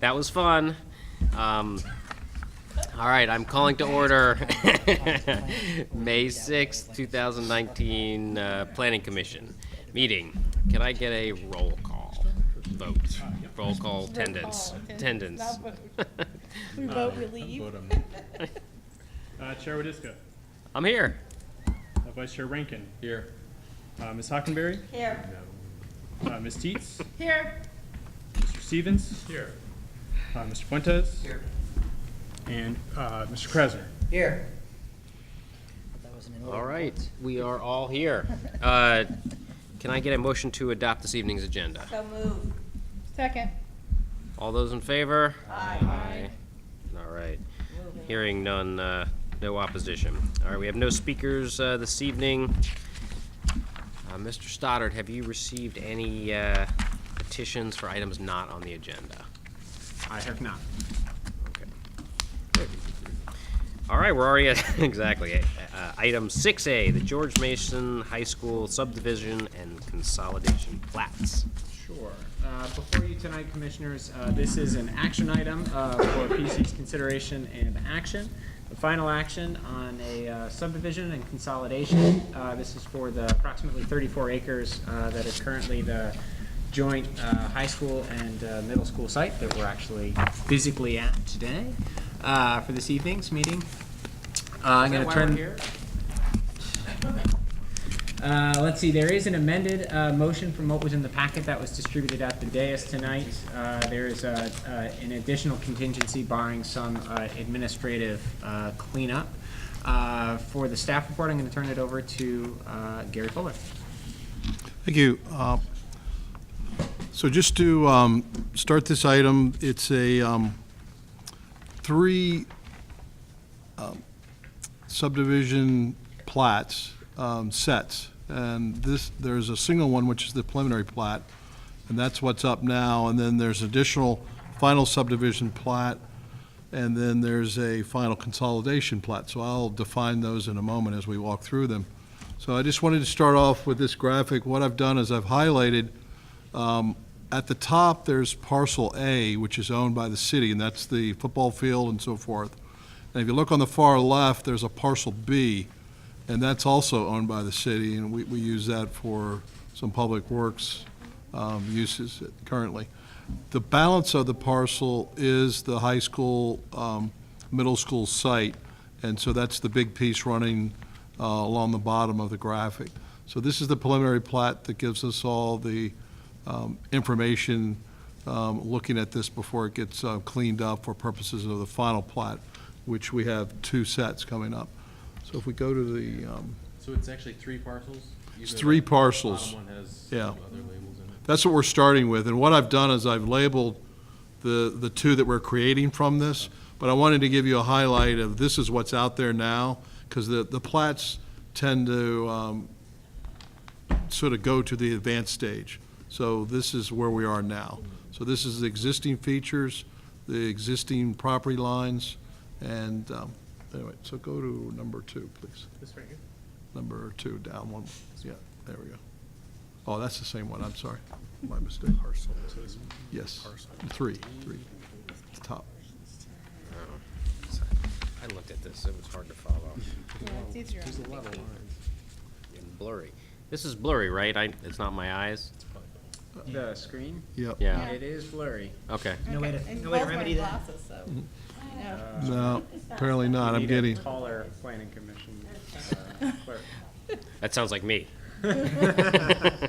That was fun. All right, I'm calling to order May 6th, 2019 Planning Commission meeting. Can I get a roll call vote? Roll call attendance. Attendance. We vote, we leave. Chair Wadiska. I'm here. Vice Chair Rankin. Here. Ms. Hockenberry. Here. Ms. Teets. Here. Mr. Stevens. Here. Mr. Fuentes. Here. And Mr. Krasner. Here. All right, we are all here. Can I get a motion to adopt this evening's agenda? So move. Second. All those in favor? Aye. All right. Hearing none, no opposition. All right, we have no speakers this evening. Mr. Stoddard, have you received any petitions for items not on the agenda? I have not. Okay. All right, we're already at, exactly. Item 6A, the George Mason High School subdivision and consolidation plats. Sure. Before you tonight, Commissioners, this is an action item for PC's consideration and action. The final action on a subdivision and consolidation. This is for the approximately 34 acres that is currently the joint high school and middle school site that we're actually physically at today for this evening's meeting. I'm going to turn. Let's see, there is an amended motion from what was in the packet that was distributed at the dais tonight. There is an additional contingency barring some administrative cleanup. For the staff report, I'm going to turn it over to Gary Fuller. Thank you. So just to start this item, it's a three subdivision plats sets, and there's a single one which is the preliminary plat, and that's what's up now, and then there's additional final subdivision plat, and then there's a final consolidation plat. So I'll define those in a moment as we walk through them. So I just wanted to start off with this graphic. What I've done is I've highlighted at the top there's parcel A, which is owned by the city, and that's the football field and so forth. And if you look on the far left, there's a parcel B, and that's also owned by the city, and we use that for some public works uses currently. The balance of the parcel is the high school, middle school site, and so that's the big piece running along the bottom of the graphic. So this is the preliminary plat that gives us all the information looking at this before it gets cleaned up for purposes of the final plat, which we have two sets coming up. So if we go to the... So it's actually three parcels? It's three parcels. The bottom one has Yeah. some other labels in it. That's what we're starting with. And what I've done is I've labeled the two that we're creating from this, but I wanted to give you a highlight of this is what's out there now, because the plats tend to sort of go to the advanced stage. So this is where we are now. So this is the existing features, the existing property lines, and anyway, so go to number 2, please. This right here. Number 2, down one. Yeah, there we go. Oh, that's the same one, I'm sorry. My mistake. Parcel. Yes, 3, at the top. I looked at this, it was hard to follow. Yeah, it's easier. There's a lot of lines. And blurry. This is blurry, right? It's not my eyes? The screen? Yep. Yeah, It is blurry. okay. No way to And no way to both remedy wearing that. glasses, so. No, apparently not. I'm We need a getting, taller planning commission clerk. That sounds like me. I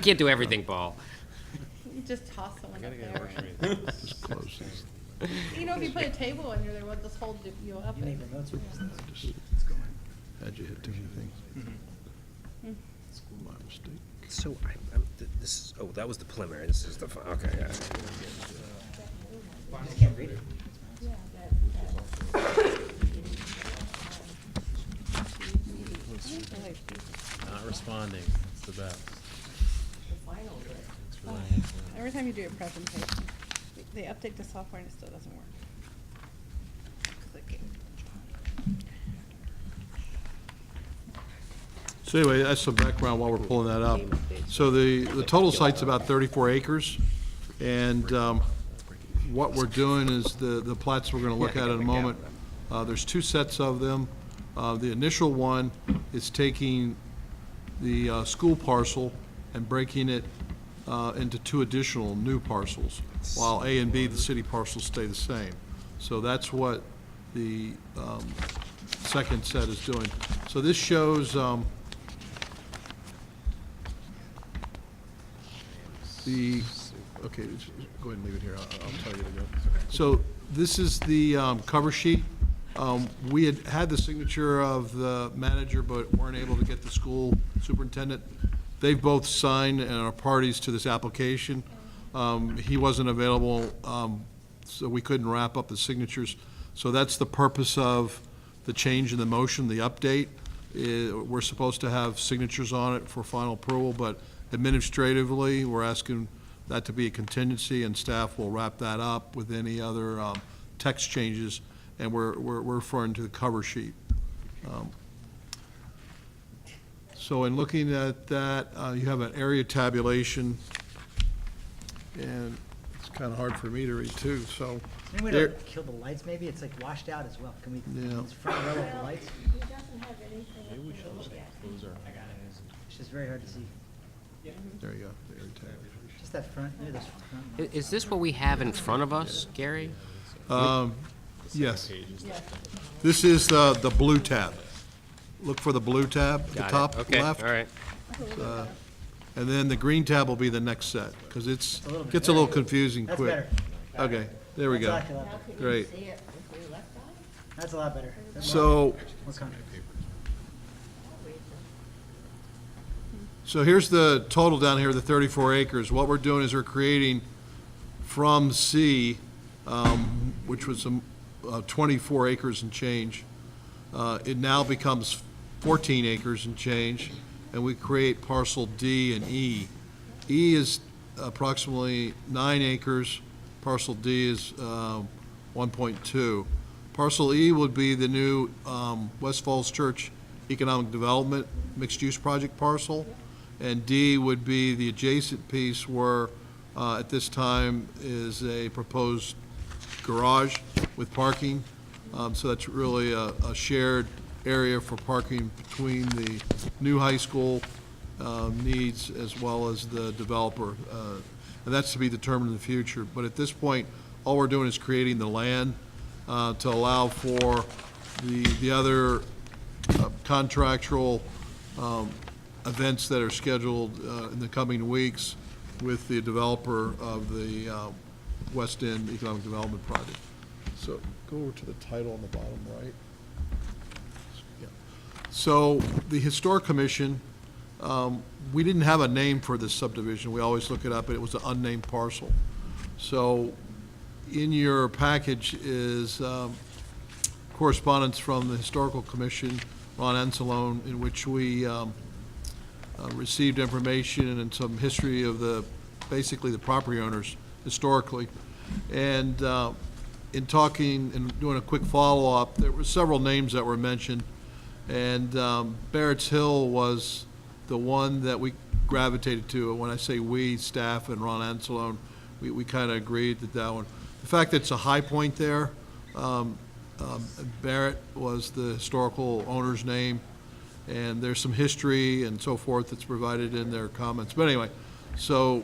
can't do everything, Paul. You just toss someone Gotta up get there. a worksheet. just close these. You know, if you put a table under there, we'll just hold you up. You make remotes with this. Had you hit too many things? My mistake. So, this is, oh, that was the preliminary, this is the, okay, yeah. I just can't read it. Not responding, it's the best. It's really nice, yeah. Every time you do a presentation, they update the software and it still doesn't work. Click it. So anyway, that's some background while we're pulling that up. So the total site's about 34 acres, and what we're doing is the plats we're gonna look at in a moment, there's two sets of them. The initial one is taking the school parcel and breaking it into two additional new parcels, while A and B, the city parcels, stay the same. So that's what the second set is doing. So this shows okay, go ahead and leave it here, I'll tell you to go. So this is the cover sheet. We had the signature of the manager, but weren't able to get the school superintendent. They've both signed and are parties to this application. He wasn't available, so we couldn't wrap up the signatures. So that's the purpose of the change in the motion, the update. We're supposed to have signatures on it for final approval, but administratively, we're asking that to be a contingency, and staff will wrap that up with any other text changes, and we're referring to the cover sheet. So in looking at that, you have an area tabulation, and it's kind of hard for me to read too, so. Any way there- to kill the lights, maybe? It's like washed out as well. Can we, Yeah. it's front row of the lights? He doesn't have anything up Maybe we should to just look at. close our. It's just very hard to see. There you go, the area tabulation. Just that front, maybe those front I- lights. Is this what we have in front of us, Gary? Yes, Pages. this is the blue tab. Look for the blue tab, the Got it. top Okay, left. all right. And then the green tab will be the next set, because A little bit gets a little better. confusing That's quick. better. Okay, there we That's go. actually a lot Now, better. could Great. you see it with your left eye? That's a lot better. That's So, What's coming? so here's the total down here, the 34 acres. What we're doing is we're creating from C, which was 24 acres and change. It now becomes 14 acres and change, and we create parcel D and E. E is approximately 9 acres, parcel D is 1.2. Parcel E would be the new West Falls Church Economic Development Mixed-Use Project parcel, and D would be the adjacent piece where, at this time, is a proposed garage with parking. So that's really a shared area for parking between the new high school needs as well as the developer. And that's to be determined in the future. But at this point, all we're doing is creating the land to allow for the other contractual events that are scheduled in the coming weeks with the developer of the West End Economic Development Project. So go over to the title on the bottom right. Yeah. So the Historic Commission, we didn't have a name for this subdivision. We always look it up, and it was an unnamed parcel. So in your package is correspondence from the Historical Commission, Ron Anzalone, in which we received information and some history of basically the property owners historically. And in talking and doing a quick follow-up, there were several names that were mentioned, and Barrett's Hill was the one that we gravitated to. And when I say we, staff and Ron Anzalone, we kind of agreed that one. The fact that it's a high point there, Barrett was the historical owner's name, and there's some history and so forth that's provided in their comments. But anyway, so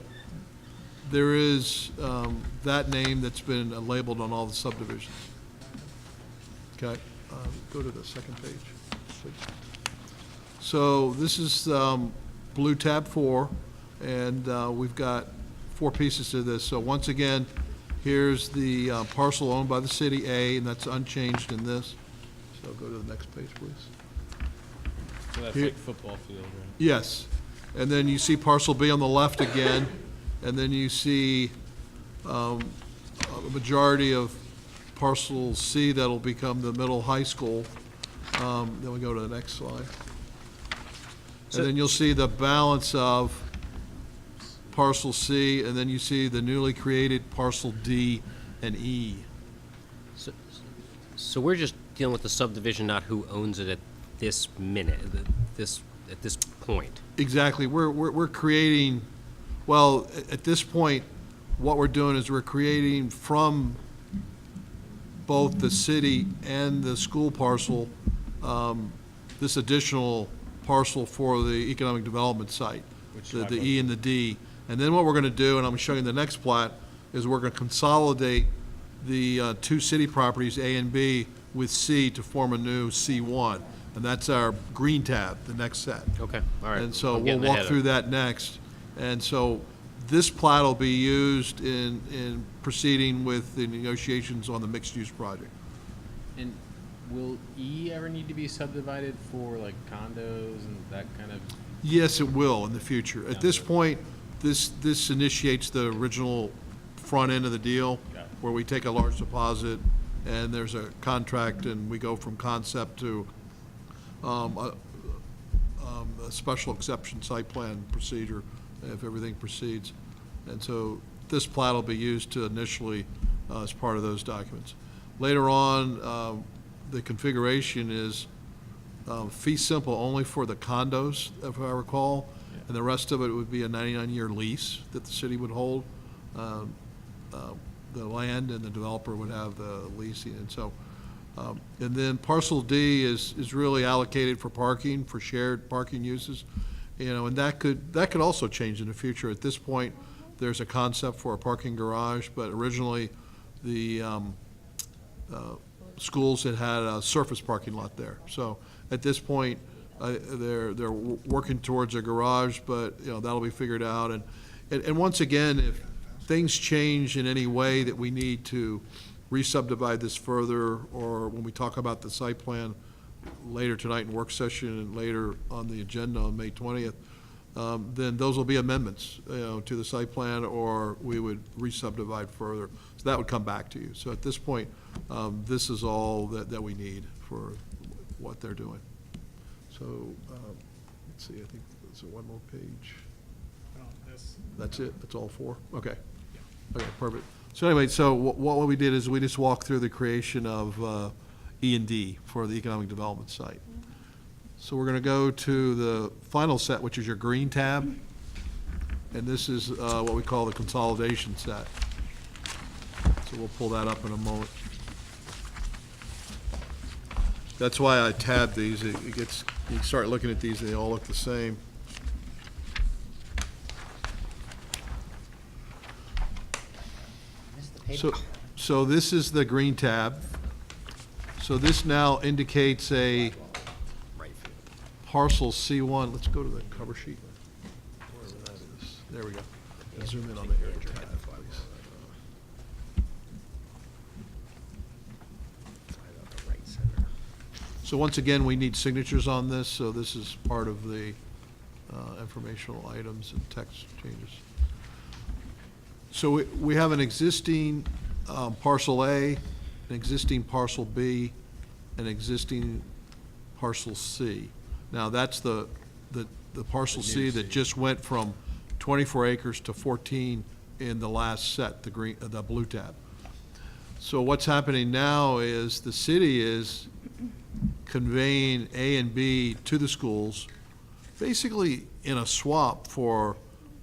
there is that name that's been labeled on all the subdivisions. Okay, go to the second page, please. So this is blue tab 4, and we've got 4 pieces to this. So once again, here's the parcel owned by the city, A, and that's unchanged in this. So go to the next page, please. So that's Here- like football field, right? Yes, and then you see parcel B on the left again, and then you see a majority of parcel C that'll become the middle high school. Then we go to the next slide. So- And then you'll see the balance of parcel C, and then you see the newly created parcel D and E. So we're just dealing with the subdivision, not who owns it at this minute, this at this point? Exactly. We're creating, well, at this point, what we're doing is we're creating from both the city and the school parcel, this additional parcel for the economic development site, the E and the D. And then what we're gonna do, and I'm showing the next plat, is we're gonna consolidate the two city properties, A and B, with C to form a new C1. And that's our green tab, the next set. Okay, all right. And so I'm we'll getting ahead walk of- through that next. And so this plat will be used in proceeding with the negotiations on the mixed-use project. And will E ever need to be subdivided for like condos and that kind of? Yes, it will in the future. At this Down the point, this initiates the original front end of the deal, Got it. where we take a large deposit, and there's a contract, and we go from concept to a special exception site plan procedure if everything proceeds. And so this plat will be used to initially, as part of those documents. Later on, the configuration is fee simple only for the condos, if I recall, and the rest of it would be a 99-year lease that the city would hold. The land and the developer would have the leasing, and so, and then parcel D is really allocated for parking, for shared parking uses, and that could also change in the future. At this point, there's a concept for a parking garage, but originally, the schools had a surface parking lot there. So at this point, they're working towards a garage, but, that'll be figured out. And once again, if things change in any way that we need to re-subdivide this further, or when we talk about the site plan later tonight in work session and later on the agenda on May 20th, then those will be amendments, to the site plan, or we would re-subdivide further. So that would come back to you. So at this point, this is all that we need for what they're doing. So, let's see, I think there's one more page. That's it? That's all four? Okay. Okay, perfect. So anyway, so what we did is we just walked through the creation of E and D for the economic development site. So we're gonna go to the final set, which is your green tab. And this is what we call the consolidation set. So we'll pull that up in a moment. That's why I tabbed these. It gets, you start looking at these, and they all look the same. Missed the paper. So this is the green tab. So this now indicates a Right field. parcel C1. Let's go to the cover sheet. Wherever that is. There we go. And zoom in on the aerial tab, please. Right center. So once again, we need signatures on this, so this is part of the informational items and text changes. So we have an existing parcel A, an existing parcel B, an existing parcel C. Now, that's the parcel C that just went from 24 acres to 14 in the last set, the blue tab. So what's happening now is the city is conveying A and B to the schools, basically in a swap for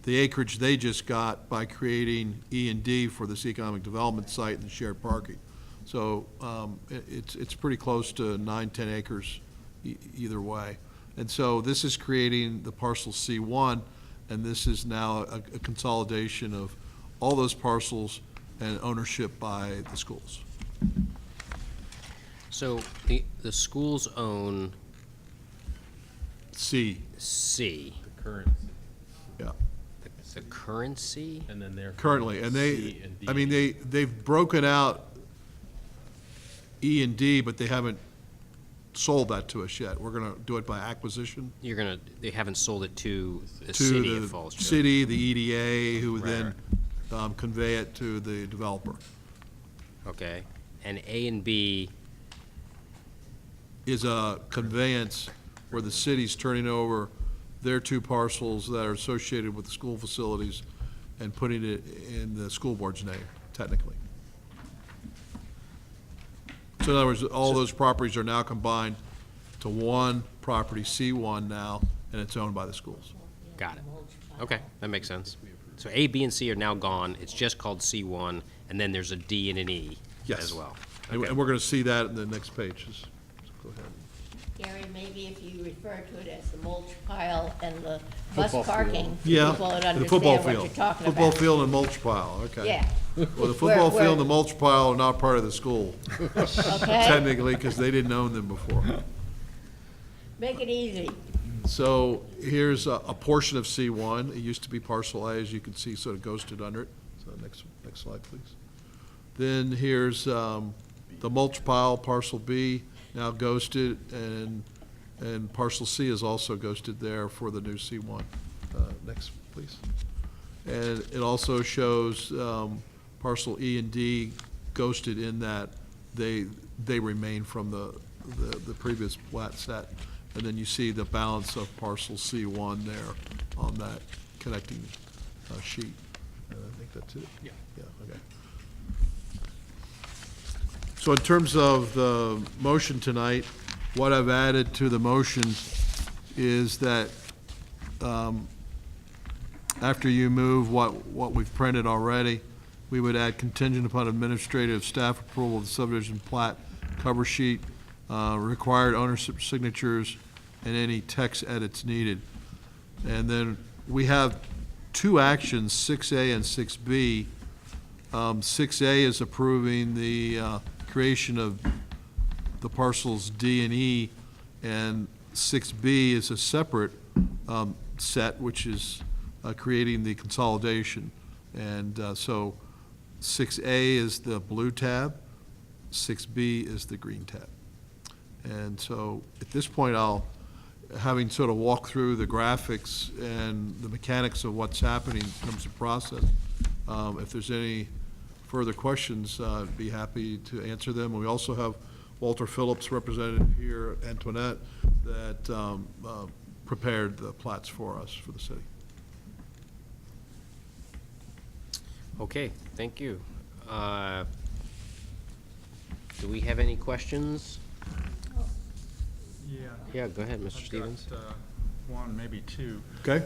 the acreage they just got by creating E and D for this economic development site and shared parking. So it's pretty close to 9-10 acres either way. And so this is creating the parcel C1, and this is now a consolidation of all those parcels and ownership by the schools. So the schools own C, C, The current, yeah, the currency? and then they're. currently. And C and D. I mean, they've broken out E and D, but they haven't sold that to us yet. We're gonna do it by acquisition They haven't sold it to the to city of the Falls Church. city, the EDA, who would Right, then convey it to the developer. Okay, and A and B, Is a conveyance where the city's turning over their two parcels that are associated with the school facilities and putting it in the school board's name, technically. So in other words, all those properties are now combined to one property, C1 now, and it's owned by the schools. Got it. Okay, that makes sense. So A, B, and C are now gone. It's just called C1, and then there's a D and an E Yes. as well. And Okay. we're going to see that in the next page. Just go ahead. Gary, maybe if you refer to it as the mulch pile and the bus Football field. parking, so Yeah, people would the football understand what field. you're talking Football about. field and mulch pile, okay. Yeah, Well, the football Where- field and the mulch pile are not part of the school, okay? technically, because they didn't own them before. Make it easy. So here's a portion of C1. It used to be parcel A, as you can see, sort of ghosted under it. So next slide, please. Then here's the mulch pile, parcel B, now ghosted, and parcel C is also ghosted there for the new C1. Next, please. And it also shows parcel E and D ghosted in that they remain from the previous plat set. And then you see the balance of parcel C1 there on that connecting sheet. I think that's it. Yeah. Yeah, okay. So in terms of the motion tonight, what I've added to the motion is that after you move what we've printed already, we would add contingent upon administrative staff approval of the subdivision plat cover sheet, required ownership signatures, and any text edits needed. And then we have two actions, 6A and 6B. 6A is approving the creation of the parcels D and E, and 6B is a separate set, which is creating the consolidation. And so 6A is the blue tab, 6B is the green tab. And so at this point, having sort of walked through the graphics and the mechanics of what's happening in terms of process, if there's any further questions, I'd be happy to answer them. We also have Walter Phillips represented here, Antoinette, that prepared the plats for us for the city. Okay, thank you. Do we have any questions? Yeah. Yeah, go ahead, Mr. I've Stevens. got, one, maybe two. Okay?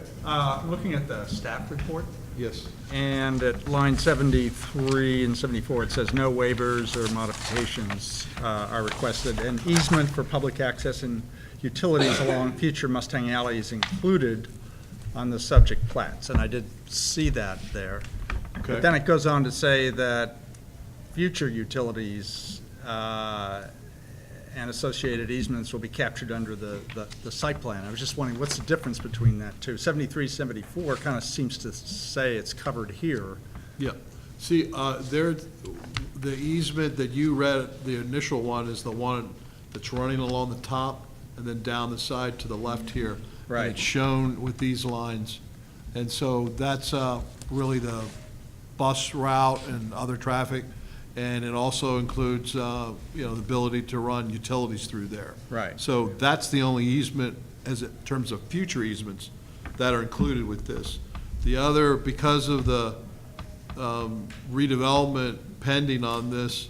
Looking at the staff report, Yes. and at line 73 and 74, it says no waivers or modifications are requested. An easement for public access and utilities along future Mustang Alley is included on the subject plats, and I did see that there. Okay. But then it goes on to say that future utilities and associated easements will be captured under the site plan. I was just wondering, what's the difference between that two? 73, 74 kind of seems to say it's covered here. Yeah. See, the easement that you read, the initial one is the one that's running along the top and then down the side to the left here. Right. And it's shown with these lines. And so that's really the bus route and other traffic. And it also includes, the ability to run utilities through there. Right. So that's the only easement, in terms of future easements, that are included with this. The other, because of the redevelopment pending on this,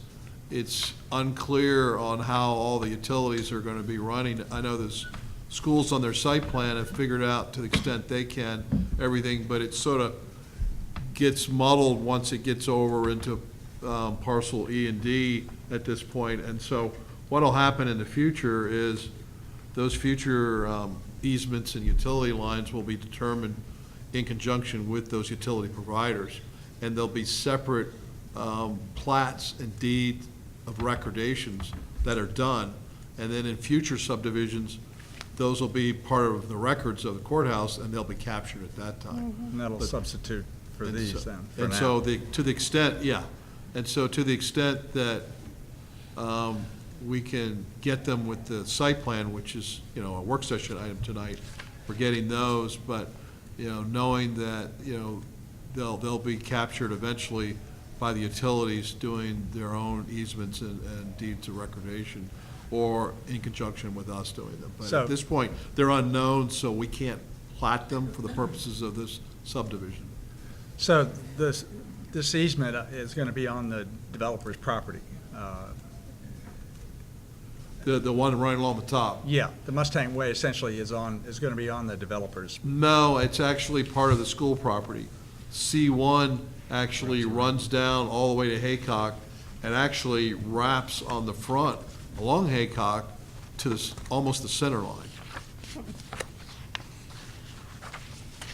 it's unclear on how all the utilities are going to be running. I know the schools on their site plan have figured out, to the extent they can, everything, but it sort of gets muddled once it gets over into parcel E and D at this point. And so what'll happen in the future is those future easements and utility lines will be determined in conjunction with those utility providers. And there'll be separate plats and deed of recordations that are done. And then in future subdivisions, those will be part of the records of the courthouse, and they'll be captured at that time. And that'll But- substitute for And these so- then, for And now. so to the extent, yeah, and so to the extent that we can get them with the site plan, which is, a work session item tonight, we're getting those, but, knowing that, they'll be captured eventually by the utilities doing their own easements and deeds of recordation, or in conjunction with us doing them. But So- at this point, they're unknown, so we can't plat them for the purposes of this subdivision. So this easement is going to be on the developer's property. The one running along the top. Yeah, the Mustang Way essentially is going to be on the developers. No, it's actually part of the school property. C1 actually runs down all the way to Haycock and actually wraps on the front along Haycock to almost the center line.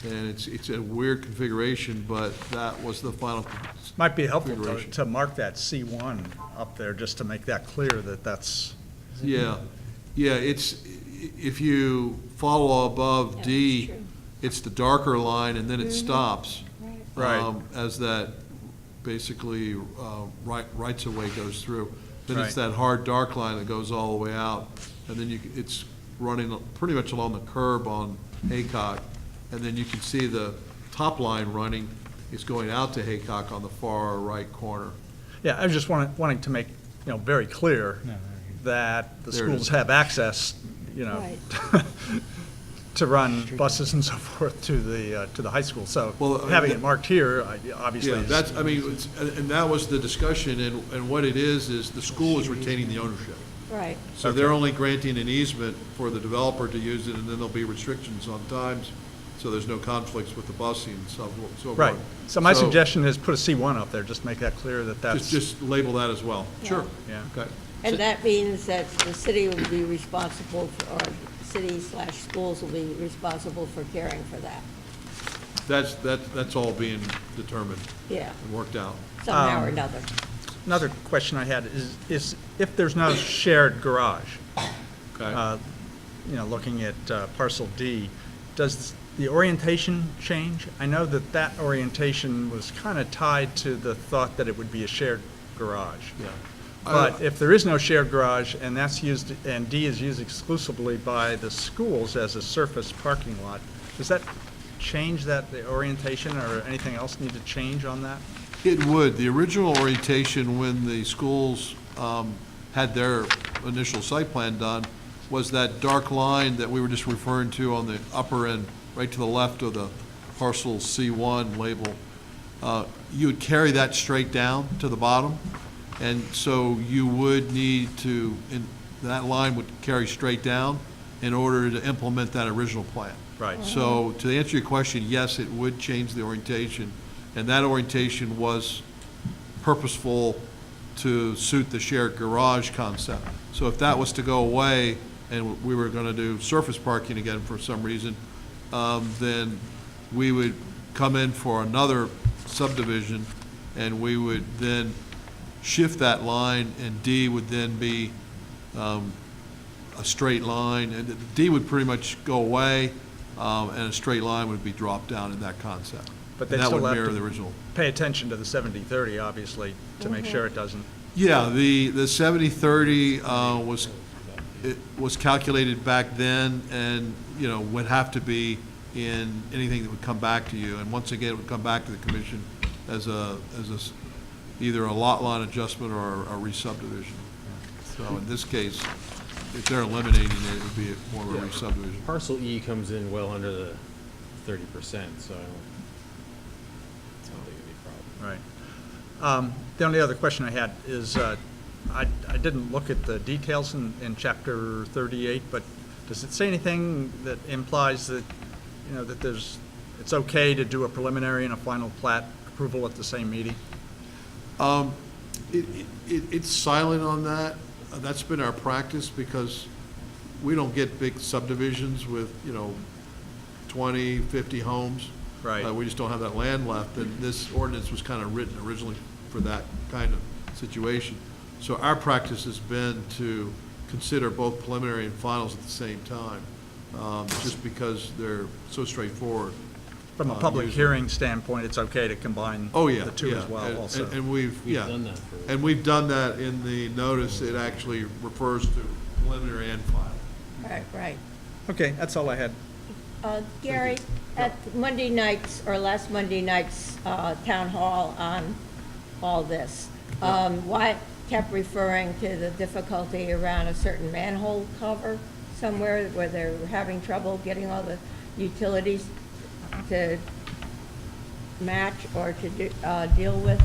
And it's a weird configuration, but that was the final. Might be helpful configuration. to mark that C1 up there, just to make that clear that that's, Yeah, it's, if you follow above Yeah, D, that's true. it's the darker line, and then it stops. Right. As that basically rights of way goes through. Then it's Right. that hard dark line that goes all the way out, and then it's running pretty much along the curb on Haycock, and then you can see the top line running is going out to Haycock on the far right corner. yeah, I was just wanting to make, very clear that the There it is. schools have access, to run buses and so forth to the high school. So Well, having it marked here, obviously Yeah, is. that's, I mean, and that was the discussion, and what it is the school is retaining the ownership. Right. So they're only granting an easement for the developer to use it, and then there'll be restrictions on times, so there's no conflicts with the busing and so forth. Right. So my suggestion is put a C1 up there, just make that clear that that's. Just label that as well. Sure. Yeah. Okay. And that means that the city will be responsible for, or city/schools will be responsible for caring for that. That's all being determined Yeah, and worked out. somehow or another. Another question I had is if there's no shared garage, Okay. looking at parcel D, does the orientation change? I know that orientation was kind of tied to the thought that it would be a shared garage. Yeah. But if there is no shared garage and that's used, and D is used exclusively by the schools as a surface parking lot, does that change the orientation, or anything else need to change on that? It would. The original orientation, when the schools had their initial site plan done, was that dark line that we were just referring to on the upper end, right to the left of the parcel C1 label. You would carry that straight down to the bottom, and so you would need to, that line would carry straight down in order to implement that original plan. Right. So to answer your question, yes, it would change the orientation, and that orientation was purposeful to suit the shared garage concept. So if that was to go away and we were going to do surface parking again for some reason, then we would come in for another subdivision, and we would then shift that line, and D would then be a straight line, and D would pretty much go away, and a straight line would be dropped down in that concept. But they And that still would have mirror to the original. pay attention to the 70/30, obviously, to make sure it doesn't. Yeah, the 70/30 was calculated back then, and, would have to be in anything that would come back to you. And once again, it would come back to the commission as either a lot line adjustment or a re-subdivision. So in this case, if they're eliminating it, it would be more of a re-subdivision. Parcel E comes in well under the 30%, so I don't think it'd be a problem. Right. The only other question I had is, I didn't look at the details in chapter 38, but does it say anything that implies that, that it's okay to do a preliminary and a final plat approval at the same meeting? It's silent on that. That's been our practice because we don't get big subdivisions with, 20, 50 homes. Right. We just don't have that land left, and this ordinance was kind of written originally for that kind of situation. So our practice has been to consider both preliminary and finals at the same time, just because they're so straightforward. From a public usually. hearing standpoint, it's okay to combine Oh, yeah. the two yeah. as well And- also. And we've done that for- And we've done that in the notice. It actually refers to preliminary and final. Right. Okay, that's all I had. Gary, at Monday nights, or last Monday night's town hall on all this, why kept referring to the difficulty around a certain manhole cover somewhere where they're having trouble getting all the utilities to match or to deal with?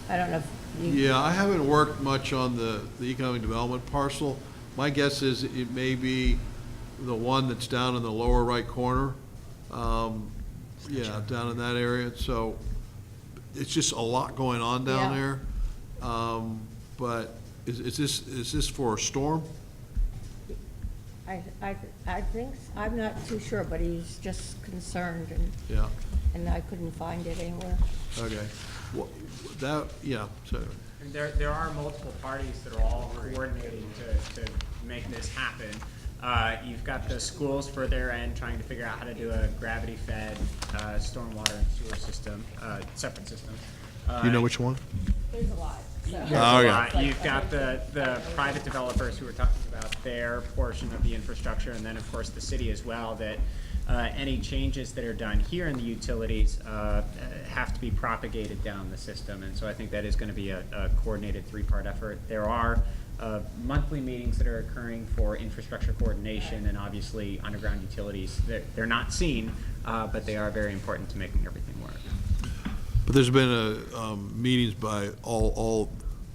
I don't know if you. Yeah, I haven't worked much on the economic development parcel. My guess is it may be the one that's down in the lower right corner. Yeah, down in that area, so it's just a lot going on down Yeah. there. But is this for a storm? I think, I'm not too sure, but he's just concerned, Yeah, and I couldn't find it anywhere. okay. Well, that, yeah, so, And there are multiple parties that are all coordinating to make this happen. You've got the schools for their end trying to figure out how to do a gravity-fed stormwater and sewer system, separate system. you know which one? There's a lot. There's Oh, a yeah. lot. You've got the private developers who are talking about their portion of the infrastructure, and then, of course, the city as well, that any changes that are done here in the utilities have to be propagated down the system. And so I think that is going to be a coordinated three-part effort. There are monthly meetings that are occurring for infrastructure coordination, and obviously underground utilities. They're not seen, but they are very important to making everything work. But there's been meetings by all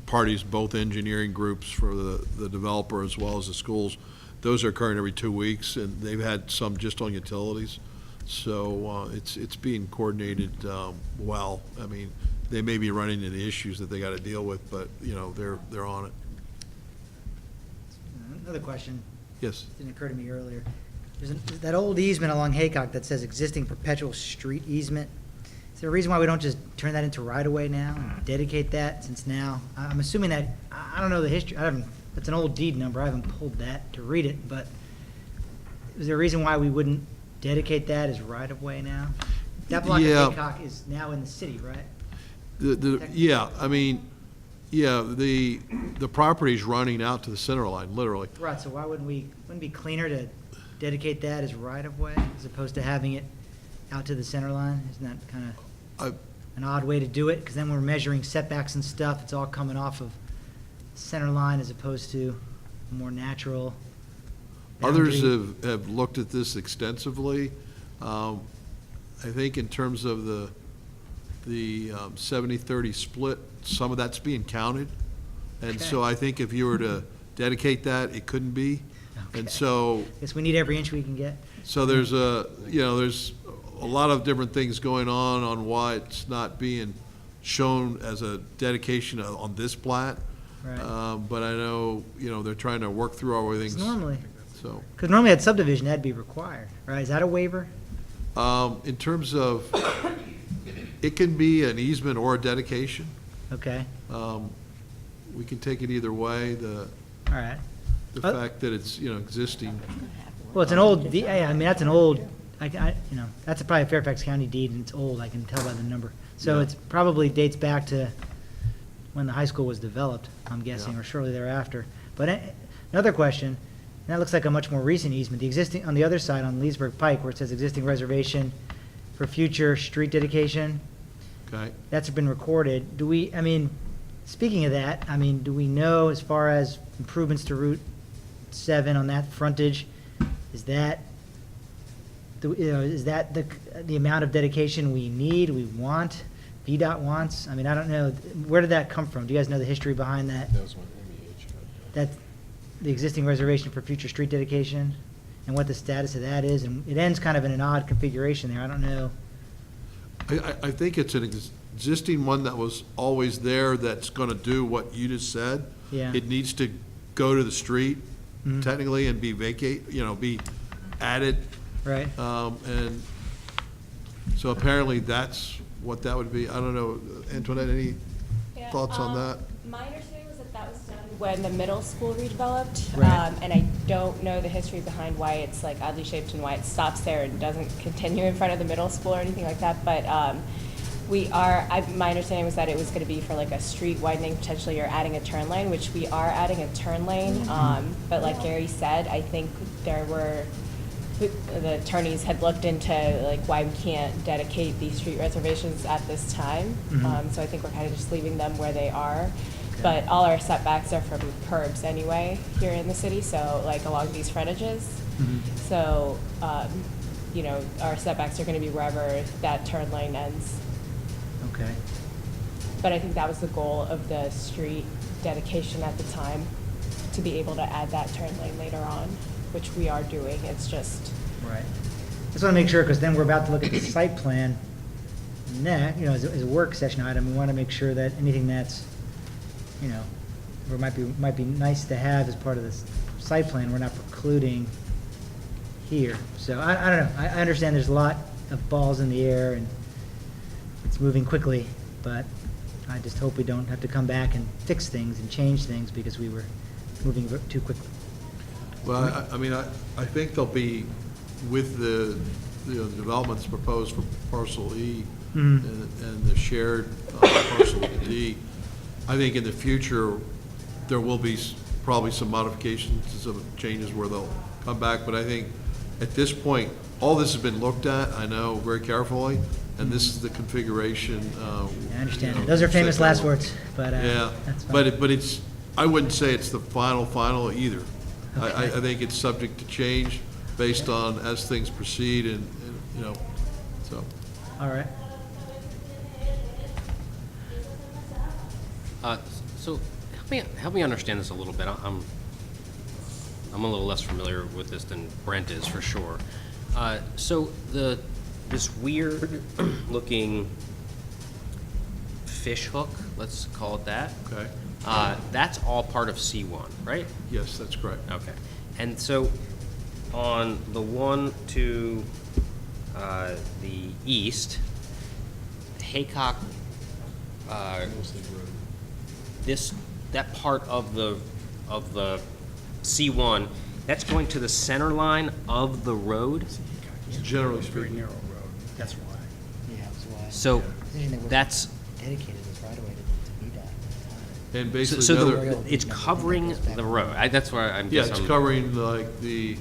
parties, both engineering groups for the developer as well as the schools. Those are occurring every 2 weeks, and they've had some just on utilities. So it's being coordinated well. I mean, they may be running into issues that they got to deal with, but, you know, they're on it. Another question, Yes. didn't occur to me earlier. There's that old easement along Haycock that says existing perpetual street easement. Is there a reason why we don't just turn that into right-of-way now, and dedicate that, since now, I'm assuming that, I don't know the history, that's an old deed number, I haven't pulled that to read it, but is there a reason why we wouldn't dedicate that as right-of-way now? That block of Yeah. Haycock is now in the city, right? Yeah, I mean, yeah, the property's running out to the center line, literally. Right, so why wouldn't it be cleaner to dedicate that as right-of-way, as opposed to having it out to the center line? Isn't that kind of an odd way to do it? Because then we're measuring setbacks and stuff, it's all coming off of center line as opposed to a more natural Others boundary. have looked at this extensively. I think in terms of the 70-30 split, some of that's being counted. And so I think if you were to dedicate that, it couldn't be. And Okay. so, Guess we need every inch we can get. so there's there's a lot of different things going on why it's not being shown as a dedication on this plat. Right. But I know, they're trying to work through all things. Because normally at subdivision, that'd be required, right? Is that a waiver? In terms of, it can be an easement or a dedication. Okay, We can take it either way. all right. The fact that it's, existing. Well, it's an old, yeah, I mean, that's an old, that's probably a Fairfax County deed, and it's old, I can tell by the number. So Yeah. it's probably dates back to when the high school was developed, I'm guessing, Yeah. or shortly thereafter. But another question, and that looks like a much more recent easement, the existing, on the other side, on Leesburg Pike, where it says existing reservation for future street dedication, Okay. that's been recorded. Speaking of that, do we know, as far as improvements to Route 7 on that frontage, is that the amount of dedication we need, we want, VDOT wants? I don't know, where did that come from? Do you guys know the history behind that? That was when MEH got That, the existing reservation for future street dedication, and what the status of that is? And it ends kind of in an odd configuration there, I don't know. I think it's an existing one that was always there that's going to do what you just said. Yeah. It needs to go to the street Mhm. technically and be be added. Right? And so apparently that's what that would be. I don't know, Antoinette, any Yeah, thoughts on that? My understanding was that was done when the middle school redeveloped. Right. And I don't know the history behind why it's like oddly shaped and why it stops there and doesn't continue in front of the middle school or anything like that. But my understanding was that it was going to be for like a street widening, potentially you're adding a turn lane, which we are adding a turn lane. But like Gary said, I think the attorneys had looked into like why we can't dedicate these street reservations at this time. Mhm. So I think we're kind of just leaving them where they are. But all our setbacks are from curbs anyway here in the city, so like along these frontages. Mhm. So, our setbacks are going to be wherever that turn lane ends. Okay. But I think that was the goal of the street dedication at the time. to be able to add that turn lane later on, which we are doing. It's just, Right. Just want to make sure, because then we're about to look at the site plan as a work session item. We want to make sure that anything that's, or might be nice to have as part of this site plan, we're not precluding here. So I don't know. I understand there's a lot of balls in the air and it's moving quickly, but I just hope we don't have to come back and fix things and change things because we were moving too quickly. Well, I think they'll be with the developments proposed for parcel E and the shared parcel D. I think in the future, there will be probably some modifications, some changes where they'll come back, but I think at this point, all this has been looked at, I know, very carefully, and this is the configuration. I understand. Those are famous last words, but Yeah, that's fine. but it's, I wouldn't say it's the final either. I Okay. think it's subject to change based on as things proceed and so. All right. So help me understand this a little bit. I'm a little less familiar with this than Brent is, for sure. So this weird looking fish hook, let's call it that. Okay, That's all part of C1, right? yes, that's correct. Okay. And so on the one to the east, Haycock, that part of the C1, that's going to the center line of the road? Generally speaking. That's why. Yeah, that's why. So Decision that was that's, dedicated as right away to be that. And so basically the other, it's covering the road. That's where I'm yeah, guessing. it's covering like the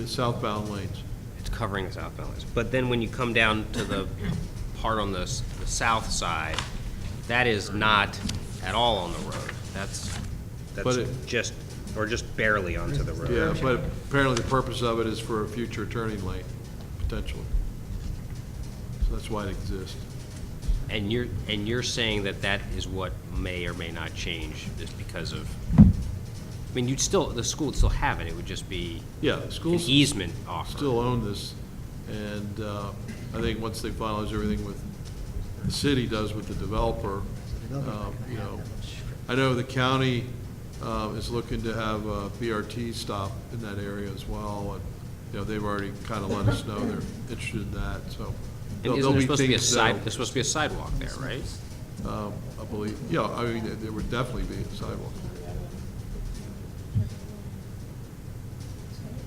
southbound lanes. It's covering the southbound lanes. But then when you come down to the part on the south side, that is not at all on the road. That's But it- just barely onto the road. Yeah, but apparently the purpose of it is for a future turning lane, potentially. So that's why it exists. And you're saying that is what may or may not change just because of, I mean, the school would still have it. It would just be Yeah, the an schools easement offer. still own this, and I think once they finalize everything with, the city does with the developer, I know the county is looking to have a BRT stop in that area as well, and, they've already kind of let us know they're interested in that, so. And there'll isn't there be supposed to be a things that'll- there's supposed to be a sidewalk there, right? I believe, yeah, I mean, there would definitely be a sidewalk.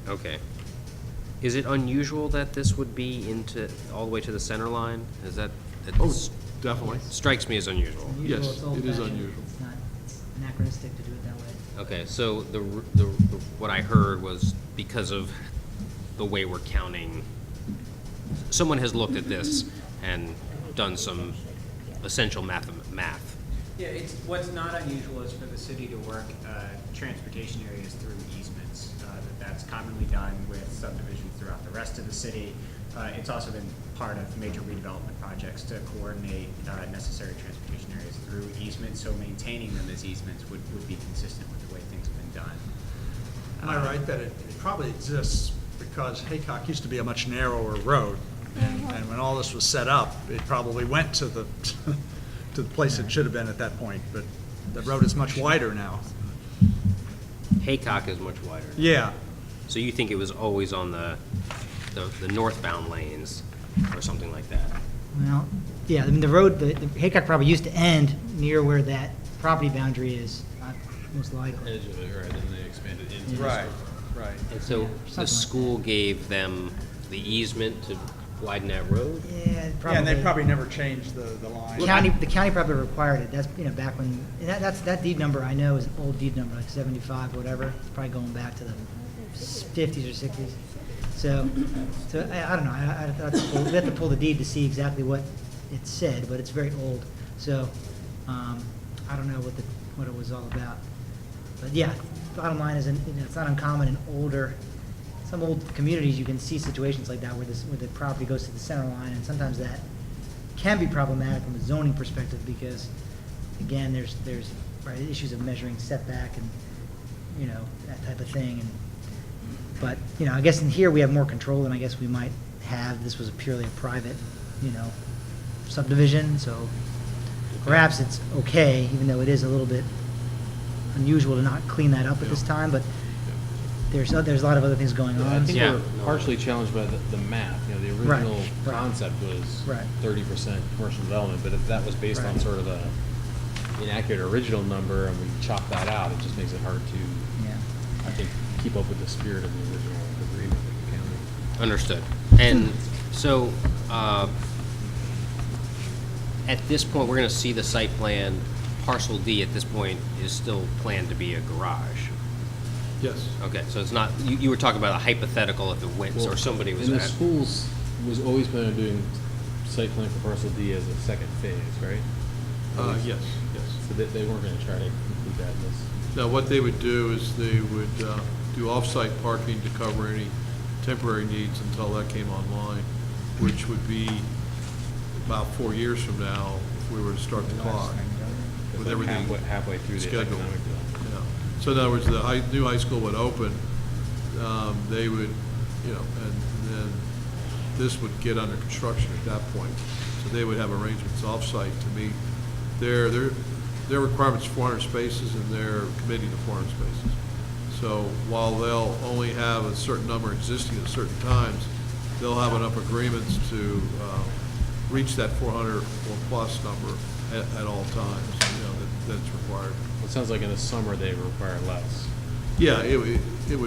Okay. Is it unusual that this would be all the way to the center line? Is that, Oh, definitely. strikes me as unusual. Yes, It's it is old-fashioned. unusual. It's anachronistic to do it that way. Okay, so what I heard was because of the way we're counting, someone has looked at this and done some essential math. Yeah, what's not unusual is for the city to work transportation areas through easements. That's commonly done with subdivisions throughout the rest of the city. It's also been part of major redevelopment projects to coordinate necessary transportation areas through easements, so maintaining them as easements would be consistent with the way things have been done. Am I right that it probably exists because Haycock used to be a much narrower road? And when all this was set up, it probably went to the, to the place it should have been at that point, but the road is much wider now. Haycock is much wider. Yeah, So you think it was always on the northbound lanes or something like that? Well, yeah, I mean, the Haycock probably used to end near where that property boundary is, most likely. Edge of it, right, and then they expanded into. right. And so Yeah, the something like school gave them the easement to widen that road? Yeah, Yeah, and they probably never changed the line. The county probably required it, that's, back when, and that deed number I know is an old deed number, like 75, whatever, it's probably going back to the 50s or 60s. So I don't know, we have to pull the deed to see exactly what it said, but it's very old, so, I don't know what it was all about. But yeah, bottom line is, it's not uncommon in some old communities, you can see situations like that where the property goes to the center line, and sometimes that can be problematic from a zoning perspective because, again, there's issues of measuring setback and you know, that type of thing. But, you know, I guess in here we have more control than I guess we might have. This was purely a private, you know, subdivision, so perhaps it's okay, even though it is a little bit unusual to not clean that up at this time, but there's a lot of other things going I on. think Yeah. we're partially challenged by the math. You know, the Right, original right. concept was Right. 30% commercial development, but if that was based on Right. sort of a inaccurate original number and we chop that out, it just makes it hard to, Yeah. I think, keep up with the spirit of the original agreement with the county. Understood. And so, at this point, we're gonna see the site plan. Parcel D at this point is still planned to be a garage. Yes. Okay, so it's not, you were talking about a hypothetical if it went, or somebody was And the at. schools was always planning on doing site plan for parcel D as a second phase, right? Yes, yes. So they weren't gonna try to include that in this. Now, what they would do is they would do off-site parking to cover any temporary needs until that came online, which would be about 4 years from now if we were to start the clock with Like everything halfway through the scheduled. economic development. Yeah. So in other words, the new high school would open, they would, you know, and then this would get under construction at that point. So they would have arrangements off-site to meet their requirements, 400 spaces, and they're committing to 400 spaces. So while they'll only have a certain number existing at certain times, they'll have enough agreements to reach that 400 or plus number at all times, you know, that's required. It sounds like in the summer they require less. Yeah, it would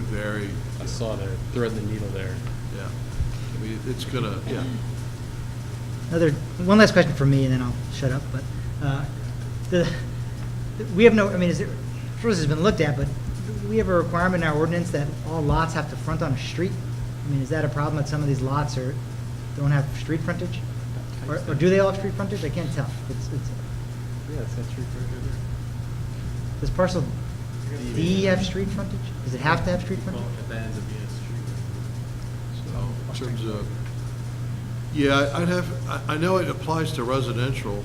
vary. I saw the thread the needle there. Yeah. I mean, it's gonna, yeah. One last question from me, and then I'll shut up, but, we have no, I mean, of course it's been looked at, but do we have a requirement in our ordinance that all lots have to front on a street? I mean, is that a problem that some of these lots don't have street frontage? Or do they all have street frontage? I can't tell. Yeah, it's that street right there. Does parcel D have street frontage? Does it have to have street frontage? Well, at the ends of the street. So in terms of, yeah, I know it applies to residential.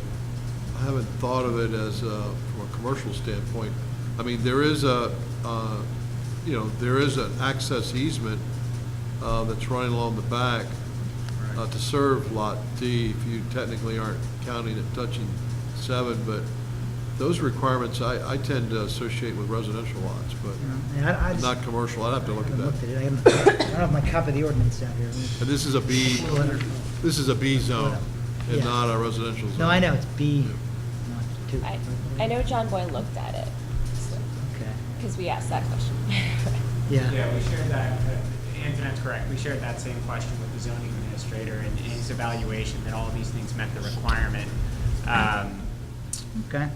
I haven't thought of it as, from a commercial standpoint. I mean, there is there is an access easement that's running along the back to serve Lot D, if you technically aren't counting it touching 7, but those requirements I tend to associate with residential lots, but Yeah, I just- not commercial. I'd have to look I at haven't that. looked at it. I don't have my copy of the ordinance out here. And this is a B zone, and Yeah. not a residential zone. No, I know, it's B, not 2. I know John Boy looked at it, Okay, because we asked that question. yeah. Yeah, we shared that, Antonette's correct, we shared that same question with the zoning administrator and his evaluation that all of these things met the requirement. Okay,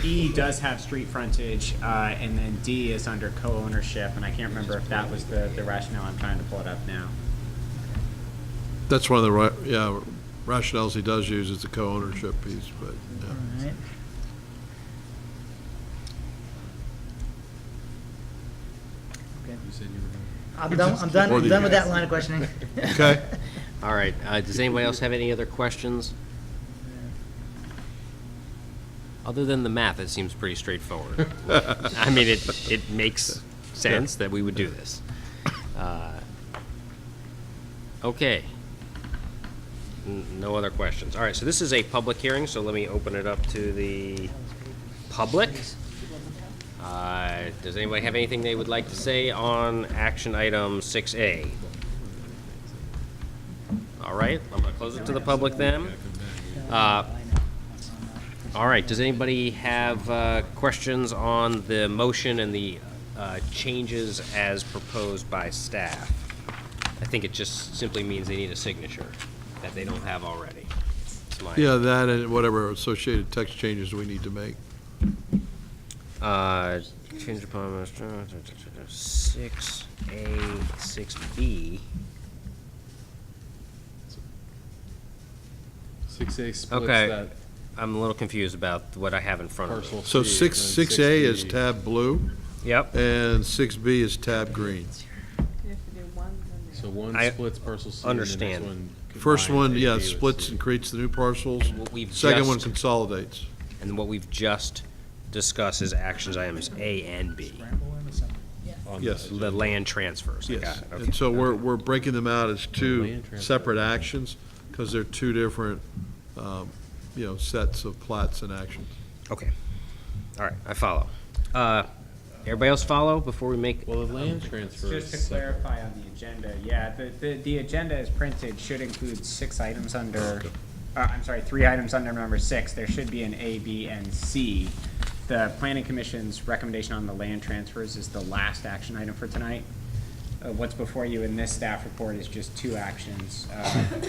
E does have street frontage, and then D is under co-ownership, and I can't remember if that was the rationale, I'm trying to pull it up now. That's one of the, rationales he does use is the co-ownership piece, but, yeah. all right. Okay. You said you were gonna. I'm done with that line of questioning. Okay. All right, does anybody else have any other questions? Other than the math, it seems pretty straightforward. I mean, it makes sense that we would do this. Okay. No other questions. All right, so this is a public hearing, so let me open it up to the public. Does anybody have anything they would like to say on action item 6A? All right, I'm gonna close it to the public then. All right, does anybody have questions on the motion and the changes as proposed by staff? I think it just simply means they need a signature that they don't have already. It's my- Yeah, that and whatever associated text changes we need to make. Change upon 6A, 6B. 6A splits Okay. that I'm a little confused about what I have in front of me. parcel. So 3, and 6A is 6B. tab blue, Yep. and 6B is tab green. You have to do one, then So one I splits parcel C. understand. And the next one First combines one, A, yeah, B with splits C. and creates the new parcels. What we've Second one just- consolidates. And what we've just discuss as actions items A and B. On Yes. The land transfers. I got Yes, it. Okay. and so we're breaking them out as two Land transfer. separate actions, because they're two different, sets of plats and actions. Okay. All right, I follow. Everybody else follow before we make, Well, the land transfer is Just to separate. clarify on the agenda, yeah, the agenda as printed should include 6 items under, I'm sorry, 3 items under number 6. There should be an A, B, and C. The planning commission's recommendation on the land transfers is the last action item for tonight. What's before you in this staff report is just 2 actions.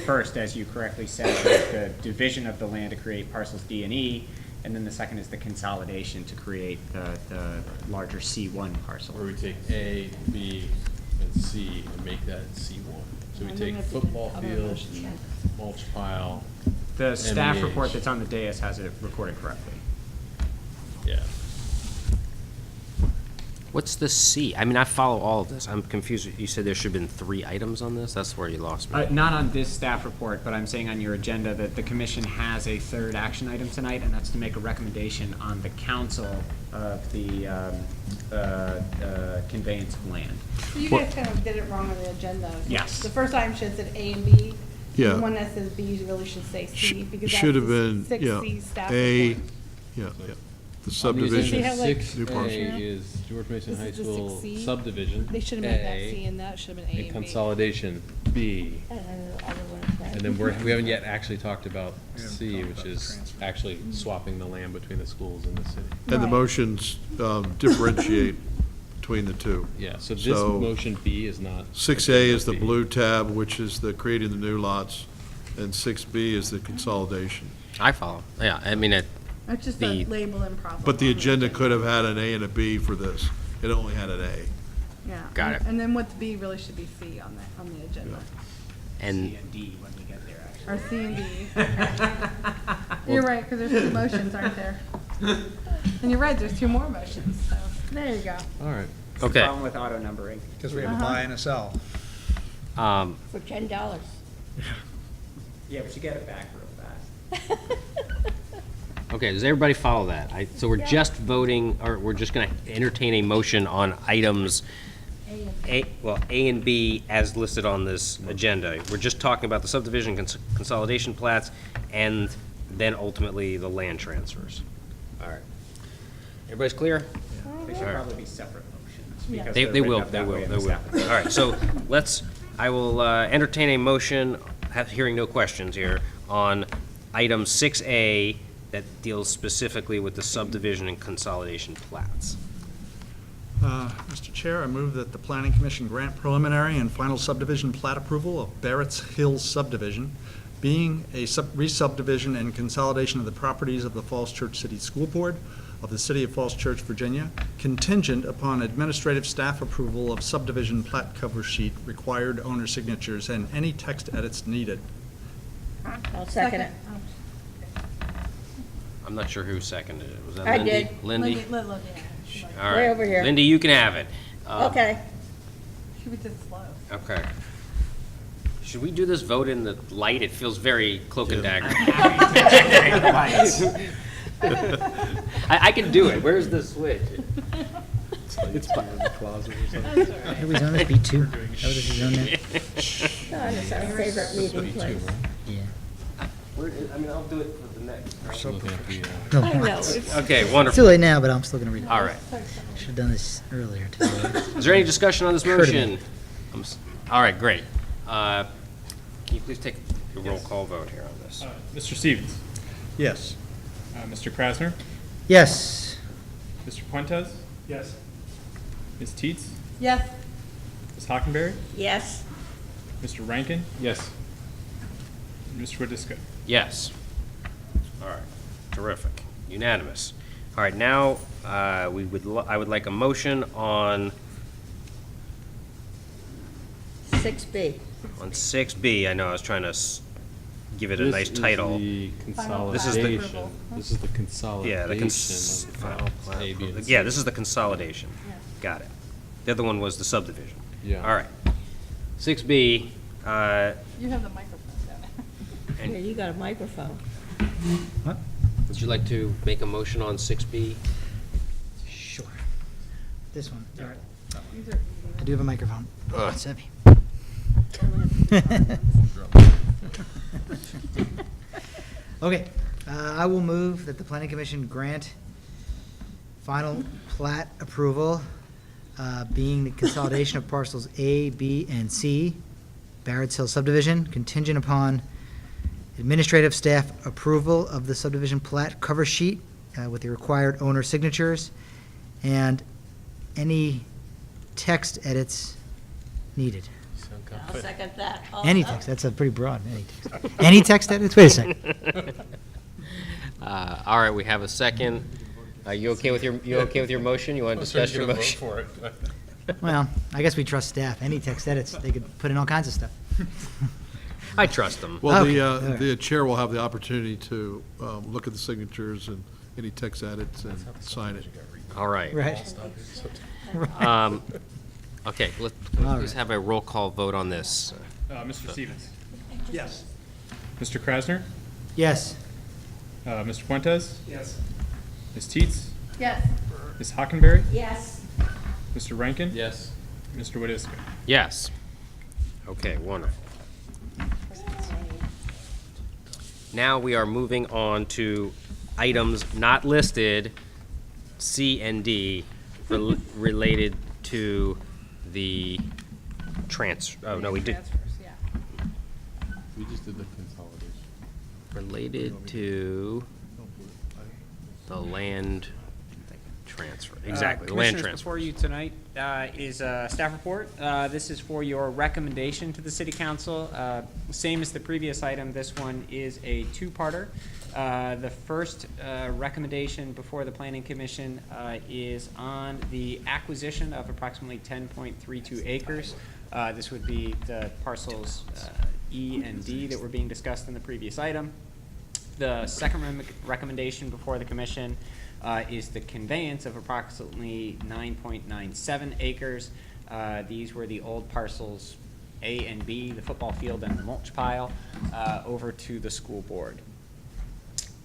First, as you correctly said, is the division of the land to create parcels D and E, and then the second is the consolidation to create the larger C1 parcel. Where we take A, B, and C and make that C1. So we And then take we have to do football other field, motions. mulch pile, The staff MEH. report that's on the dais has it recorded correctly. yeah. what's the C? I mean, I follow all of this. I'm confused. You said there should have been 3 items on this? That's where you lost me. Not on this staff report, but I'm saying on your agenda that the commission has a 3rd action item tonight, and that's to make a recommendation on the council of the conveyance of land. So you guys kind of did it wrong on the agenda. Yes. The first item should have said A and B. Yeah. The one that says B really should say C, because that's Should have the been, yeah, 6C staff A, report. yeah, the On the subdivision. They have, like, agenda, new parcel. 6A is George Mason This High is the School 6C. subdivision. They should have made that A, C, and that should have been A and and B. consolidation, B. And then the other one is right. And then we haven't yet actually talked about C, which is actually swapping the land between the schools and the city. And the Right. motions differentiate between the two. Yeah, so this So- motion B is not. 6A is the agenda B. blue tab, which is the creating the new lots, and 6B is the consolidation. I follow. Yeah, I mean, That's just the- a labeling problem. But the on agenda could have had an A and a B for this. It only had an A. Yeah. Got and- it. And then what's B really should be C on the agenda. and C and D when we get there, actually. Or C and D. You're right, because there's 2 motions, aren't there? And you're right, there's 2 more motions, so, there you go. All right. It's the Okay. problem with auto numbering. Because we have a buy and a sell. For $10. Yeah, but you get it back real fast. Okay, does everybody follow that? So we're just voting, or we're just gonna entertain a motion on items A and B as listed on this agenda. We're just talking about the subdivision consolidation plats and then ultimately the land transfers. All right. Everybody's clear? They should Alright. probably be separate motions. because They they're will, written up they that will, way in they the will. staff report. All right, so I will entertain a motion, hearing no questions here, on item 6A that deals specifically with the subdivision and consolidation plats. Mr. Chair, I move that the Planning Commission grant preliminary and final subdivision plat approval of Barrett's Hills subdivision, being a re-subdivision and consolidation of the properties of the Falls Church City School Board of the City of Falls Church, Virginia, contingent upon administrative staff approval of subdivision plat cover sheet, required owner signatures, and any text edits needed. I'll second it. I'm not sure who seconded it. Was that I Lindy? did. Lindy? Lindy, All Way right. over here. Lindy, you can have it. Okay. She was just slow. Okay. Should we do this vote in the light? It feels very cloak and dagger. I can do it. Where's the switch? What are we zoned as, B2? That was the zone there? No, it's our favorite meeting place. Yeah. I mean, I'll do it for the next. Looking at the, No, I know, it's it's, Okay, too wonderful. late now, but I'm still gonna read it. All right. Should've done this earlier today. Is there any discussion on this Courtesy. motion? All right, great. Can you please take a roll call vote here on this? Mr. Stevens, Yes. Mr. Krasner, Yes. Mr. Fuentes? Yes. Ms. Teets, Yes. Ms. Hockenberry, yes, Mr. Rankin, yes. and Mr. Wadiska. Yes. All right, terrific, unanimous. All right, now, I would like a motion on 6B. 6B. I know, I was trying to give it a nice title. This is the This is the- consolidation. This is the consolidation. Yeah, the of final plat. A, B, and C. Yeah, this is the consolidation. Got it. The other one was the subdivision. Yeah. All right. 6B, You have the microphone down. Here, you got a microphone. would you like to make a motion on 6B? This one. All right. These are I do have a microphone. Oh, it's heavy. Okay, I will move that the planning commission grant final plat approval, being the consolidation of parcels A, B, and C, Barrett's Hill subdivision, contingent upon administrative staff approval of the subdivision plat cover sheet with the required owner signatures, and any text edits needed. I'll second that. Any also. text, that's a pretty broad, any text. Any text edits? Wait a second. All right, we have a second. You okay with your motion? You want to discuss your motion? Well, I guess we trust staff. Any text edits, they could put in all kinds of stuff. I trust them. Well, Okay, all the, right. the chair will have the opportunity to look at the signatures and any text edits and sign it. All right. Right? Okay, let's All please right. have a roll call vote on this. Mr. Stevens? Yes. Mr. Krasner? Yes. Mr. Fuentes? Yes. Ms. Teets? Yes. Ms. Hockenberry? Yes, Mr. Rankin? Yes. Mr. Wodisca? Yes. Okay, wonderful. Now we are moving on to items not listed, C and D, related to the oh, no, we did, Transfers, yeah. We just did the consolidation. related to the land transfer, exactly, the land Commissioners, transfer. before you tonight is a staff report. This is for your recommendation to the city council. Same as the previous item, this one is a two-parter. The first recommendation before the planning commission is on the acquisition of approximately 10.32 acres. This would be the parcels E and D that were being discussed in the previous item. The second recommendation before the commission is the conveyance of approximately 9.97 acres. These were the old parcels A and B, the football field and the mulch pile, over to the school board.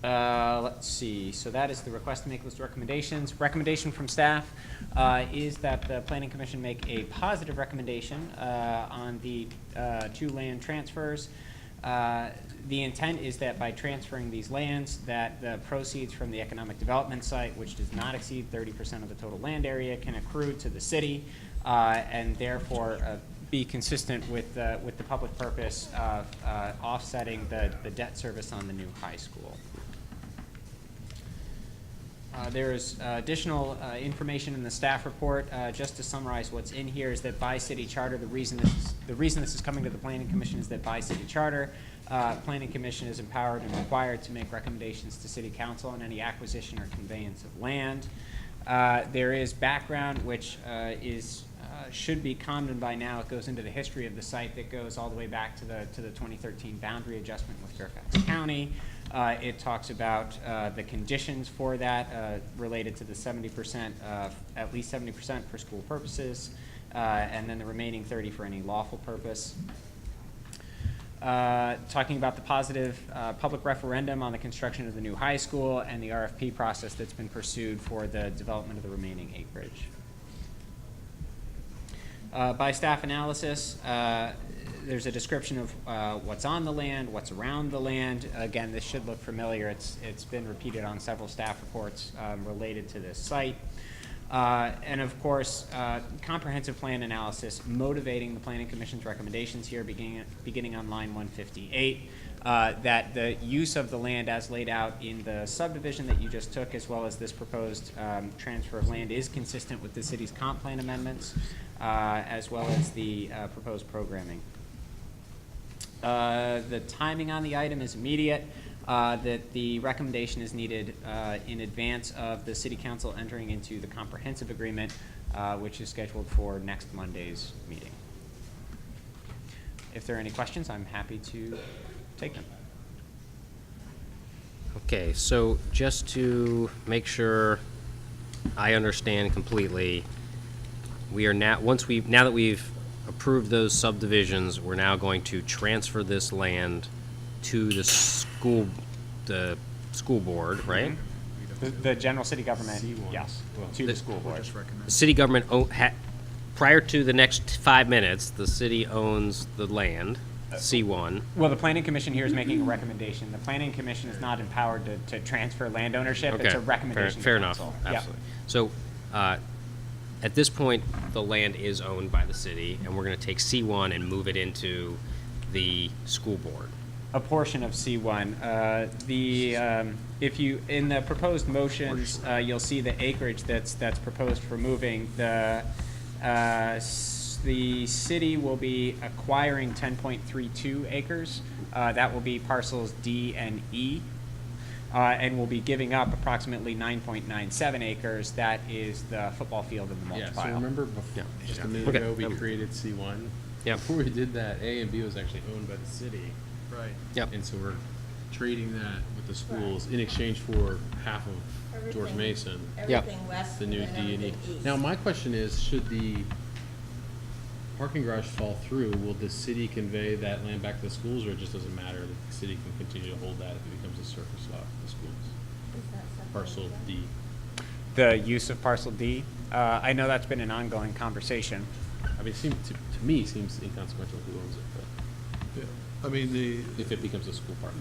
Let's see, so that is the request to make those recommendations. Recommendation from staff is that the planning commission make a positive recommendation on the two land transfers. The intent is that by transferring these lands, that the proceeds from the economic development site, which does not exceed 30% of the total land area, can accrue to the city, and therefore be consistent with the public purpose of offsetting the debt service on the new high school. There is additional information in the staff report. Just to summarize what's in here is that by city charter, the reason this is coming to the planning commission is that by city charter, planning commission is empowered and required to make recommendations to city council on any acquisition or conveyance of land. There is background which should be common by now. It goes into the history of the site that goes all the way back to the 2013 boundary adjustment with Fairfax County. It talks about the conditions for that related to the 70%, at least 70% for school purposes, and then the remaining 30 for any lawful purpose. Talking about the positive public referendum on the construction of the new high school and the RFP process that's been pursued for the development of the remaining acreage. By staff analysis, there's a description of what's on the land, what's around the land. Again, this should look familiar. It's been repeated on several staff reports related to this site. And of course, comprehensive plan analysis motivating the Planning Commission's recommendations here, beginning on line 158, that the use of the land as laid out in the subdivision that you just took, as well as this proposed transfer of land, is consistent with the city's comp plan amendments, as well as the proposed programming. The timing on the item is immediate. That the recommendation is needed in advance of the City Council entering into the comprehensive agreement, which is scheduled for next Monday's meeting. If there are any questions, I'm happy to take them. Okay, so just to make sure I understand completely, we are now, now that we've approved those subdivisions, we're now going to transfer this land to the school board, right? The general city government, C1. yes, Well, to the school board. The city government, prior to the next 5 minutes, the city owns the land, C1. Well, the planning commission here is making a recommendation. The planning commission is not empowered to transfer land ownership. It's Okay, a recommendation to fair enough, council. Yep. absolutely. So, at this point, the land is owned by the city, and we're gonna take C1 and move it into the school board. A portion of C1. If you, in the proposed motions, you'll see the acreage that's proposed for moving. The city will be acquiring 10.32 acres. That will be parcels D and E. And we'll be giving up approximately 9.97 acres. That is the football field and the mulch Yeah, so pile. remember just a minute Okay. ago, we created C1? Yep. Before we did that, A and B was actually owned by the city. Right. Yep. And so we're trading that with the schools in exchange for half of George Everything- Mason, Everything west the and new then D and E. everything east. Now, my question is, should the parking garage fall through, will the city convey that land back to the schools, or it just doesn't matter, that the city can continue to hold that if it becomes a surface lot for the schools? Parcel D. The use of parcel D. I know that's been an ongoing conversation. I mean, it seems, to me, seems inconsequential who owns it, Yeah. I mean, if it becomes a school park.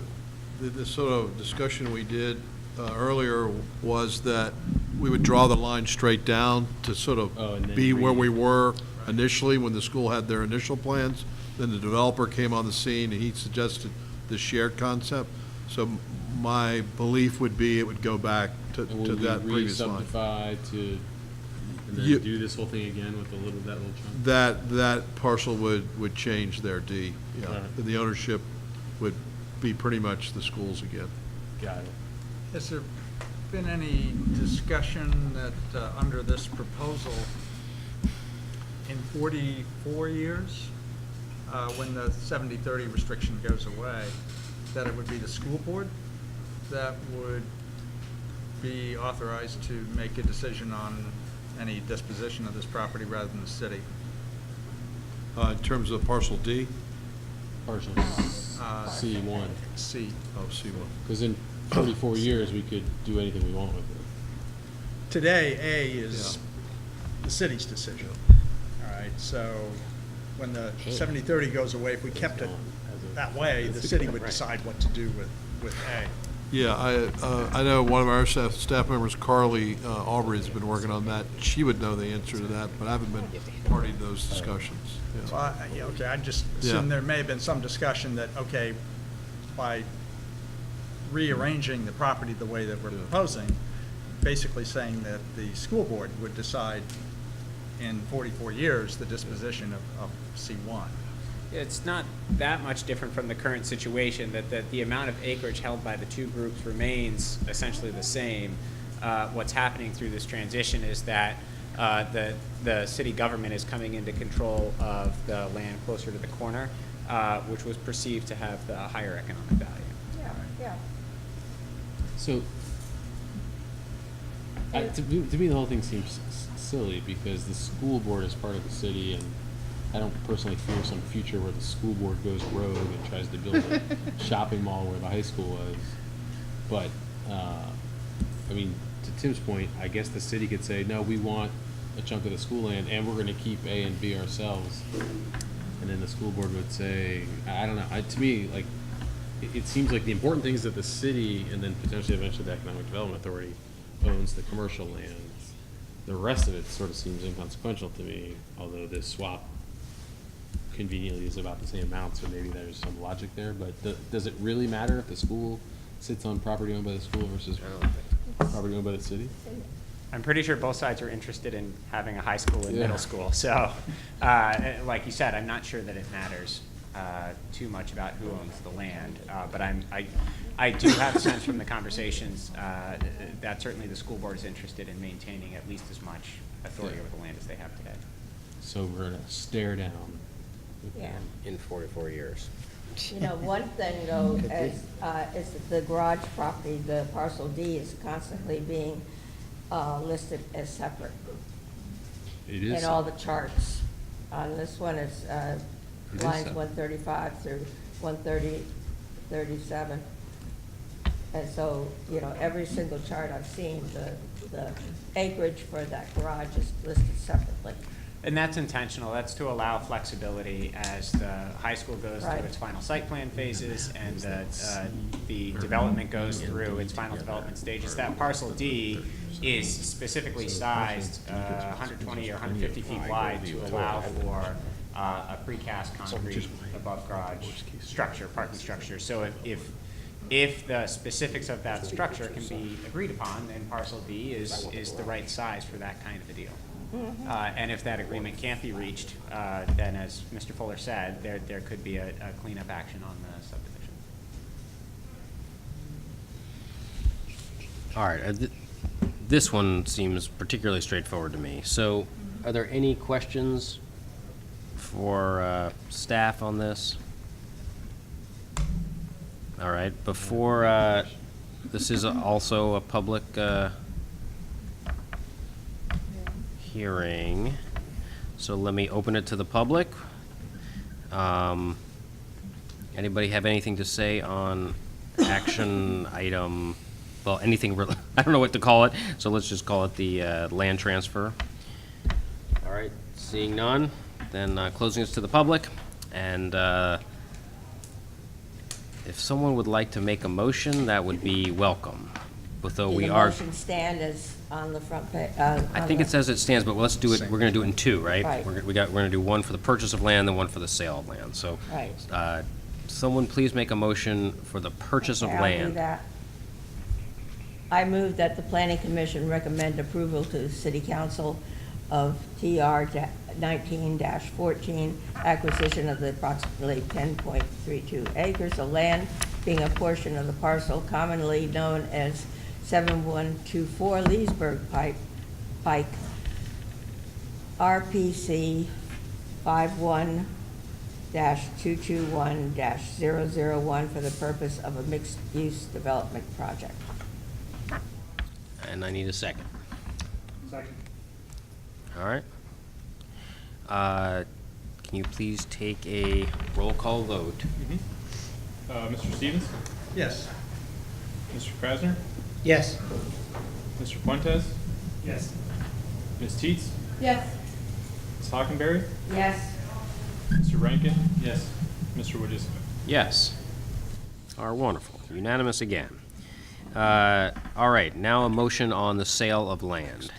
the sort of discussion we did earlier was that we would draw the line straight down to sort Oh, and of then be where re- we were initially when the school had their initial plans. Then the developer came on the scene and he suggested the shared concept. So my belief would be it would go back to And will that we previous line. re-subdivide to, and then You- do this whole thing again with that little chunk? That parcel would change their D, yeah. Alright. And the ownership would be pretty much the schools again. Got it. Has there been any discussion that, under this proposal, in 44 years, when the 70-30 restriction goes away, that it would be the school board that would be authorized to make a decision on any disposition of this property rather than the city? In terms of parcel D, Partial C1, C. oh, C1. because in 44 years, we could do anything we want with it. Today, A is the city's decision. All right, so when the 70-30 goes away, if we kept it that way, the city would decide what to do with A. Yeah, I know one of our staff members, Carly Aubrey, has been working on that. She would know the answer to that, but I haven't been party to those discussions. Yeah. Well, yeah, okay, I just Yeah. assume there may have been some discussion that, okay, by rearranging the property the way that we're proposing, basically saying that the school board would decide in 44 years the disposition of C1. It's not that much different from the current situation, that the amount of acreage held by the two groups remains essentially the same. What's happening through this transition is that the city government is coming into control of the land closer to the corner, which was perceived to have the higher economic value. Yeah, yeah. So, to me, the whole thing seems silly, because the school board is part of the city, and I don't personally fear some future where the school board goes rogue and tries to build a shopping mall where the high school was. But, I mean, to Tim's point, I guess the city could say, no, we want a chunk of the school land, and we're gonna keep A and B ourselves. And then the school board would say, I don't know, to me, like, it seems like the important thing is that the city, and then potentially eventually the Economic Development Authority, owns the commercial land. The rest of it sort of seems inconsequential to me, although this swap conveniently is about the same amount, so maybe there's some logic there. But does it really matter if the school sits on property owned by the school versus property owned by the city? I'm pretty sure both sides are interested in having a high school and Yeah. middle school. So, like you said, I'm not sure that it matters too much about who owns the land. But I do have a sense from the conversations that certainly the school board is interested in maintaining at least as much authority over the land as they have today. So we're gonna stare down. Yeah. In 44 years. You know, one thing though, is that the garage property, the parcel D, is constantly being listed as separate It is. in all the charts. On this one, it's is lines separate. 135 through 137. And so, you know, every single chart I've seen, the acreage for that garage is listed separately. And that's intentional. That's to allow flexibility as the high school goes through Right. its final site plan phases and the development goes through its final development stages. That parcel D is specifically sized 120 or 150 feet wide to allow for a precast concrete above garage structure, parking structure. So if the specifics of that structure can be agreed upon, then parcel D is the right size for that kind of a deal. And if that agreement can't be reached, then as Mr. Fuller said, there could be a cleanup action on the subdivision. All right, this one seems particularly straightforward to me. So are there any questions for staff on this? All right, before, this is also a public hearing, so let me open it to the public. Anybody have anything to say on action item, well, anything, I don't know what to call it, so let's just call it the land transfer. All right, seeing none, then closing this to the public, and if someone would like to make a motion, that would be welcome, although we The are. motion stand is on the front page. I think it says it stands, but let's do it, we're gonna do it in two, right? Right. We're gonna do one for the purchase of land and one for the sale of land, so. Right. Someone please make a motion for the purchase of Okay, I'll do land. that. I move that the planning commission recommend approval to the city council of TR 19-14, acquisition of the approximately 10.32 acres of land, being a portion of the parcel commonly known as 7124 Leesburg Pike, RPC 51-221-001 for the purpose of a mixed-use development project. And I need a second. Second. All right. Can you please take a roll call vote? Mr. Stevens? Yes. Mr. Krasner? Yes. Mr. Fuentes? Yes. Ms. Teets? Yes. Ms. Hockenberry? Yes. Mr. Rankin? Yes. Mr. Wodisco? Yes. Are wonderful. Unanimous again. All right, now a motion on the sale of land.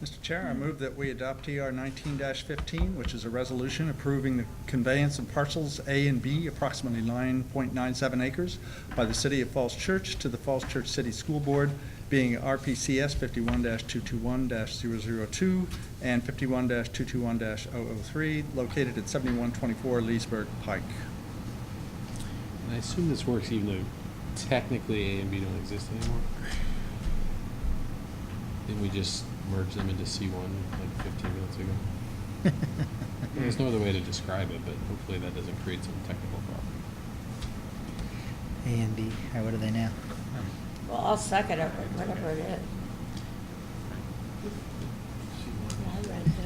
Mr. Chair, I move that we adopt TR 19-15, which is a resolution approving the conveyance of parcels A and B, approximately 9.97 acres, by the City of Falls Church to the Falls Church City School Board, being RPCS 51-221-002 and 51-221-003, located at 7124 Leesburg Pike. And I assume this works even though technically A and B don't exist anymore. Didn't we just merge them into C1 like 15 minutes ago? There's no other way to describe it, but hopefully that doesn't create some technical problem. A and B, or what are they now? Well, I'll second it, whatever it is.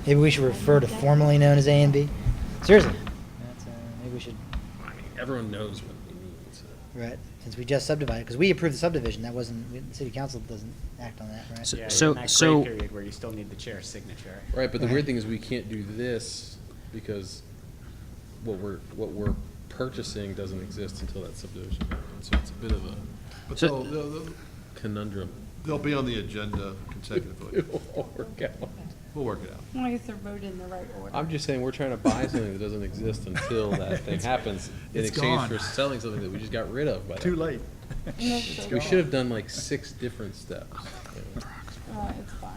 Maybe we should refer to formerly known as A and B? Seriously. That's, maybe we should, I mean, everyone knows what it means. right, since we just subdivided, because we approved the subdivision, that wasn't, the city council doesn't act on that, right? So- Yeah, you're so- in that so- gray period where you still need the chair's signature. Right, but the Right. weird thing is we can't do this because what we're purchasing doesn't exist until that subdivision happens. So it's a bit of a But So- they'll conundrum. be on the agenda consecutively. It will all work out. We'll work it out. Well, I guess they're voted in the right order. I'm just saying, we're trying to buy something that doesn't exist until that thing happens in it's exchange gone. for selling something that we just got rid of by Too that. late. We should have done like 6 different steps. It's fine.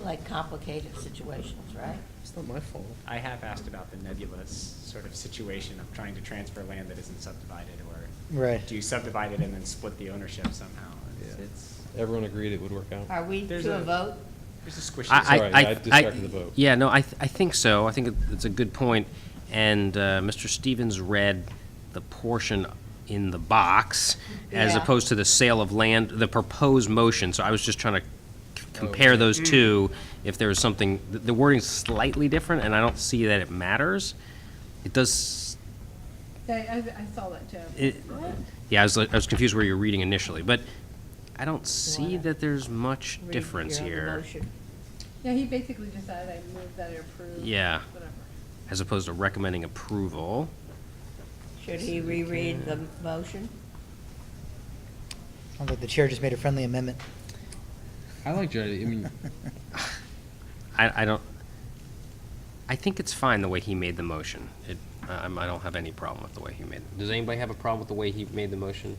Like complicated situations, right? It's not my fault. I have asked about the nebulous sort of situation of trying to transfer land that isn't subdivided, or Right. do you subdivide it and then split the ownership somehow? Yeah. It's Everyone agreed it would work out. Are we There's to a a- vote? there's a squishy. Sorry, I distracted the vote. Yeah, no, I think so. I think it's a good point. And Mr. Stevens read the portion in the box as Yeah. opposed to the sale of land, the proposed motion. So I was just trying to compare those two. If there was something, the wording's slightly different, and I don't see that it matters. It does Yeah, I saw that too. Yeah, I was confused where you're reading initially, but I don't see that there's much Read difference your here, motion. Yeah, he basically just said I move that I approve. Yeah. Whatever. as opposed to recommending approval. Should he reread the motion? Sounds like the chair just made a friendly amendment. I like Jody, I mean, I don't, I think it's fine the way he made the motion. I don't have any problem with the way he made it. Does anybody have a problem with the way he made the motion?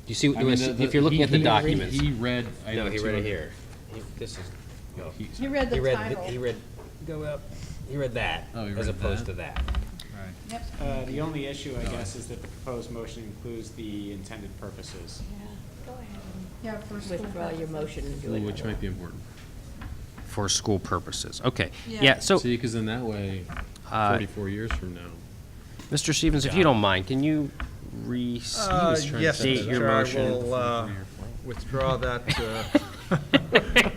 You see, I mean, if you're looking at the documents. He read. No, item he read it 200. here. This is, no. He read the title. He read, go up, he read that, Oh, he as read opposed that? to that. Yep. The only issue, I guess, is that the proposed motion includes the intended purposes. Go ahead. Yeah, for school Withdraw your purposes. motion and do Ooh, it. which might be important. For school purposes, okay. Yeah. Yeah, so, See, because in that way, Uh, 44 years from now. Mr. Stevens, if you don't mind, can you was trying to Yes, state Mr. your Chair, I motion? will withdraw that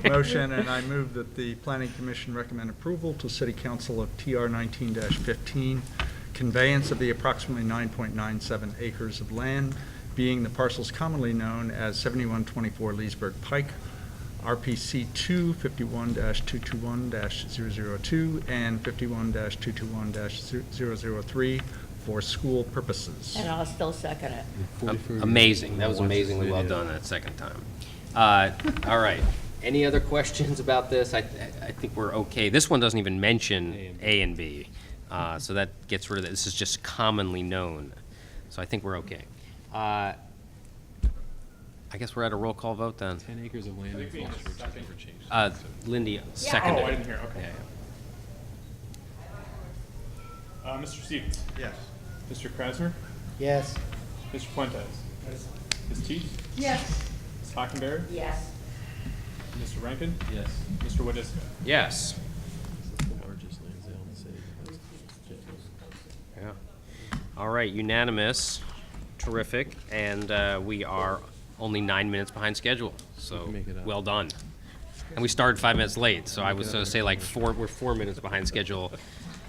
motion, and I move that the Planning Commission recommend approval to City Council of TR 19-15, conveyance of the approximately 9.97 acres of land, being the parcels commonly known as 7124 Leesburg Pike, RPC 2 51-221-002, and 51-221-003 for school purposes. And I'll still second it. 44 years Amazing, from that now, was watch this amazingly well video. done that second time. All right, any other questions about this? I think we're okay. This one doesn't even mention A and B, so that gets rid of it. This is just commonly known, so I think we're okay. I guess we're at a roll call vote then. 10 acres of land in think we Fall need a Street second. never changed. Lindy Oh, seconded. I didn't hear, okay. Yeah, Mr. Stevens? Yes. Mr. Krasner? Yes. Mr. Fuentes? Ms. Teets? Yes. Ms. Hockenberry? Yes. Mr. Rankin? Yes. Mr. Wodisco? Yes. This is the largest land sale in the city. Yeah. All right, unanimous, terrific, and we are only 9 minutes behind schedule, so can make it up. well done. And we started 5 minutes late, so I was gonna say like we're 4 minutes behind schedule,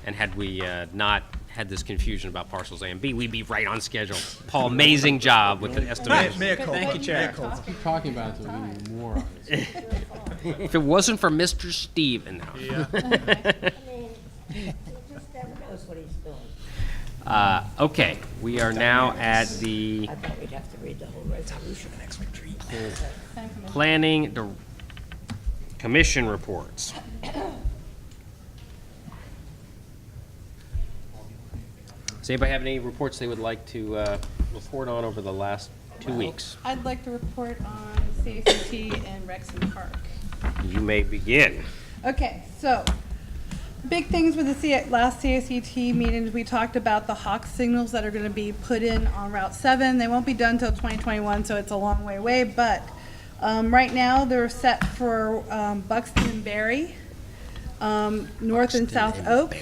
and had we not had this confusion about parcels A and B, we'd be right on schedule. Paul, amazing job with the estimation. Thank you, Chair. Keep talking about it until we need more of it. If it wasn't for Mr. Steven now. I mean, he just never knows what he's doing. Okay, we are now at the I thought we'd have to read the whole resolution. Planning Commission reports. Does anybody have any reports they would like to report on over the last 2 weeks? I'd like to report on CACT and Rexon Park. You may begin. Okay, so, big things with the last CACT meetings, we talked about the Hawk signals that are gonna be put in on Route 7. They won't be done till 2021, so it's a long way away, but right now, they're set for Buxton and Berry, North and South Oak,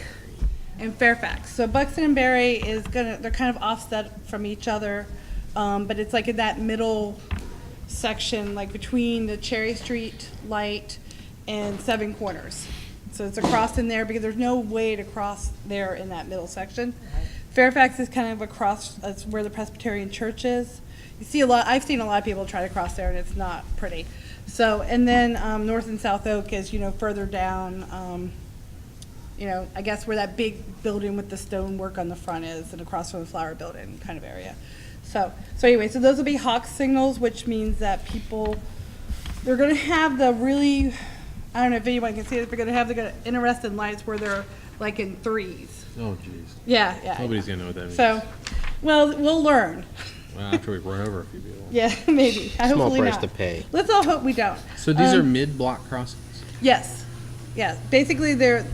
and Fairfax. So Buxton and Berry is they're kind of offset from each other, but it's like in that middle section, like between the Cherry Street light and Seven Corners. So it's across in there because there's no way to cross there in that middle section. Fairfax is kind of across, that's where the Presbyterian Church is. You see I've seen a lot of people try to cross there and it's not pretty. So, and then North and South Oak is, further down, I guess where that big building with the stonework on the front is and across from the flower building kind of area. So anyway, so those will be Hawk signals, which means that they're gonna have the really, I don't know if anyone can see it, they're gonna have the interesting lights where they're like in threes. Oh, jeez. Yeah. Nobody's gonna know what that means. So, well, we'll learn. Well, after we run over a few people. Yeah, maybe. Small Hopefully price not. to pay. Let's all hope we don't. So these are mid-block crossings? Yes. Yeah. Basically, they're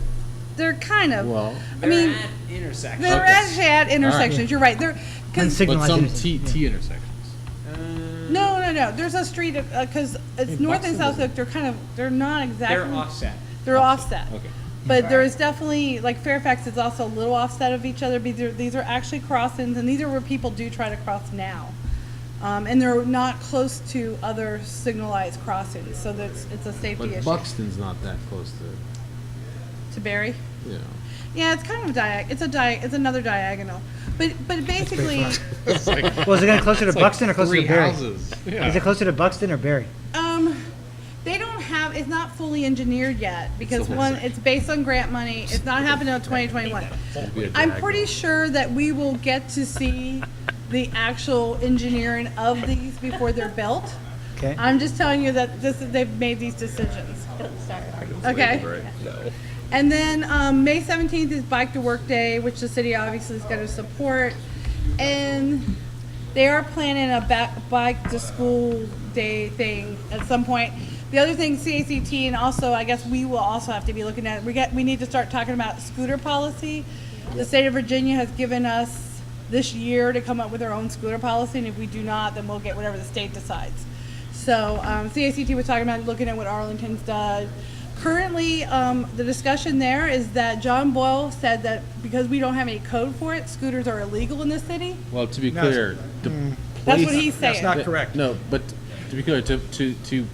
kind of. Well, I mean, Intersections. they're actually at intersections. You're right. They're When because but signalized some intersections, T yeah. intersections. no. There's a street because it's Hey, North and Buxton South Oak. They're not exactly. They're offset. They're offset. Okay. But there is definitely, like Fairfax is also a little offset of each other. These are actually crossings, and these are where people do try to cross now. And they're not close to other signalized crossings, so it's a safety But issue. Buxton's not that close to, To Barry? you know. Yeah, it's kind of it's another diagonal. But basically, Well, is it going closer to Buxton or closer to Berry? Is it closer to Buxton or Berry? they don't have, it's not fully engineered yet, because one, it's based on grant money, it's not happening until 2021. I'm pretty sure that we will get to see the actual engineering of these before they're built. Okay. I'm just telling you that they've made these decisions. Okay? And then, May 17th is Bike to Work Day, which the city obviously is gonna support. And they are planning a bike to school day thing at some point. The other thing, CACT, and also, I guess we will also have to be looking at, we need to start talking about scooter policy. The state of Virginia has given us this year to come up with our own scooter policy, and if we do not, then we'll get whatever the state decides. So, CACT was talking about looking at what Arlington's does. Currently, the discussion there is that John Boyle said that because we don't have any code for it, scooters are illegal in this city. Well, to be clear, That's what he's saying. That's not correct. no, but to be clear, to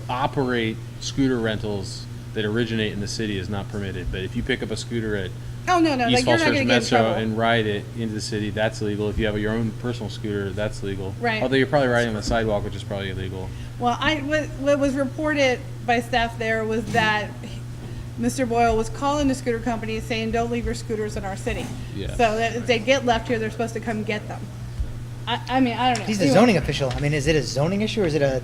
operate scooter rentals that originate in the city is not permitted. But if you pick up a scooter at Oh, no, East like you're Falls not Church gonna get in Metro trouble. and ride it into the city, that's legal. If you have your own personal scooter, that's legal. Right. Although you're probably riding on the sidewalk, which is probably illegal. Well, what was reported by staff there was that Mr. Boyle was calling the scooter companies saying, don't leave your scooters in our city. Yeah. So that if they get left here, they're supposed to come get them. I mean, I don't know. He's the Anyway. zoning official. I mean, is it a zoning issue or is it a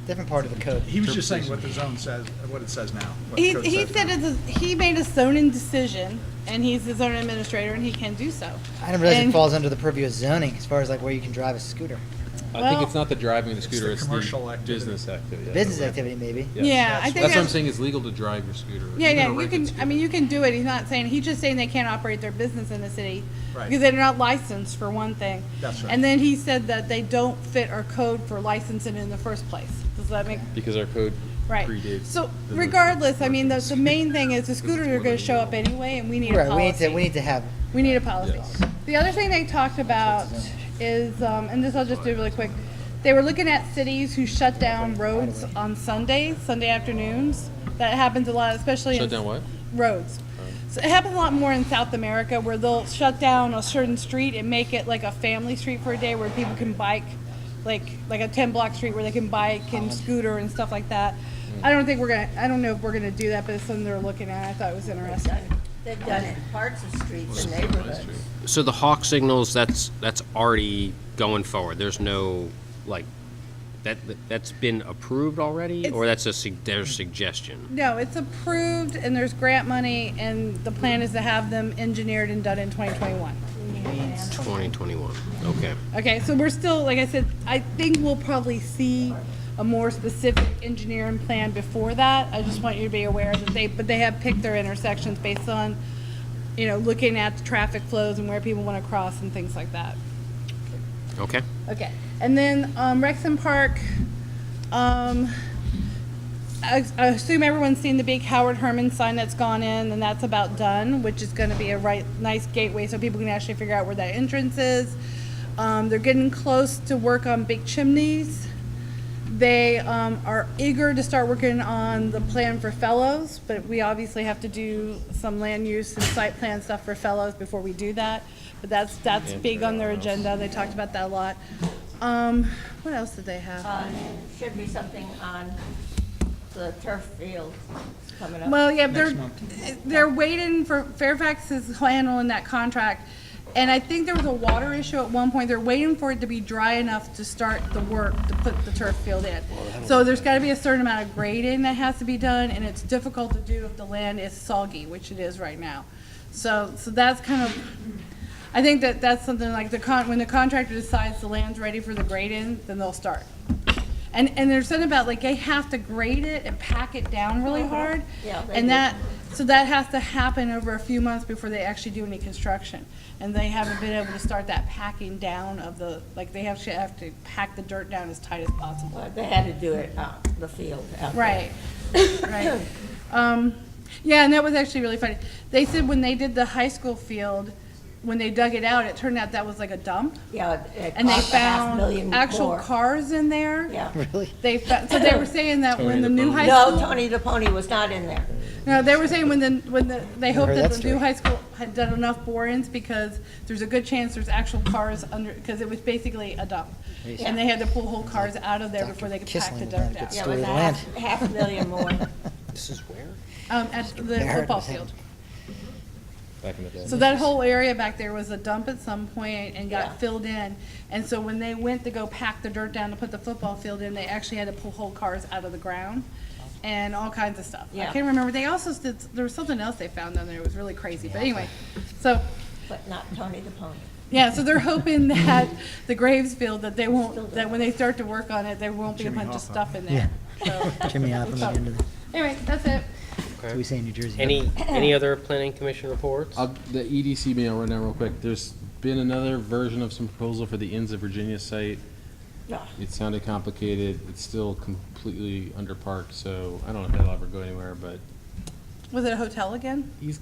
different part of the code? He was just saying what the zone says, what it says now. what the He code he says said now. he made a zoning decision, and he's the zoning administrator, and he can do so. I didn't realize And- it falls under the purview of zoning as far as like where you can drive a scooter. I Well- think it's not the driving the scooter, the it's the commercial activity. business activity. Business activity, maybe. Yeah, I think That's what I'm saying, it's legal to drive your scooter. Yeah, even yeah, a you rented can, scooter. I mean, you can do it, he's not saying, he's just saying they can't operate their business in the city. Right. Because they're not licensed, for one thing. That's right. And then he said that they don't fit our code for licensing in the first place. Does that make, Because our code right? predates. So the- regardless, I mean, the main thing is the scooters are gonna show up anyway, and we need a Right, policy. we need to have, We need a policy. Yes. The other thing they talked about is, and this I'll just do really quick, they were looking at cities who shut down roads on Sundays, Sunday afternoons. That happens a lot, especially in Shut down what? roads. So it happens a lot more in South America, where they'll shut down a certain street and make it like a family street for a day where people can bike, like a 10-block street where they can bike and scooter and stuff like that. I don't know if we're gonna do that, but it's something they're looking at. I thought it was interesting. They've done it in parts of streets and neighborhoods. So the hawk signals, that's already going forward. There's no, like, that's been approved already, or that's their suggestion? No, it's approved and there's grant money, and the plan is to have them engineered and done in 2021. 2021, okay. Okay, so we're still, like I said, I think we'll probably see a more specific engineering plan before that. I just want you to be aware that they have picked their intersections based on, looking at the traffic flows and where people want to cross and things like that. Okay. Okay, and then, Rexham Park, I assume everyone's seen the big Howard Herman sign that's gone in, and that's about done, which is gonna be a nice gateway so people can actually figure out where that entrance is. They're getting close to work on big chimneys. They, are eager to start working on the plan for Fellows, but we obviously have to do some land use and site plan stuff for Fellows before we do that. But that's big on their agenda, they talked about that a lot. What else did they have? Should be something on the turf field coming up. Well, yeah, Next they're waiting for, Fairfax is handling that contract, and I think there was a water issue at one point. They're waiting for it to be dry enough to start the work to put the turf field in. So there's gotta be a certain amount of grading that has to be done, and it's difficult to do if the land is soggy, which it is right now. So that's kind of, I think that's something like when the contractor decides the land's ready for the grading, then they'll start. And there's something about, like, they have to grade it and pack it down really hard. Yeah, they And do. so that has to happen over a few months before they actually do any construction. And they haven't been able to start that packing down of they have to pack the dirt down as tight as possible. They had to do it out the field out there. Right, right. Yeah, and that was actually really funny. They said when they did the high school field, when they dug it out, it turned out that was like a dump. Yeah, it And they cost found $500,000 actual more. cars in there. Yeah. Really? So they were saying that when the new high No, school. Tony the Pony was not in there. No, they were saying they hoped heard that that the new story. high school had done enough bore-ins because there's a good chance there's actual cars under, because it was basically a dump. And they had to pull whole cars out of there before they could pack the Kissling dirt had a down. good Yeah, it story was of the land. half a million more. This is where? At the Barrett football was having- field. Back in the day. So that whole area back there was a dump at some point and Yeah. got filled in. And so when they went to go pack the dirt down to put the football field in, they actually had to pull whole cars out of the ground and all kinds of stuff. I Yeah. can't remember. They also did, there was something else they found down there. It was really crazy. But anyway, so, But not Tony the Pony. yeah, so they're hoping that the Graves field, that they won't, that when they start to work on it, there won't be a bunch of stuff in there. So, Jimmy Hoffman at the end of the, anyway, that's it. so we say in New Jersey. Any other planning commission reports? The EDC meeting, I'll run down real quick. There's been another version of some proposal for the Inns of Virginia site. Yeah. It sounded complicated. It's still completely underparked, so I don't know if that'll ever go anywhere, but Was it a hotel again? he's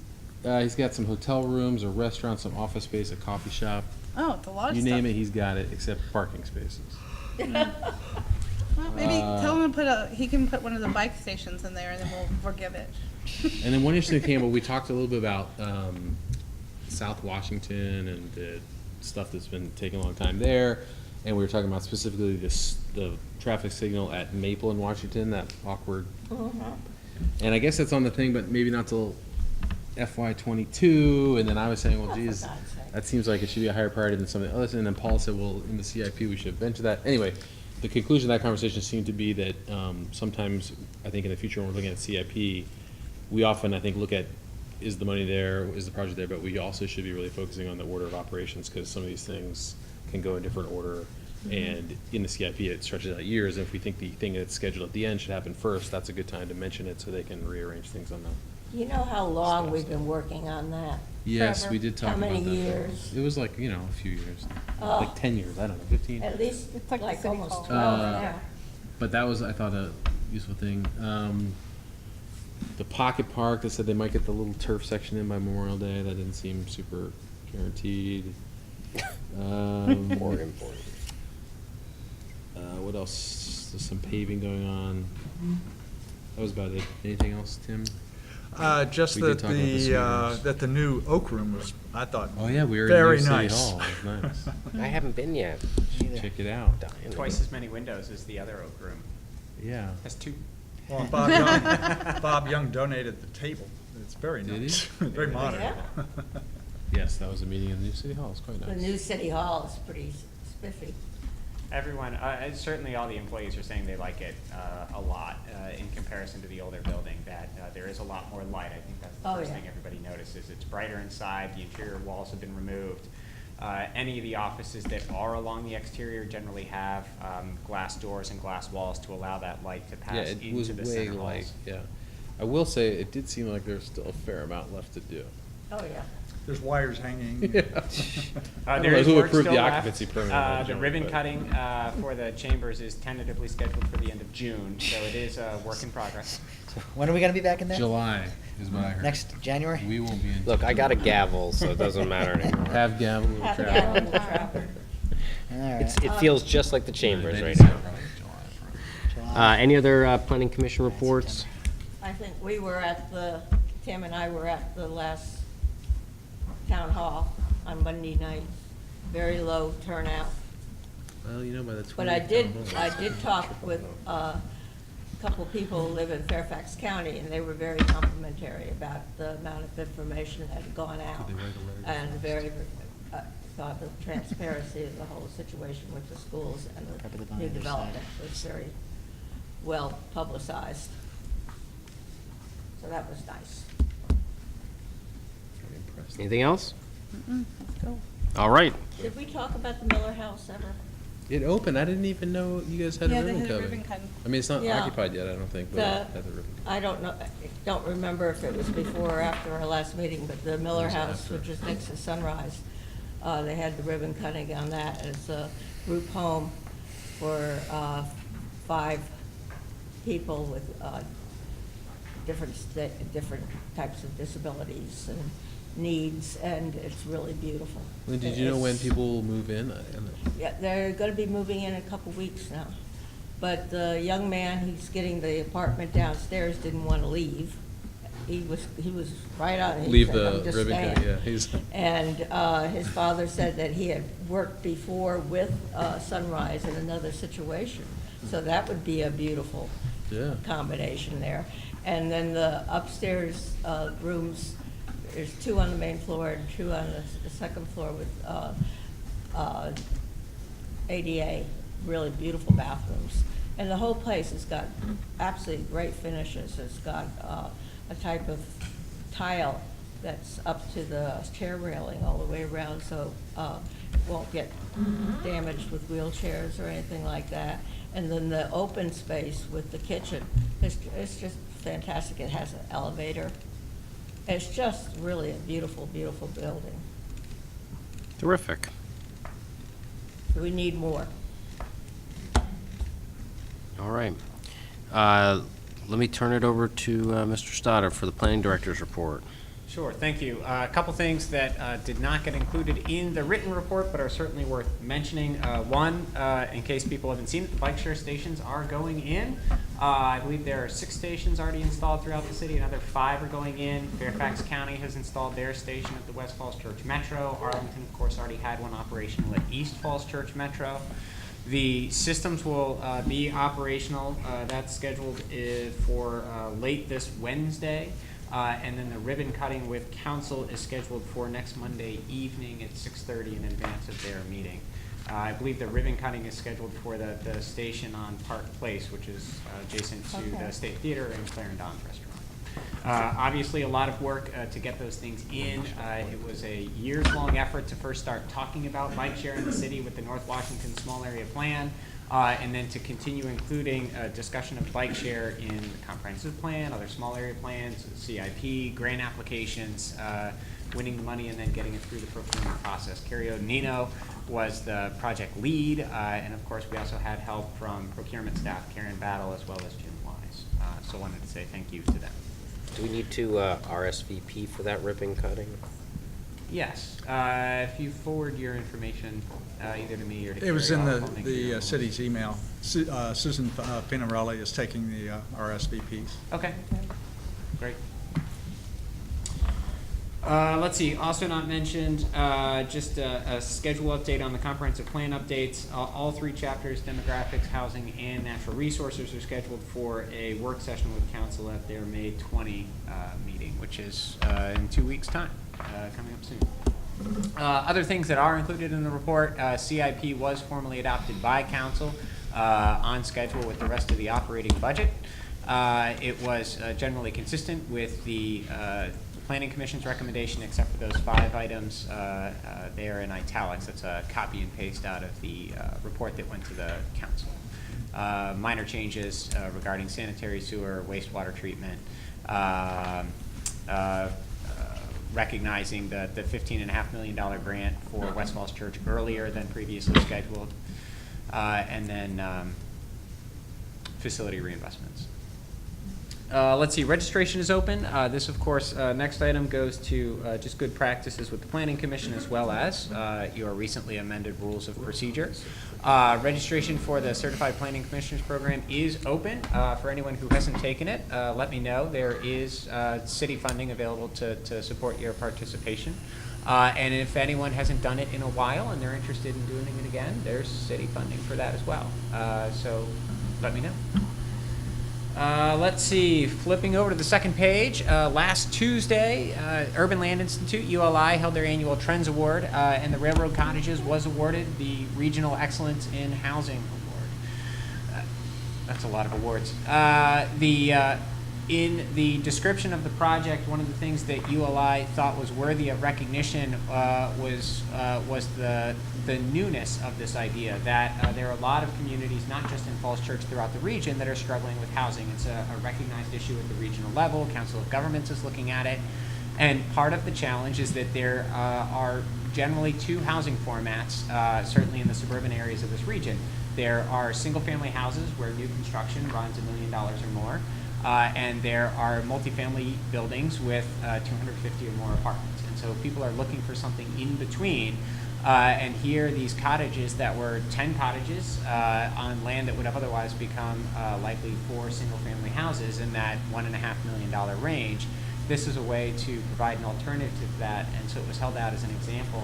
got some hotel rooms, a restaurant, some office space, a coffee shop. Oh, it's a lot of You stuff. name it, he's got it, except parking spaces. Well, maybe tell him to he can put one of the bike stations in there and then we'll forgive it. And then one interesting thing, but we talked a little bit about South Washington and the stuff that's been taking a long time there. And we were talking about specifically the traffic signal at Maple in Washington, that awkward. And I guess that's on the thing, but maybe not till FY '22. And then I was saying, well, geez, God's sake. that seems like it should be a higher priority than something else. And then Paul said, well, in the CIP, we should venture that. Anyway, the conclusion of that conversation seemed to be that sometimes, I think in the future, when we're looking at CIP, we often, I think, look at, is the money there, is the project there, but we also should be really focusing on the order of operations, because some of these things can go in different order. And in the CIP, it stretches out years, and if we think the thing that's scheduled at the end should happen first, that's a good time to mention it so they can rearrange things on the. You know how long we've been working on that? Yes, Forever. we did talk How about that. many years? It was like, a few years, Oh. like 10 years, I don't know, 15. At least It's like the like city almost hall. 12 now. But that was, I thought, a useful thing. The Pocket Park, they said they might get the little turf section in by Memorial Day. That didn't seem super guaranteed. More important. What else? There's some paving going on. That was about it. Anything else, Tim? Just We did that talk about the seniors. that the new Oak Room was, I thought, Oh, yeah, we were very in New City nice. Hall. It was nice. I haven't been yet. Check it out. Dying to Twice go. as many windows as the other Oak Room. Yeah. Has two. Well, Bob Young donated the table. It's very Did he? nice, very modern. Yeah. Yes, that was a meeting in the New City Hall. It's quite The nice. new city hall is pretty spiffy. Everyone, certainly all the employees are saying they like it a lot in comparison to the older building, that there is a lot more light. I think that's the Oh, first yeah. thing everybody notices. It's brighter inside, the interior walls have been removed. Any of the offices that are along the exterior generally have glass doors and glass walls to allow that light to Yeah, pass it was into the way center light, halls. yeah. I will say, it did seem like there's still a fair amount left to do. Oh, yeah. There's wires hanging. There Otherwise, is who work approved still the left. occupancy permit on the The jump, ribbon but- cutting for the chambers is tentatively scheduled for the end of June, so it is a work in progress. So when are we gonna be back in there? July is what I heard. Next January? We won't be in. Look, I got a gavel, so it doesn't matter anymore. Have gavel, little Have traffic. that on the trapper. All right. It feels just like the chambers They right said now. probably July. Any other planning commission reports? I think Tim and I were at the last town hall on Monday night. Very low turnout. Well, by the 20th. But I did talk with a couple of people who live in Fairfax County, and they were very complimentary about the amount of information that had gone out. Did they write a letter? And very, thought the transparency of the whole situation with the schools and Probably the on the new other development side. was very well publicized. So that was nice. Very impressed. Anything else? Let's go. All right. Did we talk about the Miller House ever? It opened. I didn't even know you guys had Yeah, a they ribbon had a cutting. ribbon cutting. I mean, it's not Yeah. occupied yet, I don't think, but The- it had the ribbon. I don't remember if it was before or after our last meeting, but the Miller It was House, after. which is next to Sunrise, they had the ribbon cutting on that as a group home for 5 people with different types of disabilities. And needs, and it's really beautiful. Did you know when It's- people will move in? Yeah, they're gonna be moving in a couple weeks now. But the young man who's getting the apartment downstairs didn't want to leave. He was right on. He Leave said, "I'm the just ribbon staying." cutting, yeah, he's. And his father said that he had worked before with Sunrise in another situation. So that would be a beautiful Yeah. combination there. And then the upstairs rooms, there's 2 on the main floor and 2 on the second floor with ADA, really beautiful bathrooms. And the whole place has got absolutely great finishes. It's got a type of tile that's up to the chair railing all the way around, so it won't get damaged with wheelchairs or anything like that. And then the open space with the kitchen, it's just fantastic. It has an elevator. It's just really a beautiful, beautiful building. Terrific. We need more. All right. Let me turn it over to Mr. Stoddard for the planning director's report. Sure, thank you. A couple things that did not get included in the written report, but are certainly worth mentioning. One, in case people haven't seen it, the bike share stations are going in. I believe there are 6 stations already installed throughout the city. Another 5 are going in. Fairfax County has installed their station at the West Falls Church Metro. Arlington, of course, already had one operational at East Falls Church Metro. The systems will be operational. That's scheduled for late this Wednesday. And then the ribbon cutting with council is scheduled for next Monday evening at 6:30 in advance of their meeting. I believe the ribbon cutting is scheduled for the station on Park Place, which is adjacent to the State Theater and Clarendon's restaurant. Obviously, a lot of work to get those things in. It was a years-long effort to first start talking about bike share in the city with the North Washington Small Area Plan, and then to continue including discussion of bike share in the comprehensive plan, other small area plans, CIP, grant applications, winning the money and then getting it through the procurement process. Carrie O'Nino was the project lead, and of course we also had help from procurement staff, Karen Battle, as well as Jim Wise. So I wanted to say thank you to them. Do we need to RSVP for that ribbon cutting? Yes, if you forward your information either to me or to Carrie. It was in I'll make the sure. city's email. Susan Pinarelli is taking the RSVPs. Okay, great. Let's see, also not mentioned, just a schedule update on the comprehensive plan updates. All 3 chapters, demographics, housing, and natural resources, are scheduled for a work session with council at their May 20 meeting, which is in 2 weeks' time, coming up soon. Other things that are included in the report, CIP was formally adopted by council on schedule with the rest of the operating budget. It was generally consistent with the Planning Commission's recommendation, except for those 5 items there in italics. That's a copy and paste out of the report that went to the council. Minor changes regarding sanitary sewer, wastewater treatment, recognizing the $15.5 million grant for West Falls Church earlier than previously scheduled, and then facility reinvestments. Let's see, registration is open. This, of course, next item goes to just good practices with the Planning Commission, as well as your recently amended rules of procedure. Registration for the Certified Planning Commissioners Program is open. For anyone who hasn't taken it, let me know. There is city funding available to support your participation. And if anyone hasn't done it in a while and they're interested in doing it again, there's city funding for that as well. So let me know. Let's see, flipping over to the second page, last Tuesday, Urban Land Institute, ULI, held their annual Trends Award, and the Railroad Cottages was awarded the Regional Excellence in Housing Award. That's a lot of awards. In the description of the project, one of the things that ULI thought was worthy of recognition was the newness of this idea, that there are a lot of communities, not just in Falls Church, throughout the region, that are struggling with housing. It's a recognized issue at the regional level. Council of Governments is looking at it. And part of the challenge is that there are generally 2 housing formats, certainly in the suburban areas of this region. There are single-family houses where new construction runs $1 million or more. And there are multifamily buildings with 250 or more apartments. And so people are looking for something in between. And here, these cottages that were 10 cottages on land that would have otherwise become likely 4 single-family houses in that $1.5 million range. This is a way to provide an alternative to that, and so it was held out as an example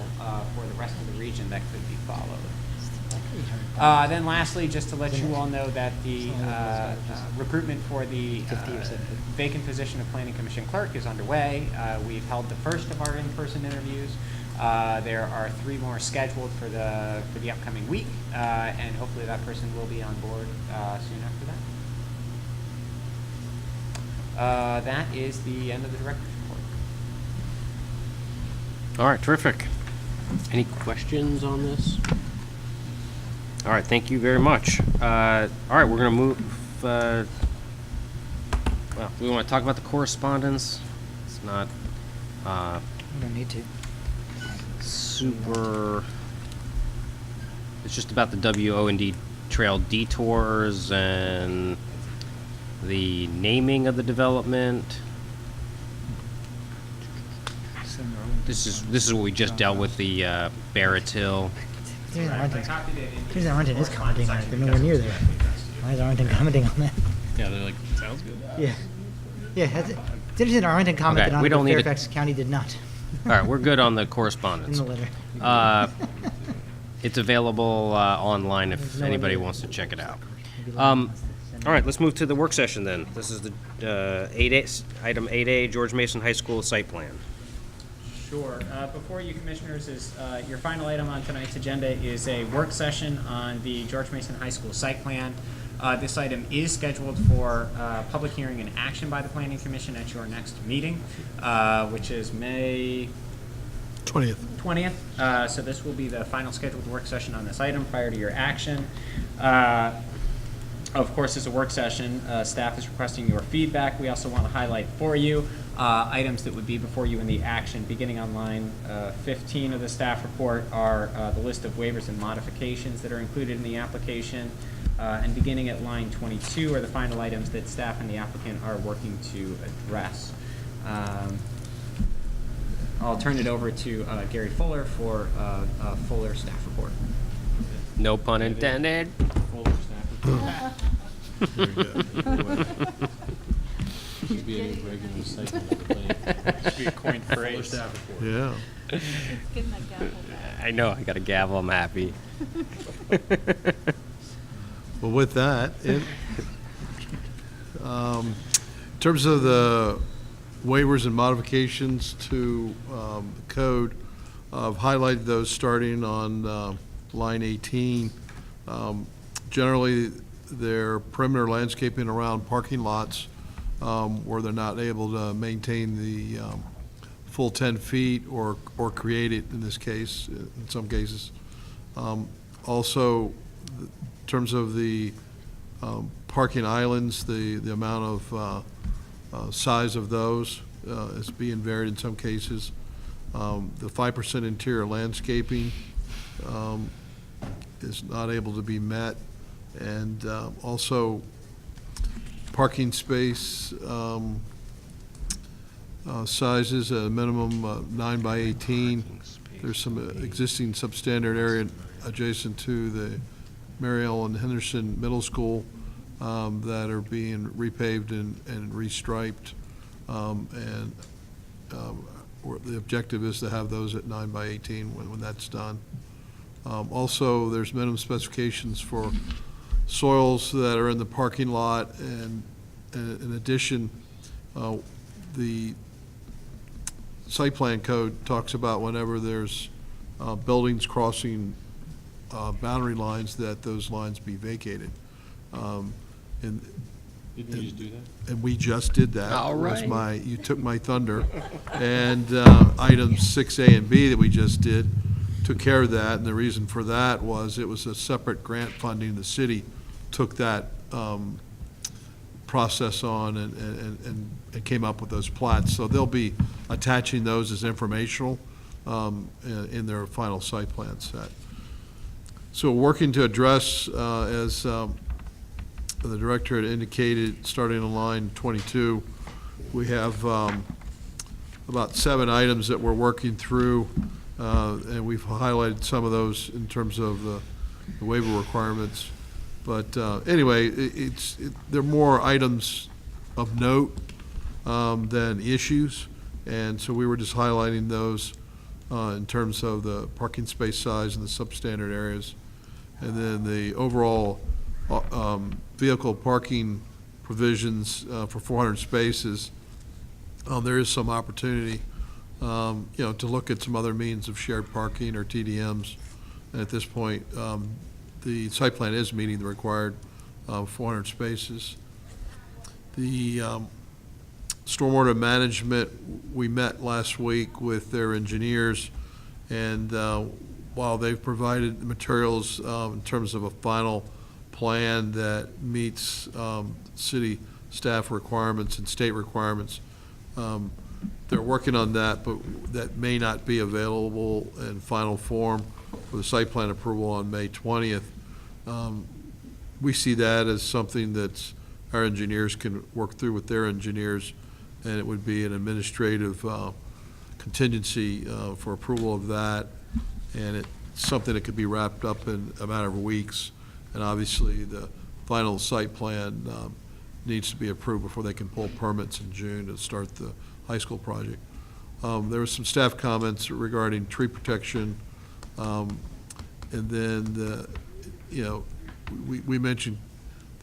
for the rest of the region that could be followed. Then lastly, just to let you all know that the recruitment for the vacant position of Planning Commission clerk is underway. We've held the first of our in-person interviews. There are 3 more scheduled for the upcoming week, and hopefully that person will be on board soon after that. That is the end of the director's report. All right, terrific. Any questions on this? All right, thank you very much. All right, we're going to move, well, we want to talk about the correspondence. It's not We don't need to. super, it's just about the WO&D trail detours and the naming of the development. This is what we just dealt with, the Barrett Hill. Arlington is commenting on it. They're nowhere near there. Why is Arlington commenting on that? Yeah, they're like, sounds good. Yeah. Yeah, it's interesting Arlington commented Okay, on we it, don't but need to- Fairfax County did not. All right, we're good on the In correspondence. the letter. It's available online if no anybody idea. wants to check it out. All right, let's move to the work session then. This is the item 8A, George Mason High School site plan. Sure. Before you, Commissioners, is your final item on tonight's agenda is a work session on the George Mason High School site plan. This item is scheduled for public hearing and action by the Planning Commission at your next meeting, which is May 20th. So this will be the final scheduled work session on this item prior to your action. Of course, as a work session, staff is requesting your feedback. We also want to highlight for you items that would be before you in the action. Beginning on line 15 of the staff report are the list of waivers and modifications that are included in the application. And beginning at line 22 are the final items that staff and the applicant are working to address. I'll turn it over to Gary Fuller for a Fuller staff report. No pun intended. Fuller staff report. Very good. Should be a regular cycle of the plan. Should be a coined Fuller phrase. staff report. Yeah. Getting that gavel back. I know, I got a gavel, I'm happy. Well, with that, in terms of the waivers and modifications to the code, I've highlighted those starting on line 18. Generally, they're perimeter landscaping around parking lots where they're not able to maintain the full 10 feet or create it in this case, in some cases. Also, in terms of the parking islands, the amount of size of those is being varied in some cases. The 5% interior landscaping is not able to be met. And also parking space sizes, a minimum 9 by 18. There's some existing substandard area adjacent to the Mary Ellen Henderson Middle School that are being repaved and restriped. The objective is to have those at 9 by 18 when that's done. Also, there's minimum specifications for soils that are in the parking lot, and in addition, the site plan code talks about whenever there's buildings crossing boundary lines, that those lines be vacated. And Didn't we just do that? and we just did that. All Was right. you took my thunder. And items 6A and B that we just did took care of that, and the reason for that was it was a separate grant funding. The city took that process on and came up with those plats. So they'll be attaching those as informational in their final site plan set. So working to address, as the director had indicated, starting on line 22, we have about 7 items that we're working through, and we've highlighted some of those in terms of the waiver requirements. But anyway, there are more items of note than issues, and so we were just highlighting those in terms of the parking space size and the substandard areas. And then the overall vehicle parking provisions for 400 spaces, there is some opportunity, to look at some other means of shared parking or TDMs. And at this point, the site plan is meeting the required 400 spaces. The stormwater management, we met last week with their engineers, and while they've provided the materials in terms of a final plan that meets city staff requirements and state requirements, they're working on that, but that may not be available in final form for the site plan approval on May 20th. We see that as something that our engineers can work through with their engineers, and it would be an administrative contingency for approval of that, and it's something that could be wrapped up in a matter of weeks. And obviously, the final site plan needs to be approved before they can pull permits in June to start the high school project. There were some staff comments regarding tree protection, and then we mentioned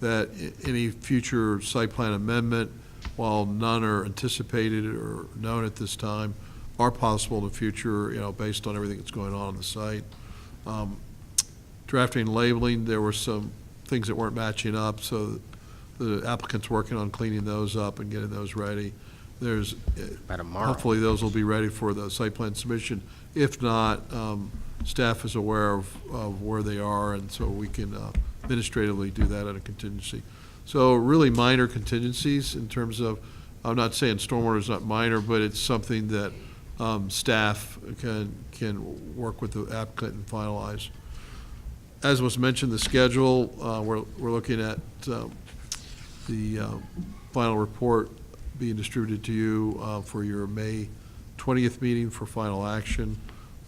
that any future site plan amendment, while none are anticipated or known at this time, are possible in the future, based on everything that's going on the site. Drafting and labeling, there were some things that weren't matching up, so the applicant's working on cleaning those up and getting those ready. There's, By tomorrow. hopefully those will be ready for the site plan submission. If not, staff is aware of where they are, and so we can administratively do that on a contingency. So really minor contingencies in terms of, I'm not saying stormwater is not minor, but it's something that staff can work with the applicant and finalize. As was mentioned, the schedule, we're looking at the final report being distributed to you for your May 20th meeting for final action.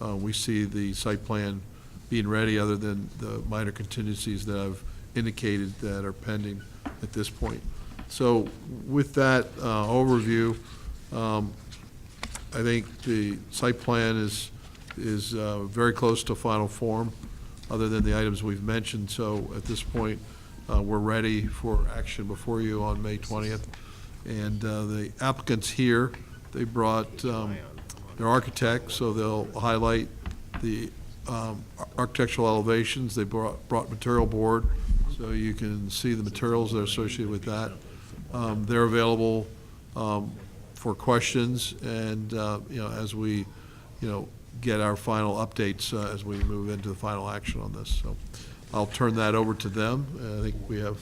We see the site plan being ready, other than the minor contingencies that I've indicated that are pending at this point. So with that overview, I think the site plan is very close to final form, other than the items we've mentioned. So at this point, we're ready for action before you on May 20th. And the applicant's here. They brought their architect, so they'll highlight the architectural elevations. They brought material board, so you can see the materials that are associated with that. They're available for questions, and as we get our final updates as we move into the final action on this. So I'll turn that over to them. I think we have.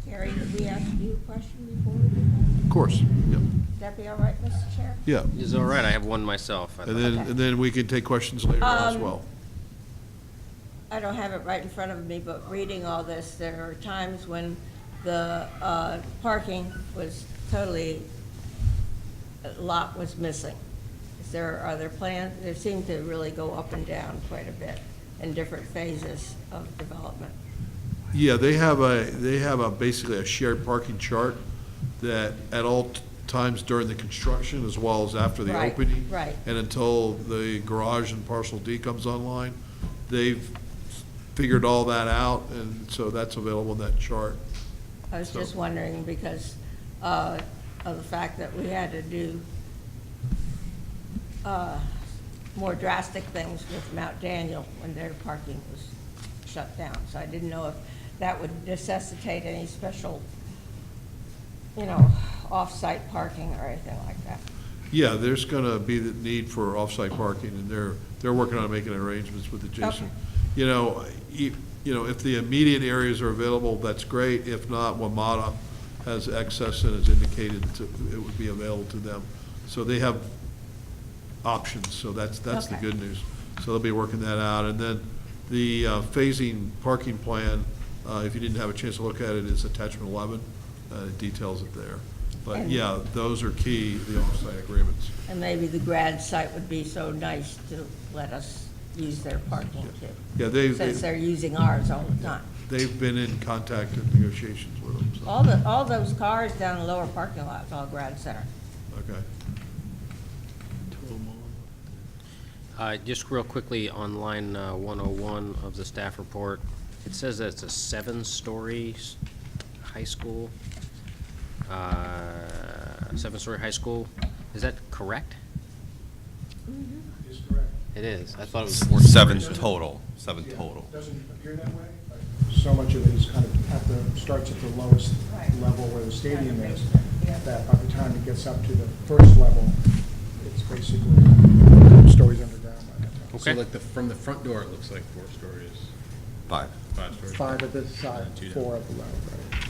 Gary, did we ask you a question before we do that? Of course, yeah. Would that be all right, Mr. Chair? Yeah. Is all right, I have one myself. And then we can take questions later as well. I don't have it right in front of me, but reading all this, there are times when the parking was totally, a lot was missing. Are there plans? They seem to really go up and down quite a bit in different phases of development. Yeah, they have basically a shared parking chart that at all times during the construction as well as after the Right, opening. right. And until the garage and parcel D comes online, they've figured all that out, and so that's available in that chart. I was just wondering because of the fact that we had to do more drastic things with Mount Daniel when their parking was shut down. So I didn't know if that would necessitate any special, off-site parking or anything like that. Yeah, there's gonna be the need for off-site parking, and they're working on making arrangements with adjacent. If the immediate areas are available, that's great. If not, WMATA has excess and has indicated it would be available to them. So they have options, so that's the Okay. good news. So they'll be working that out. And then the phasing parking plan, if you didn't have a chance to look at it, is attachment 11. It details it there. But yeah, those are key, the off-site agreements. And maybe the grad site would be so nice to let us use their parking too. Yeah, Since they're using ours all the time. they've been in contact and negotiations with them, so, All those cars down the lower parking lot, it's all grad center. okay. Just real quickly, on line 101 of the staff report, it says that it's a 7-story high school. 7-story high school. Is that correct? Is correct. It is. I thought it was 4 Seven stories. total, seven Yeah, total. Doesn't appear that way. So much of it is kind of starts at the lowest level where the stadium is, that by the time it gets up to the first level, it's basically stories underground by that time. So Okay. like from the front door, it looks like 4 stories, 5. 5 stories. 5 at this side, 4 at the level, right?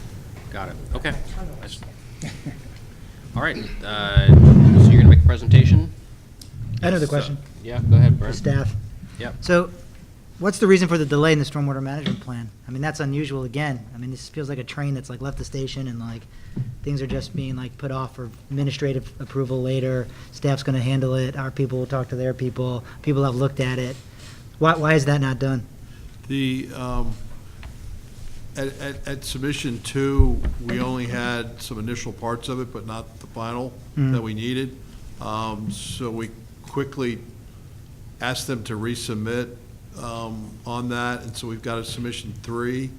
Got it. Okay. All right. So you're gonna make a presentation? Another question Yeah, go ahead, for Brent. staff. Yep. So, what's the reason for the delay in the stormwater management plan? I mean, that's unusual again. I mean, this feels like a train that's like left the station and like things are just being like put off for administrative approval later. Staff's gonna handle it, our people will talk to their people, people have looked at it. Why is that not done? The, at submission 2, we only had some initial parts of it, but not the final that we needed. So we quickly asked them to resubmit on that, and so we've got a submission 3,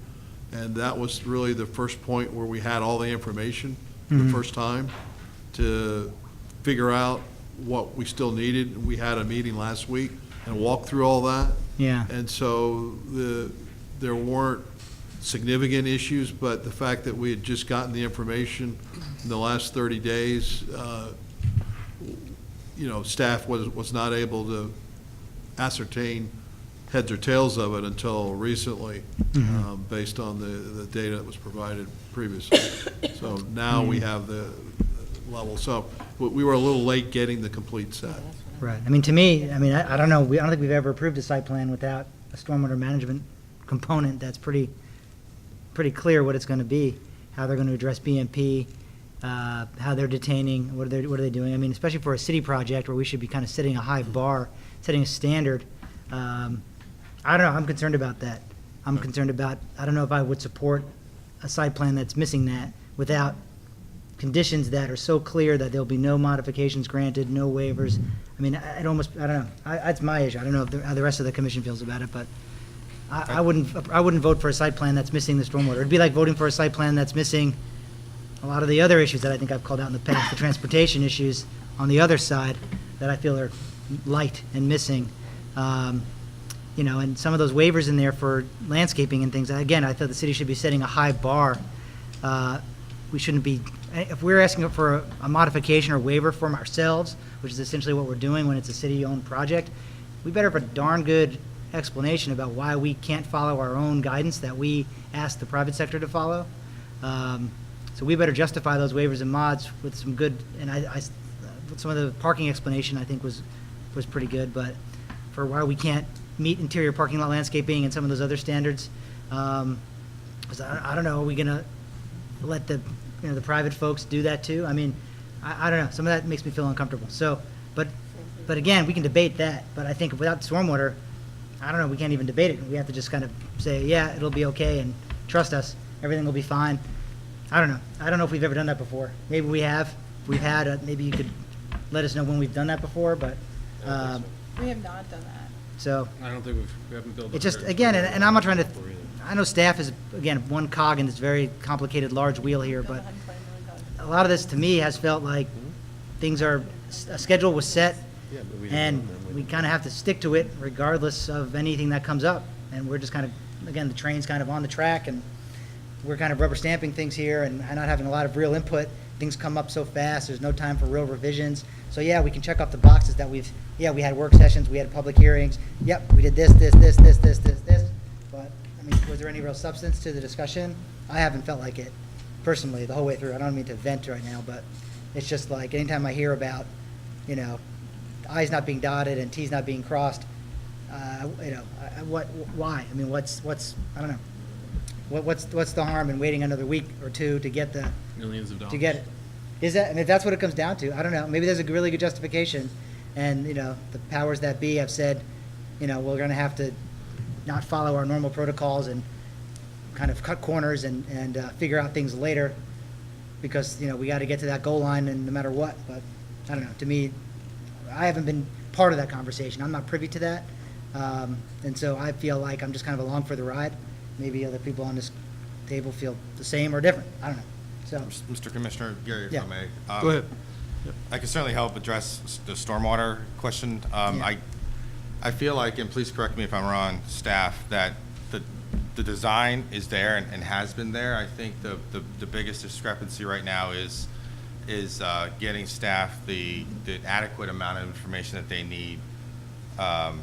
and that was really the first point where we had all the information the first time to figure out what we still needed. We had a meeting last week and walked through all that. Yeah. And so there weren't significant issues, but the fact that we had just gotten the information in the last 30 days, staff was not able to ascertain heads or tails of it until recently, based on the data that was provided previously. So now we have the level. So we were a little late getting the complete set. Right. I mean, to me, I mean, I don't know, I don't think we've ever approved a site plan without a stormwater management component that's pretty clear what it's gonna be, how they're gonna address BMP, how they're detaining, what are they doing? I mean, especially for a city project where we should be kind of setting a high bar, setting a standard. I don't know, I'm concerned about that. I'm concerned about, I don't know if I would support a site plan that's missing that without conditions that are so clear that there'll be no modifications granted, no waivers. I mean, I don't know. That's my issue. I don't know how the rest of the commission feels about it, but I wouldn't vote for a site plan that's missing the stormwater. It'd be like voting for a site plan that's missing a lot of the other issues that I think I've called out in the past, the transportation issues on the other side that I feel are light and missing. And some of those waivers in there for landscaping and things. Again, I thought the city should be setting a high bar. We shouldn't be, if we're asking for a modification or waiver from ourselves, which is essentially what we're doing when it's a city-owned project, we better have a darn good explanation about why we can't follow our own guidance that we ask the private sector to follow. So we better justify those waivers and mods with some good, and some of the parking explanation I think was pretty good, but for why we can't meet interior parking lot landscaping and some of those other standards, 'cause I don't know, are we gonna let the private folks do that too? I mean, I don't know, some of that makes me feel uncomfortable. So, but again, we can debate that, but I think without stormwater, I don't know, we can't even debate it. We have to just kind of say, yeah, it'll be okay and trust us, everything will be fine. I don't know. I don't know if we've ever done that before. Maybe we have. If we've had, maybe you could let us know when we've done that before, but, We have not done that. so. I don't think we haven't built. It just, again, and I'm not trying to, I know staff is, again, one cog in this very complicated, large wheel here, but a lot of this, to me, has felt like things are, a schedule was set, and we kind of have to stick to it regardless of anything that comes up. And we're just kind of, again, the train's kind of on the track, and we're kind of rubber stamping things here and not having a lot of real input. Things come up so fast, there's no time for real revisions. So yeah, we can check off the boxes that we had work sessions, we had public hearings. Yep, we did this. But, I mean, was there any real substance to the discussion? I haven't felt like it personally the whole way through. I don't mean to vent right now, but it's just like anytime I hear about, I's not being dotted and T's not being crossed, why? I mean, what's, I don't know. What's the harm in waiting another week or two to get the, Millions of dollars. to get it? Is that, I mean, if that's what it comes down to, I don't know, maybe there's a really good justification, and, you know, the powers that be have said, you know, we're gonna have to not follow our normal protocols and kind of cut corners and figure out things later, because, you know, we gotta get to that goal line and no matter what, but, I don't know, to me, I haven't been part of that conversation, I'm not privy to that, and so I feel like I'm just kind of along for the ride. Maybe other people on this table feel the same or different, I don't know, so. Mr. Commissioner, Gary, if Yeah. I may. Go ahead. I can certainly help address the stormwater question. Yeah. I feel like, and please correct me if I'm wrong, staff, that the design is there and has been there. I think the biggest discrepancy right now is getting staff the adequate amount of information that they need to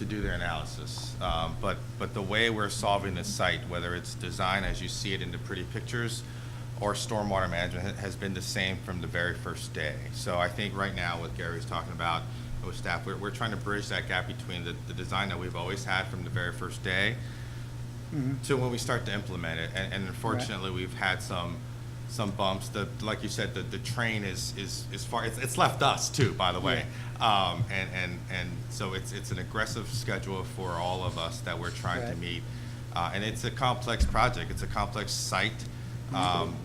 do their analysis. But the way we're solving this site, whether it's design as you see it in the pretty pictures, or stormwater management, has been the same from the very first day. So I think right now what Gary's talking about with staff, we're trying to bridge that gap between the design that we've always had from the very first day to when we start to implement it. And unfortunately, we've had some bumps. Like you said, the train is far. It's left us too, by the way. And so it's an aggressive schedule for all of us that we're trying to meet. And it's a complex project. It's a complex site.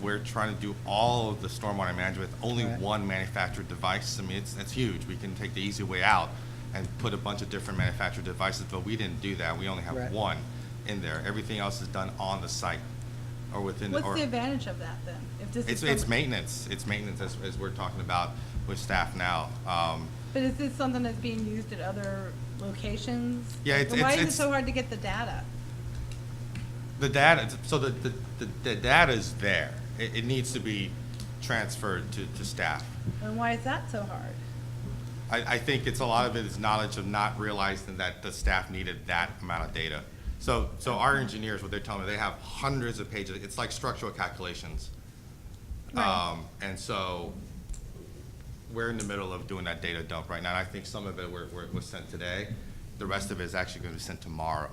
We're trying to do all of the stormwater management with only one manufactured device. I mean, it's huge. We can take the easy way out and put a bunch of different manufactured devices, but we didn't do that. We only have one in there. Everything else is done on the site or within. What's the advantage of that then? If this is It's maintenance. It's maintenance as we're talking about with staff now. But is this something that's being used at other locations? Yeah, So why is it so hard to get the data? The data, so the data is there. It needs to be transferred to staff. And why is that so hard? I think it's a lot of it is knowledge of not realizing that the staff needed that amount of data. So our engineers, what they're telling me, they have hundreds of pages. It's like structural calculations. Right. And so we're in the middle of doing that data dump right now. And I think some of it was sent today. The rest of it is actually going to be sent tomorrow.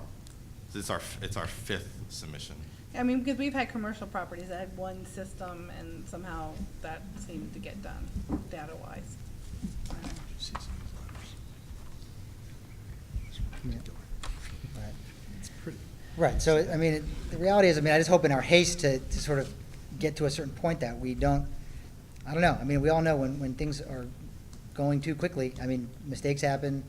So it's our fifth submission. I mean, because we've had commercial properties that had one system and somehow that seemed to get done data-wise. Right, so, I mean, the reality is, I mean, I just hope in our haste to sort of get to a certain point that we don't, I don't know, I mean, we all know when things are going too quickly, I mean, mistakes happen,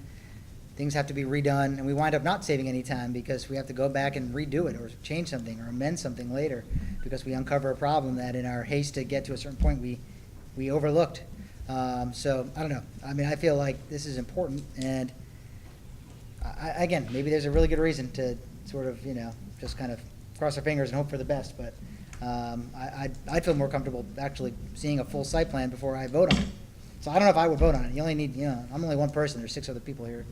things have to be redone, and we wind up not saving any time because we have to go back and redo it or change something or amend something later because we uncover a problem that in our haste to get to a certain point, we overlooked. So, I don't know, I mean, I feel like this is important, and again, maybe there's a really good reason to sort of, you know, just kind of cross our fingers and hope for the best, but I'd feel more comfortable actually seeing a full site plan before I vote on it. So I don't know if I would vote on it. You only need, you know, I'm only one person, there's 6 other people here.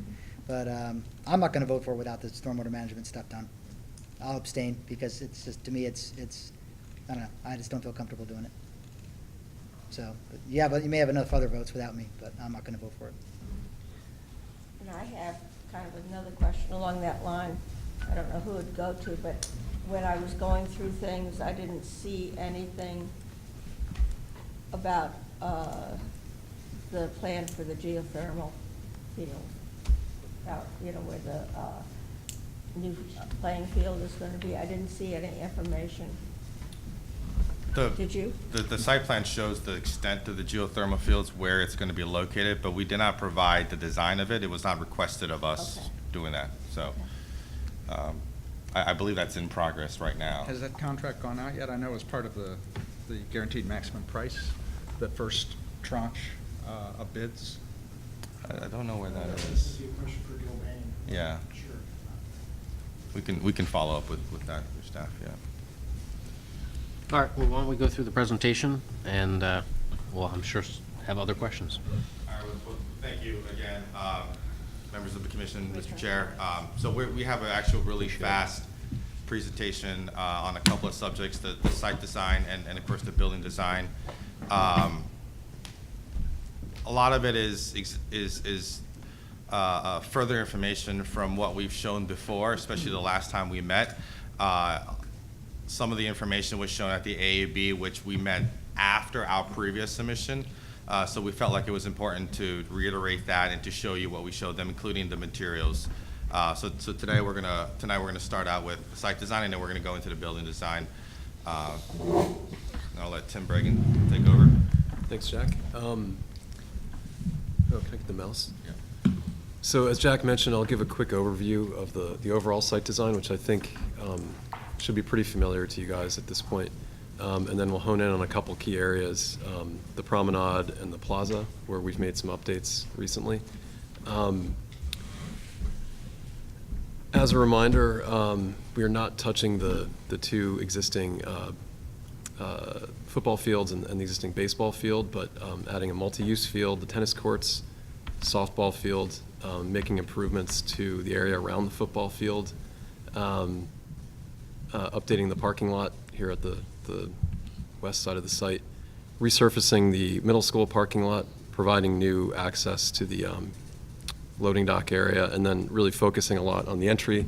But I'm not gonna vote for it without the stormwater management stuff done. I'll abstain because it's just, to me, it's, I don't know, I just don't feel comfortable doing it. So, but yeah, but you may have enough other votes without me, but I'm not gonna vote for it. And I have kind of another question along that line. I don't know who it'd go to, but when I was going through things, I didn't see anything about the plan for the geothermal field, out, you know, where the new playing field is going to be. I didn't see any information. Did you? The site plan shows the extent of the geothermal fields, where it's going to be located, but we did not provide the design of it. It was not requested of us doing that. So I believe that's in progress right now. Has that contract gone out yet? I know as part of the guaranteed maximum price, the first tranche of bids. I don't know where that is. The question for Gilbane. Yeah. Sure. We can follow up with that, with staff, yeah. All right, well, why don't we go through the presentation, and we'll, I'm sure, have other questions. All right, well, thank you again, members of the commission, Mr. Chair. So we have an actual really fast presentation on a couple of subjects, the site design and of course the building design. A lot of it is further information from what we've shown before, especially the last time we met. Some of the information was shown at the AAB, which we met after our previous submission. So we felt like it was important to reiterate that and to show you what we showed them, including the materials. So tonight we're gonna start out with site design, and then we're gonna go into the building design. And I'll let Tim Bregan take over. Thanks, Jack. Can I get the mouse? Yeah. So as Jack mentioned, I'll give a quick overview of the overall site design, which I think should be pretty familiar to you guys at this point. And then we'll hone in on a couple key areas, the promenade and the plaza, where we've made some updates recently. As a reminder, we are not touching the two existing football fields and the existing baseball field, but adding a multi-use field, the tennis courts, softball field, making improvements to the area around the football field, updating the parking lot here at the west side of the site, resurfacing the middle school parking lot, providing new access to the loading dock area, and then really focusing a lot on the entry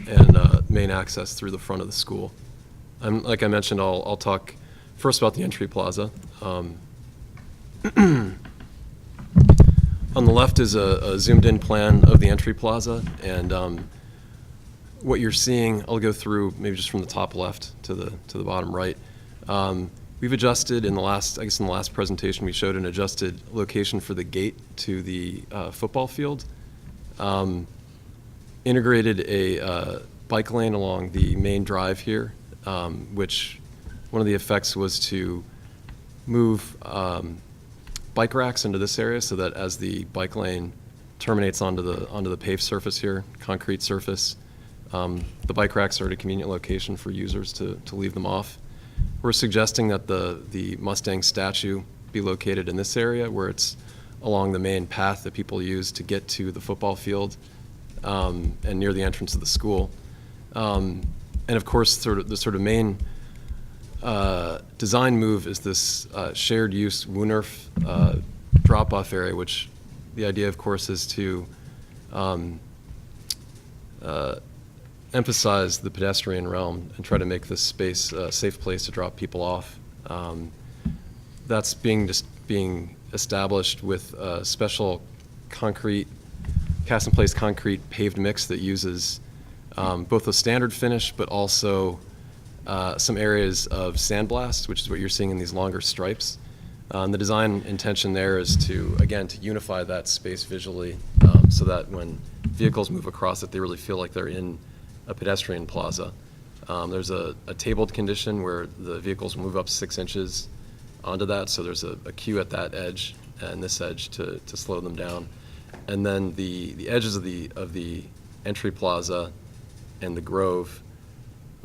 and main access through the front of the school. Like I mentioned, I'll talk first about the entry plaza. On the left is a zoomed-in plan of the entry plaza, and what you're seeing, I'll go through maybe just from the top left to the bottom right. We've adjusted in the last presentation, we showed an adjusted location for the gate to the football field. Integrated a bike lane along the main drive here, which one of the effects was to move bike racks into this area so that as the bike lane terminates onto the paved surface here, concrete surface, the bike racks are at a convenient location for users to leave them off. We're suggesting that the Mustang statue be located in this area where it's along the main path that people use to get to the football field and near the entrance of the school. And of course, the main design move is this shared use WUNRF drop-off area, which the idea, of course, is to emphasize the pedestrian realm and try to make this space a safe place to drop people off. That's being established with a special concrete, cast-in-place concrete paved mix that uses both a standard finish but also some areas of sandblast, which is what you're seeing in these longer stripes. The design intention there is to unify that space visually so that when vehicles move across it, they really feel like they're in a pedestrian plaza. There's a tabled condition where the vehicles move up 6 inches onto that, so there's a queue at that edge and this edge to slow them down. And then the edges of the entry plaza and the grove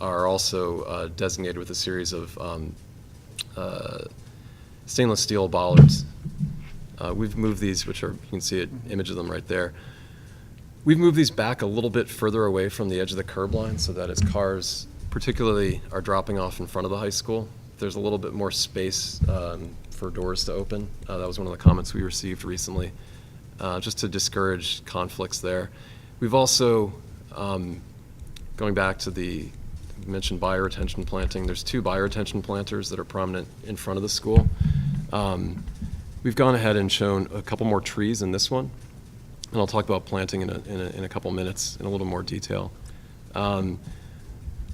are also designated with a series of stainless steel bollards. We've moved these, which are, you can see an image of them right there. We've moved these back a little bit further away from the edge of the curb line so that as cars particularly are dropping off in front of the high school, there's a little bit more space for doors to open. That was one of the comments we received recently, just to discourage conflicts there. We've also, going back to you mentioned bioretention planting, there's 2 bioretention planters that are prominent in front of the school. We've gone ahead and shown a couple more trees in this one, and I'll talk about planting in a couple minutes in a little more detail.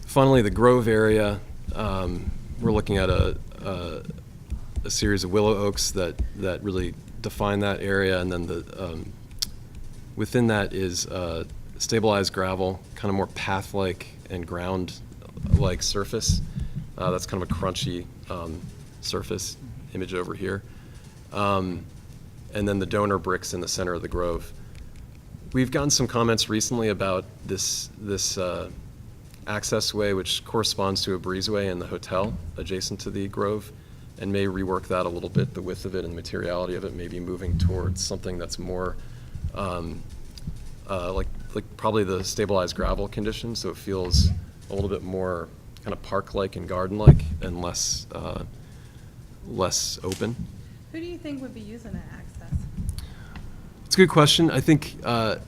Finally, the grove area, we're looking at a series of willow oaks that really define that area, and then within that is stabilized gravel, kind of more path-like and ground-like surface. That's kind of a crunchy surface image over here. And then the donor bricks in the center of the grove. We've gotten some comments recently about this access way, which corresponds to a breezeway in the hotel adjacent to the grove, and may rework that a little bit, the width of it and the materiality of it, maybe moving towards something that's more like probably the stabilized gravel condition, so it feels a little bit more kind of park-like and garden-like and less open. Who do you think would be using that access? It's a good question. I think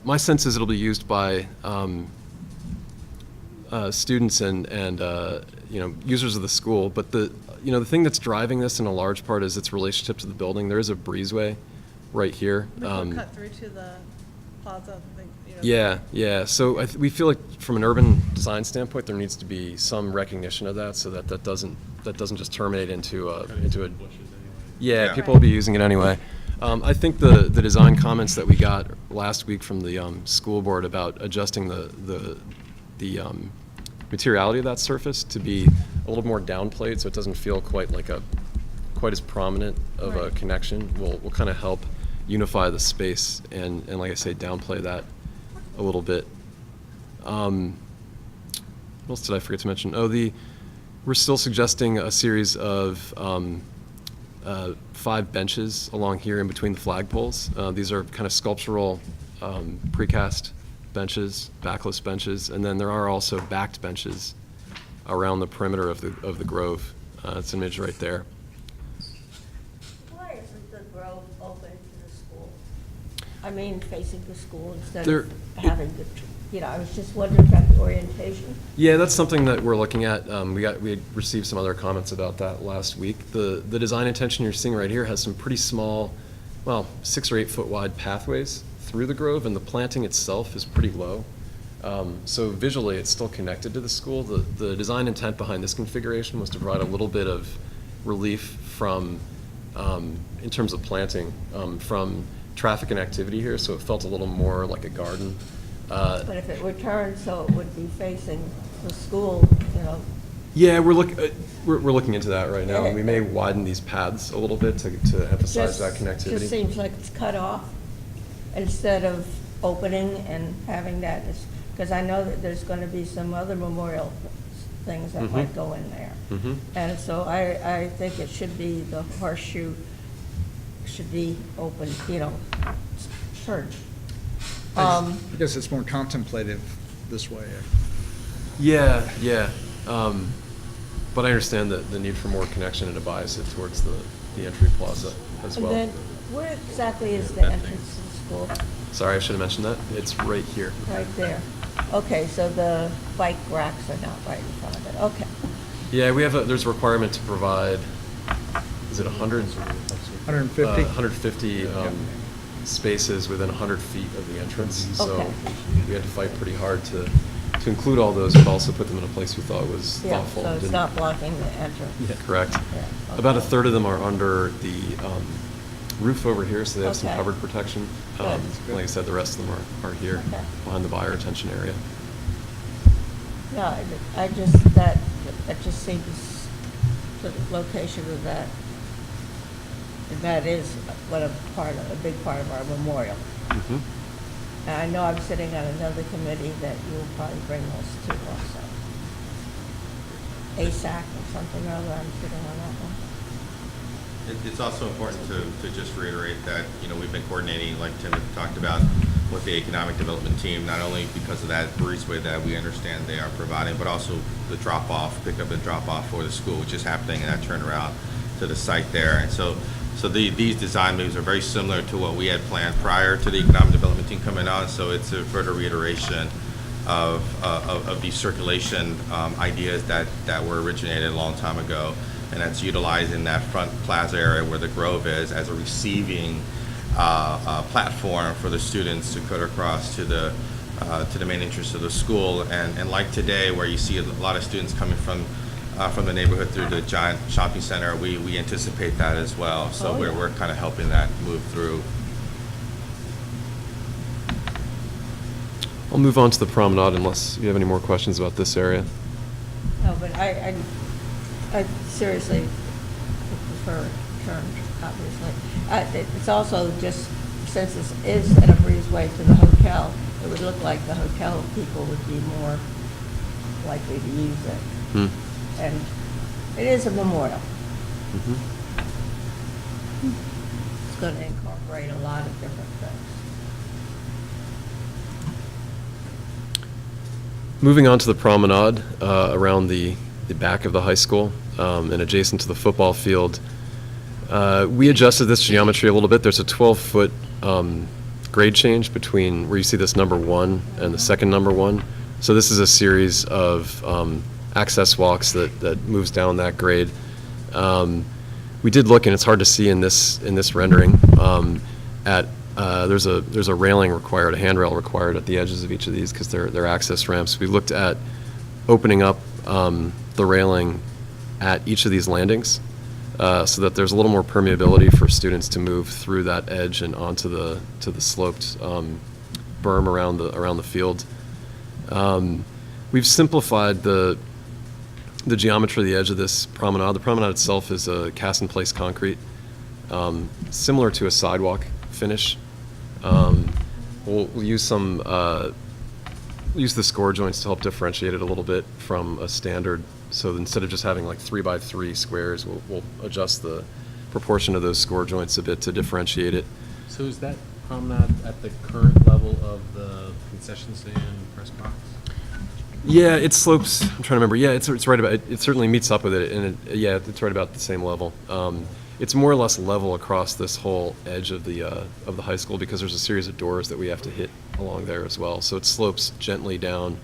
my sense is it'll be used by students and users of the school. But the thing that's driving this in a large part is its relationship to the building. There is a breezeway right here. Cut through to the plaza. Yeah. So we feel like from an urban design standpoint, there needs to be some recognition of that, so that doesn't just terminate into a. Yeah, people will be using it anyway. I think the design comments that we got last week from the school board about adjusting the materiality of that surface to be a little more downplayed, so it doesn't feel quite as prominent of a connection, will kind of help unify the space and like I say, downplay that a little bit. What else did I forget to mention? We're still suggesting a series of 5 benches along here in between the flagpoles. These are kind of sculptural precast benches, backless benches, and then there are also backed benches around the perimeter of the grove. It's an image right there. Why isn't the Grove open to the school? I mean, facing the school instead There- of having I was just wondering about the orientation. Yeah, that's something that we're looking at. We had received some other comments about that last week. The design intention you're seeing right here has some pretty small, 6 or 8 foot wide pathways through the grove, and the planting itself is pretty low. So visually, it's still connected to the school. The design intent behind this configuration was to provide a little bit of relief from, in terms of planting, from traffic and activity here, so it felt a little more like a garden. But if it were turned so it would be facing the school, Yeah, we're looking into that right now. We may widen these paths a little bit to emphasize that connectivity. Just seems like it's cut off instead of opening and having that, because I know that there's going to be some other memorial things that might go in there. And so I think it should be, the horseshoe should be open, turned. I guess it's more contemplative this way. Yeah. But I understand the need for more connection and to bias it towards the entry plaza as well. And then, where exactly is the entrance to the school? Sorry, I should have mentioned that. It's right here. Right there. Okay, so the bike racks are not right in front of it, okay. Yeah, there's a requirement to provide, is it 100? 150? 150 spaces within 100 feet of the entrance. So Okay. we had to fight pretty hard to include all those, but also put them in a place we thought was Yeah, thoughtful. so it's Didn't- not blocking the entrance. Yeah, correct. Yeah, About a okay. third of them are under the roof over here, so they have some Okay. covered protection. Good. Like I said, the rest of them are here, Okay. behind the buyer attention area. No, that just seems, the location of that, and that is a big part of our memorial. And I know I'm sitting on another committee that you'll probably bring those to also. ASAC or something or other, I'm sitting on that one. It's also important to just reiterate that, we've been coordinating, like Tim had talked about, with the economic development team, not only because of that breezeway that we understand they are providing, but also the drop-off, pickup and drop-off for the school, which is happening, and that turnaround to the site there. And so these design moves are very similar to what we had planned prior to the economic development team coming on, so it's a further reiteration of these circulation ideas that were originated a long time ago, and that's utilizing that front plaza area where the Grove is as a receiving platform for the students to cut across to the main entrance of the school. And like today, where you see a lot of students coming from the neighborhood through the giant shopping center, we anticipate that as well. So we're kind of helping that move through. I'll move on to the promenade unless you have any more questions about this area. No, but I seriously prefer turned, obviously. It's also just, since this is at a breezeway to the hotel, it would look like the hotel people would be more likely to use it. And it is a memorial. It's going to incorporate a lot of different things. Moving on to the promenade around the back of the high school and adjacent to the football field. We adjusted this geometry a little bit. There's a 12-foot grade change between where you see this number 1 and the second number 1. So this is a series of access walks that moves down that grade. We did look, and it's hard to see in this rendering, at there's a railing required, a handrail required at the edges of each of these because they're access ramps. We looked at opening up the railing at each of these landings so that there's a little more permeability for students to move through that edge and onto the sloped berm around the field. We've simplified the geometry of the edge of this promenade. The promenade itself is a cast-in-place concrete, similar to a sidewalk finish. We'll use some use the score joints to help differentiate it a little bit from a standard. So instead of just having like 3x3 squares, we'll adjust the proportion of those score joints a bit to differentiate it. So is that promenade at the current level of the concession stand press box? Yeah, it slopes. I'm trying to remember. Yeah, it's right about. It certainly meets up with it, and it's right about the same level. It's more or less level across this whole edge of the high school because there's a series of doors that we have to hit along there as well. So it slopes gently down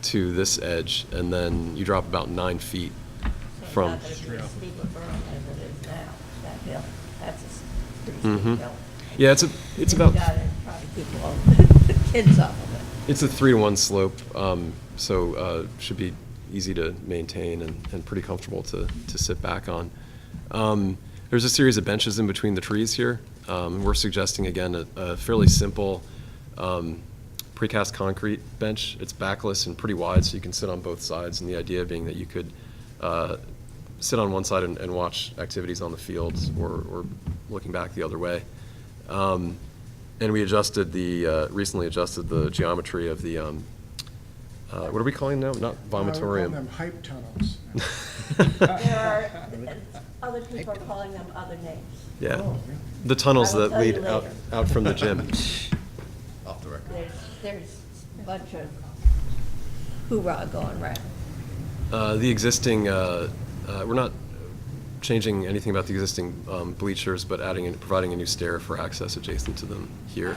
to this edge, and then you drop about 9 feet from. Not as steep a berm as it is now, that hill. That's a pretty Mhm. steep hill. Yeah, it's about. You gotta probably keep all the kids off of it. It's a 3-to-1 slope, so should be easy to maintain and pretty comfortable to sit back on. There's a series of benches in between the trees here. We're suggesting, again, a fairly simple precast concrete bench. It's backless and pretty wide, so you can sit on both sides, and the idea being that you could sit on one side and watch activities on the fields or looking back the other way. And we recently adjusted the geometry of the, what are we calling them now? Not We call vomitorium. them hype tunnels. There are, other people are calling them other names. Yeah, Oh, yeah. the tunnels I will that tell you lead later. out from the gym. Off the record. There's a bunch of hoorah going around. The existing, we're not changing anything about the existing bleachers, but providing a new stair for access adjacent to them here.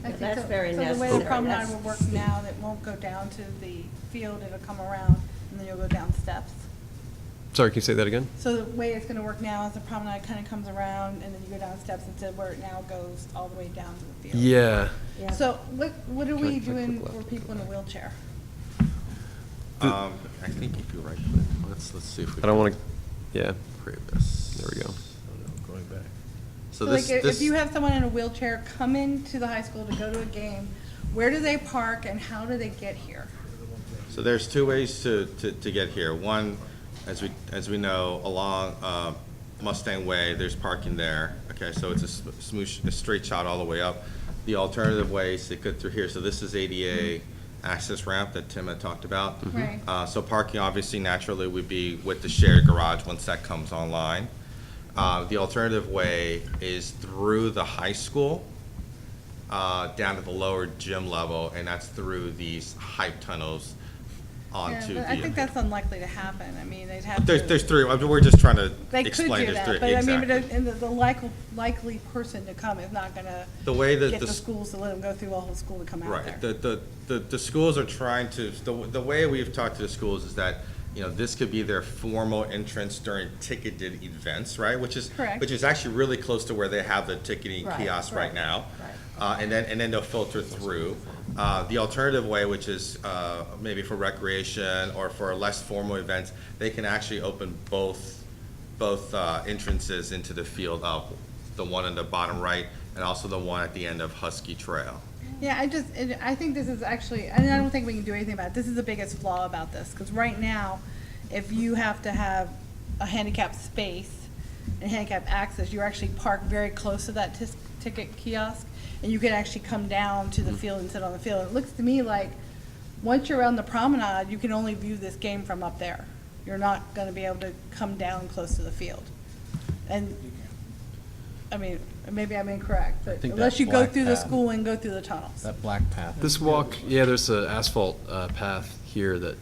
I think That's so- very So the way necessary. the promenade That's- will work now, that won't go down to the field, it'll come around, and then you'll go down steps. Sorry, can you say that again? So the way it's gonna work now is the promenade kind of comes around, and then you go down steps instead where it now goes all the way down to the field. Yeah. Yeah. So what are we Click, click, doing click for left. people in a wheelchair? I think if you right click, let's see if we. I don't can want to, yeah, Create this. there we go. Going back. So So like, this, if you have someone in a wheelchair come into the high school to go to a game, where do they park and how do they get here? So there's two ways to get here. One, as we know, along Mustang Way, there's parking there. Okay, so it's a straight shot all the way up. The alternative way is to get through here. So this is ADA access ramp that Tim had talked about. Right. So parking obviously naturally would be with the shared garage once that comes online. The alternative way is through the high school down to the lower gym level, and that's through these hype tunnels onto Yeah, the. but I think that's unlikely to happen. I mean, they'd have to. There's three. I mean, we're just trying to They could explain. do There's that, three. but I mean, Exactly. but and the likely person to come is not gonna The way that get the the s- schools to let them go through all the school to come out Right. there. The schools are trying to, the way we've talked to the schools is that, you know, this could be their formal entrance during ticketed events, right? Which is Correct. Which is actually really close to where they have the ticketing Right, kiosk right right, now. right. And then they'll filter through. The alternative way, which is maybe for recreation or for less formal events, they can actually open both entrances into the field up, the one in the bottom right and also the one at the end of Husky Trail. Yeah, I think this is actually, and I don't think we can do anything about it. This is the biggest flaw about this, because right now, if you have to have a handicap space and handicap access, you're actually parked very close to that ticket kiosk, and you can actually come down to the field and sit on the field. It looks to me like, once you're on the promenade, you can only view this game from up there. You're not gonna be able to come down close to the field. And, I mean, maybe I'm incorrect, but think unless that you go black through the path- school and go through the tunnels. That black path. This walk, yeah, there's an asphalt path here that,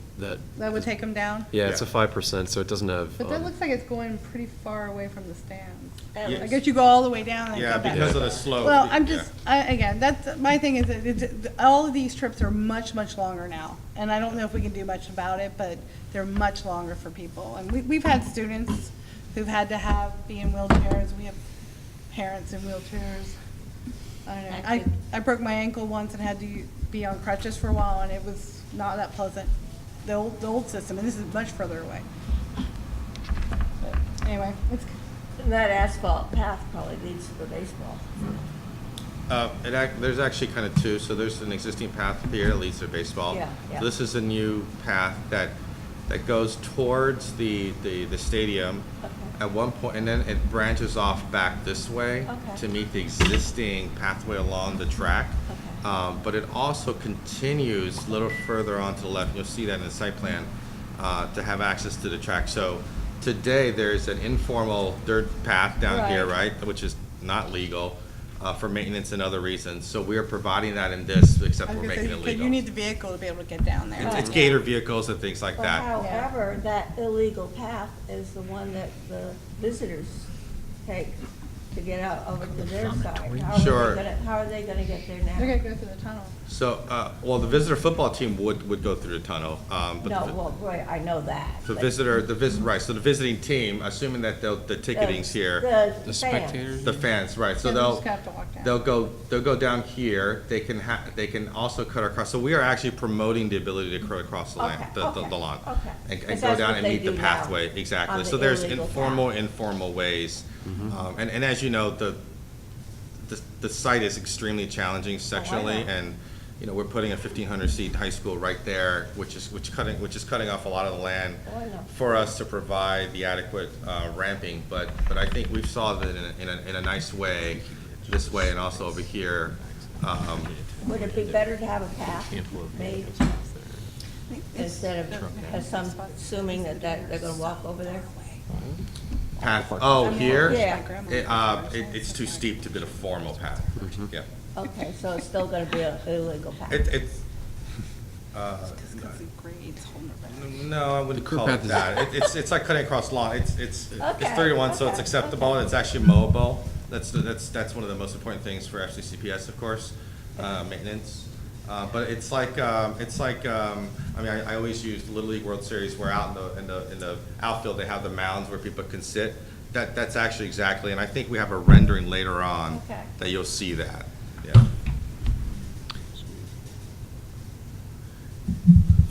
That would take them down? yeah, it's a 5%, so it doesn't have. But that looks like it's going pretty far away from the stands. Yes. I guess you go all the way down and Yeah, go back. because of the slope. Well, I'm yeah. just, again, that's, my thing is, that all of these trips are much, much longer now. And I don't know if we can do much about it, but they're much longer for people. And we've had students who've had to be in wheelchairs. We have parents in wheelchairs. I don't know. Actually- I broke my ankle once and had to be on crutches for a while, and it was not that pleasant. The old system, and this is much further away. But anyway, it's, And that asphalt path probably leads to the baseball. There's actually kind of two. So there's an existing path here that leads to baseball. Yeah, yeah. So this is a new path that goes towards the stadium Okay. at one point, and then it branches off back this way Okay. to meet the existing pathway along the track. Okay. But it also continues a little further on to the left. You'll see that in the site plan to have access to the track. So today there's an informal dirt path down here, Right. right, which is not legal for maintenance and other reasons. So we are providing that in this, except I was we're gonna say, making it because legal. you need the vehicle to be able to get down there. It's gator vehicles and things like But that. however, that illegal path is the one that the visitors take to get out over to their side. Sure. How are they gonna get there now? They're gonna go through the tunnel. So, well, the visitor football team would go through the tunnel. But No, the- well, right, I know that. The but right, so the visiting team, assuming that the ticketing's here, The fans. spectators? the fans, right, so Yeah, they just have to walk down. they'll go down here, they can also cut across, so we are actually promoting the ability to cut across the land, Okay, okay, the lawn. okay. And 'Cause go that's down what and they meet the do now pathway, exactly, on so the there's illegal informal ways. And as you know, the site is extremely challenging sectionally, know. and, you know, we're putting a 1,500 seat high school right there, which is cutting off a lot of the land Oh, I know. for us to provide the adequate ramping, but I think we've solved it in a nice way, this way and also over here. Would it be better to have a path made instead of some assuming that they're gonna walk over there? Path, oh, here? Yeah. It's too steep to be a formal path, yeah. Okay, so it's still gonna be an illegal path? It's, no, I wouldn't call it that. It's like cutting across lawn. It's Okay, 31, so it's okay, acceptable, and it's actually mowable. That's one of the most important things for FCCPS, of course, maintenance. But it's like, I mean, I always use Little League World Series where out in the outfield, they have the mounds where people can sit. That's actually exactly, and I think we have a rendering later on Okay. that you'll see that, yeah.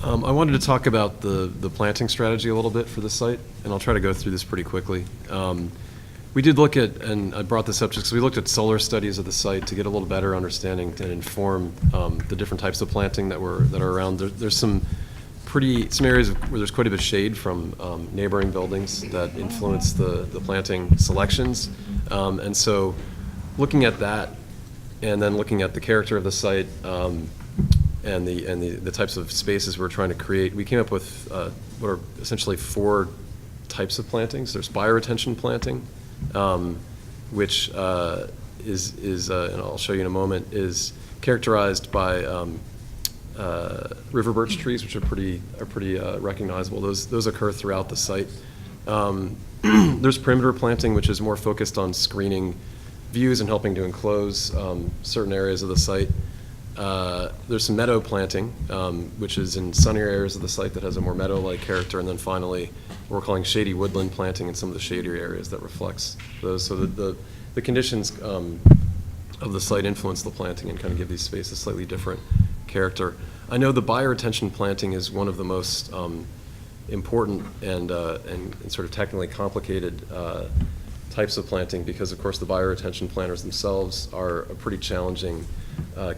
I wanted to talk about the planting strategy a little bit for the site, and I'll try to go through this pretty quickly. We did look at, and I brought this up just because we looked at solar studies of the site to get a little better understanding and inform the different types of planting that are around. There's some areas where there's quite a bit of shade from neighboring buildings that influence the planting selections. And so looking at that and then looking at the character of the site and the types of spaces we're trying to create, we came up with what are essentially 4 types of plantings. There's bioretention planting, which is and I'll show you in a moment, is characterized by river birch trees, which are pretty recognizable. Those occur throughout the site. There's perimeter planting, which is more focused on screening views and helping to enclose certain areas of the site. There's some meadow planting, which is in sunnier areas of the site that has a more meadow-like character. And then finally, we're calling shady woodland planting in some of the shadier areas that reflects those. So the conditions of the site influence the planting and kind of give these spaces slightly different character. I know the bioretention planting is one of the most important and sort of technically complicated types of planting because, of course, the bioretention planters themselves are a pretty challenging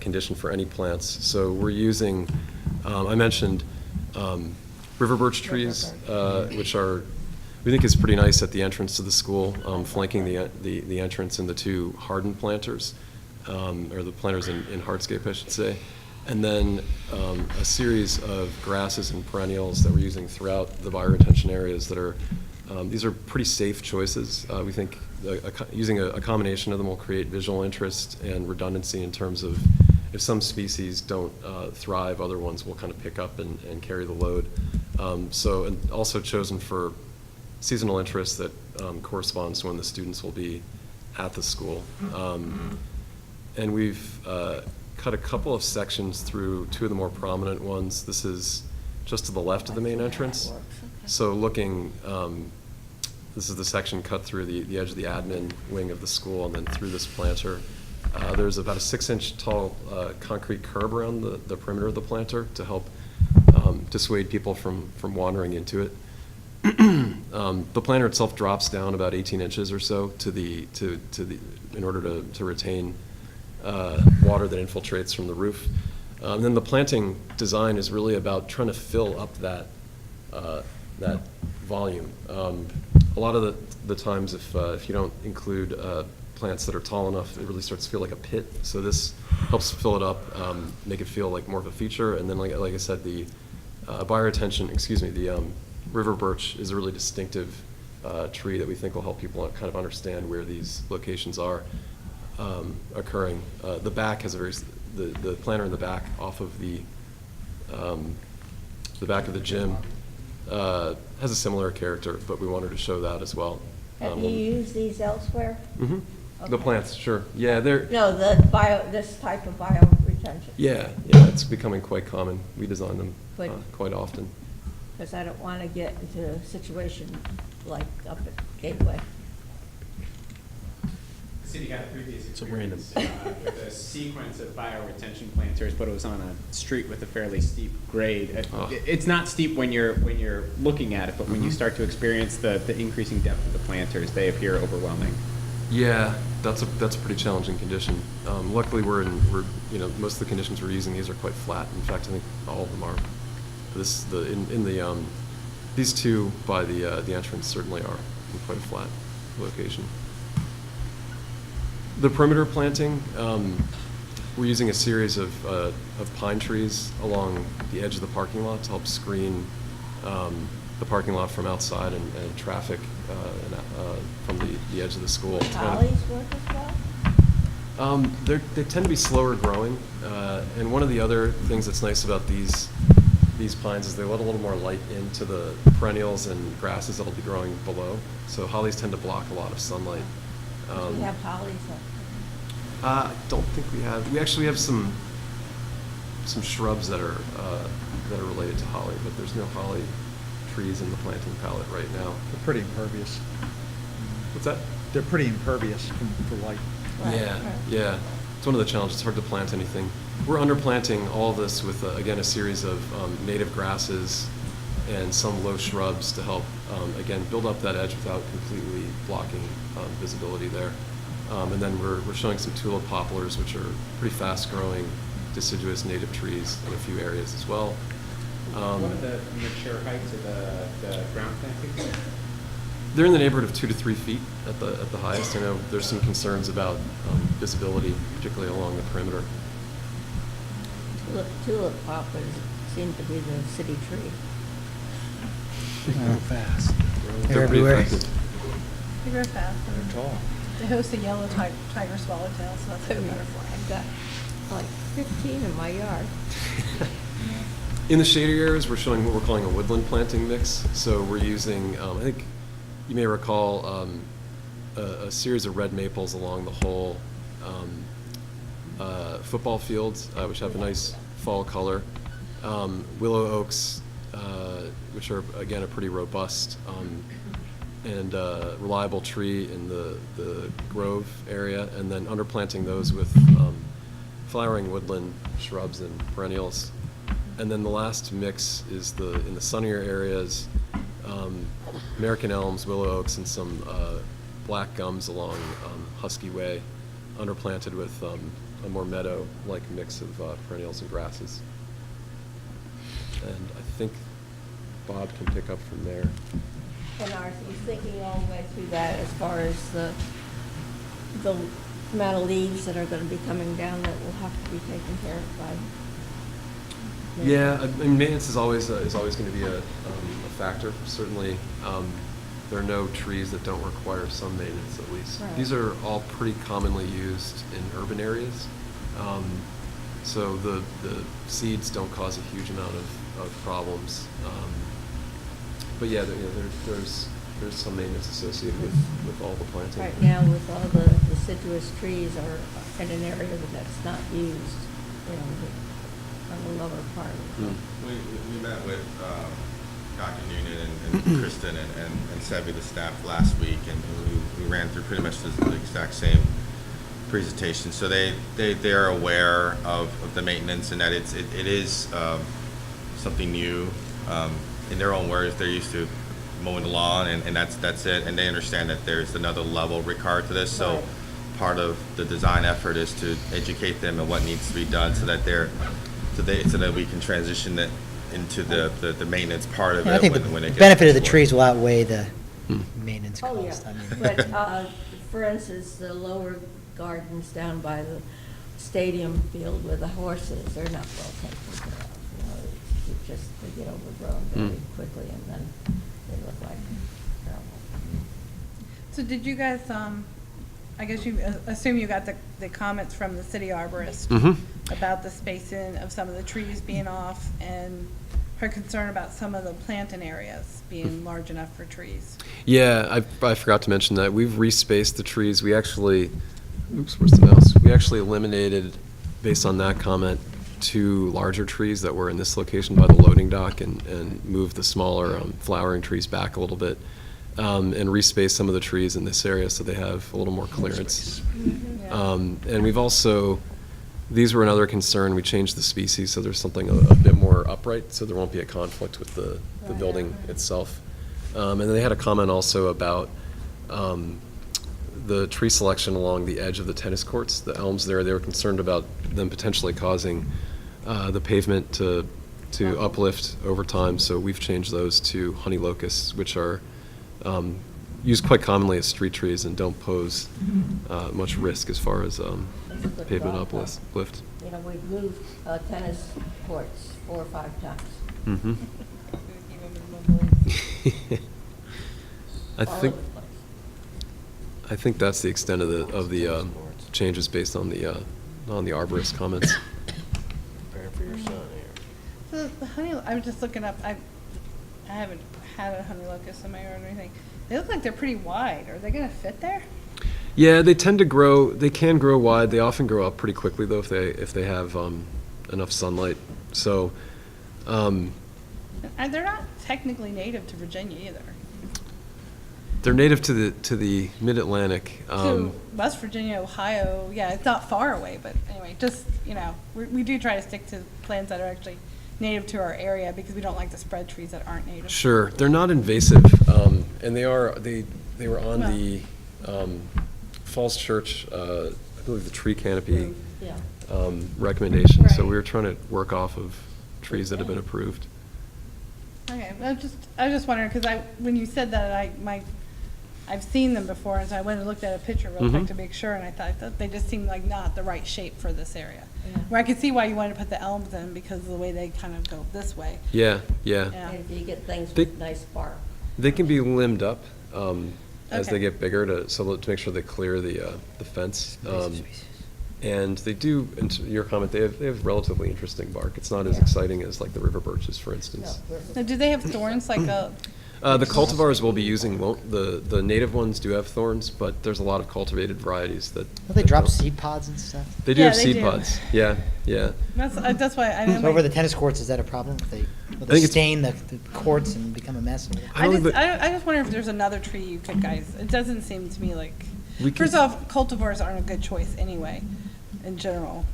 condition for any plants. So we're using, I mentioned river birch trees, which we think is pretty nice at the entrance to the school, flanking the entrance, and the 2 hardened planters, or the planters in hardscape, I should say. And then a series of grasses and perennials that we're using throughout the bioretention areas that are, these are pretty safe choices. We think using a combination of them will create visual interest and redundancy in terms of if some species don't thrive, other ones will kind of pick up and carry the load. And also chosen for seasonal interest that corresponds to when the students will be at the school. And we've cut a couple of sections through two of the more prominent ones. This is just to the left of the main entrance. So looking, this is the section cut through the edge of the admin wing of the school and then through this planter. There's about a 6-inch tall concrete curb around the perimeter of the planter to help dissuade people from wandering into it. The planter itself drops down about 18 inches or so in order to retain water that infiltrates from the roof. And then the planting design is really about trying to fill up that volume. A lot of the times, if you don't include plants that are tall enough, it really starts to feel like a pit. So this helps fill it up, make it feel like more of a feature. And then, like I said, the river birch is a really distinctive tree that we think will help people kind of understand where these locations are occurring. The back has the planter in the back off of the back of the gym has a similar character, but we wanted to show that as well. Have you used these elsewhere? Mm-hmm. Okay. The plants, sure. Yeah, they're. No, this type of bio retention. Yeah, it's becoming quite common. We design them But- quite often. Because I don't want to get into a situation like up at Gateway. The city had a previous It's a random. experience with a sequence of bioretention planters, but it was on a street with a fairly steep grade. Oh. It's not steep when you're looking at it, but when you start to experience the increasing depth of the planters, they appear overwhelming. Yeah, that's a pretty challenging condition. Luckily, most of the conditions we're using, these are quite flat. In fact, I think all of them are. These two by the entrance certainly are in quite a flat location. The perimeter planting, we're using a series of pine trees along the edge of the parking lot to help screen the parking lot from outside and traffic from the edge of the school. Hollies work as well? They tend to be slower growing, and one of the other things that's nice about these pines is they let a little more light into the perennials and grasses that'll be growing below. So hollies tend to block a lot of sunlight. We have hollies up I don't think we have. We actually have some shrubs that are related to holly, but there's no holly trees in the planting palette right now. They're pretty impervious. What's that? They're pretty impervious for light. Yeah. It's one of the challenges. It's hard to plant anything. We're underplanting all this with, again, a series of native grasses and some low shrubs to help, again, build up that edge without completely blocking visibility there. And then we're showing some tulip poplars, which are pretty fast-growing, deciduous native trees in a few areas as well. What are the mature heights of the ground plantings? They're in the neighborhood of 2 to 3 feet at the highest. I know there's some concerns about visibility, particularly along the perimeter. Tulip poplars seem to be the city tree. Fast. They're pretty everywhere. effective. They grow fast. and Tall. They host a yellow tiger swallowtail, so that's a good butterfly. I've got like 15 in my yard. In the shady areas, we're showing what we're calling a woodland planting mix. So we're using, I think you may recall, a series of red maples along the whole football fields, which have a nice fall color. Willow oaks, which are, again, a pretty robust and reliable tree in the grove area, and then underplanting those with flowering woodland shrubs and perennials. And then the last mix is in the sunnier areas, American elms, willow oaks, and some black gums along Husky Way, underplanted with a more meadow-like mix of perennials and grasses. And I think Bob can pick up from there. And are you thinking all the way through that as far as the amount of leaves that are going to be coming down that will have to be taken care of by? Yeah, I mean, maintenance is always going to be a factor. Certainly, there are no trees that don't require some maintenance, at least. Right. These are all pretty commonly used in urban areas. So the seeds don't cause a huge amount of problems. But yeah, there's some maintenance associated with all the planting. Right now, with all the deciduous trees are in an area that's not used, on the lower part. We met with Dr. Noonan and Kristen and Sevi, the staff, last week, and we ran through pretty much the exact same presentation. So they're aware of the maintenance and that it is something new. In their own words, they're used to mowing the lawn and that's it. And they understand that there's another level required to this. So Right. part of the design effort is to educate them on what needs to be done so that so that we can transition it into the maintenance part of And I it think when the it gets benefit of the to trees will outweigh the maintenance Oh, cost. yeah. I mean, But, for instance, the lower gardens down by the stadium field with the horses, they're not well taken care of. They get overgrown very quickly and then they look like terrible. So did you guys, I guess you assume you got the comments from the city arborist about the spacing of some of the trees being off and her concern about some of the planting areas being large enough for trees. Yeah, I forgot to mention that. We've respaced the trees. We actually, oops, where's the mouse? We actually eliminated, based on that comment, 2 larger trees that were in this location by the loading dock and moved the smaller flowering trees back a little bit and respaced some of the trees in this area so they have a little more clearance. And we've also, these were another concern, we changed the species so there's something a bit more upright so there won't be a conflict with the building itself. And then they had a comment also about the tree selection along the edge of the tennis courts, the elms there. They were concerned about them potentially causing the pavement to uplift over time, so we've changed those to honey locusts, which are used quite commonly as street trees and don't pose much risk as far as pavement uplift. We've moved tennis courts 4 or 5 times. Mm-hmm. All over the place. I think that's the extent of the changes based on the arborist comments. Prepare for your son here. So the honey, I was just looking up, I haven't had a honey locust in my yard or anything. They look like they're pretty wide. Are they gonna fit there? Yeah, they tend to grow. They can grow wide. They often grow up pretty quickly though if they have enough sunlight. So. And they're not technically native to Virginia either. They're native to the Mid-Atlantic. To West Virginia, Ohio, yeah, it's not far away, but anyway, just, we do try to stick to plants that are actually native to our area because we don't like to spread trees that aren't native. Sure, they're not invasive, and they were on the Falls Church, I believe the tree canopy Yeah. recommendation. So Right. we were trying to work off of trees that have been approved. Okay, I was just wondering, because when you said that, I've seen them before, and so I went and looked at a picture real quick to make sure, and I thought that they just seemed like not the right shape for this area. Yeah. Where I could see why you wanted to put the elms in, because of the way they kind of go this way. Yeah. Yeah. And if you get things They- with nice bark. They can be limbed up as they Okay. get bigger to make sure they clear the fence. And they do, and to your comment, they have relatively interesting bark. It's not as Yeah. exciting as like the river birches, for No, instance. Now, do they have thorns like a, The cultivars we'll be using won't, the native ones do have thorns, but there's a lot of cultivated varieties that. Don't they that drop don't. seed pods and stuff? They do Yeah, have they seed do. pods, yeah. that's why I know. So over the tennis courts, is that a problem? Will I think they it's- stain the courts and become a mess? I don't think that- I just wonder if there's another tree you could, guys, it doesn't seem to me like, We first could- off, cultivars aren't a good choice anyway, in general.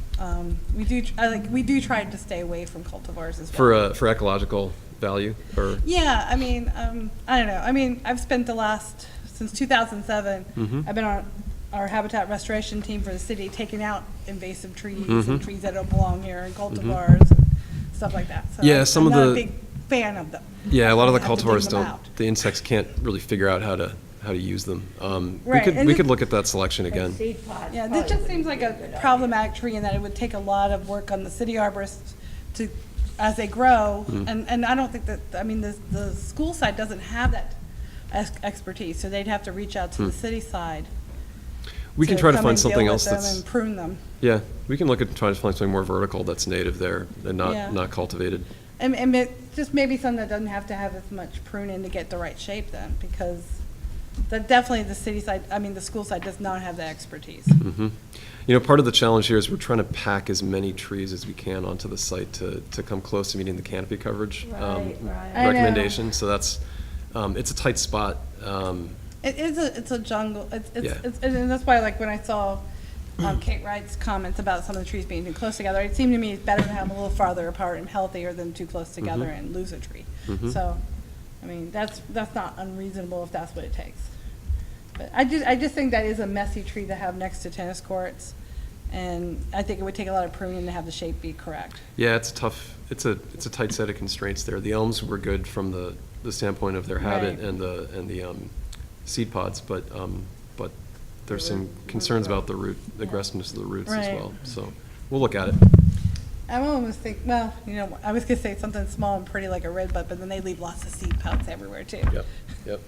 We do try to stay away from cultivars as well. For ecological value, or, Yeah, I mean, I don't know. I mean, I've spent since 2007, Mhm. I've been on our habitat restoration team for the city, taking out invasive trees Mhm. and trees that don't belong here, and cultivars and stuff like that. So Yeah, some I'm of not a the- big fan of them. yeah, a lot of the I have to dig cultivars them don't, out. the insects can't really figure out how to use them. Right, and We it- could look at that selection again. And seed pods. Yeah, probably this just would seems be like a a good idea. problematic tree in that it would take a lot of work on the city arborists to, as they grow, and I don't think that, I mean, the school side doesn't have that expertise, so they'd have to reach out to the city side. We can try to come find and deal something with else them that's, and prune them. yeah, we can look at trying to find something more vertical that's native there and Yeah. not cultivated. And just maybe something that doesn't have to have as much pruning to get the right shape then, because definitely the city side, I mean, the school side does not have the expertise. Mhm. You know, part of the challenge here is we're trying to pack as many trees as we can onto the site to come close to meeting the canopy coverage Right, right. I know. recommendation. So that's, it's a tight spot. It's a jungle, Yeah. and that's why, like, when I saw Kate Wright's comments about some of the trees being too close together, it seemed to me it's better to have them a little farther apart and healthier than too close together Mhm. and lose a tree. Mhm. So, I mean, that's not unreasonable if that's what it takes. But I just think that is a messy tree to have next to tennis courts, and I think it would take a lot of pruning to have the shape be correct. Yeah, it's tough. It's a tight set of constraints there. The elms were good from the standpoint of their habit Right. and the seed pods, but there's some concerns about the root, the aggressiveness of the roots as Right. well. So we'll look at it. I almost think, well, you know, I was gonna say something small and pretty like a red bud, but then they leave lots of seed pods everywhere too. Yep.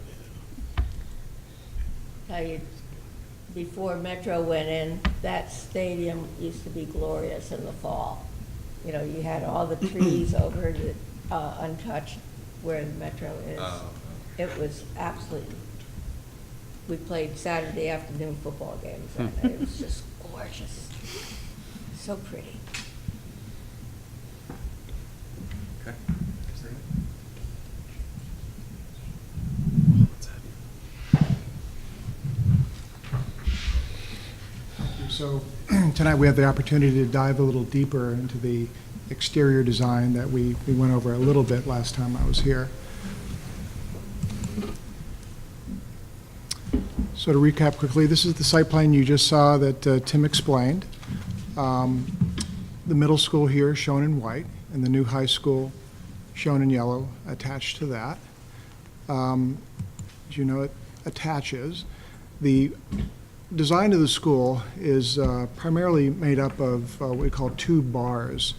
Tell you, before Metro went in, that stadium used to be glorious in the fall. You know, you had all the trees over the, untouched where the Metro is. Oh, It was absolutely, we played Saturday afternoon football games that night. It was just gorgeous. So pretty. Okay. So tonight we have the opportunity to dive a little deeper into the exterior design that we went over a little bit last time I was here. So to recap quickly, this is the site plan you just saw that Tim explained. The middle school here is shown in white, and the new high school shown in yellow attached to that. As you know, it attaches. The design of the school is primarily made up of what we call two bars.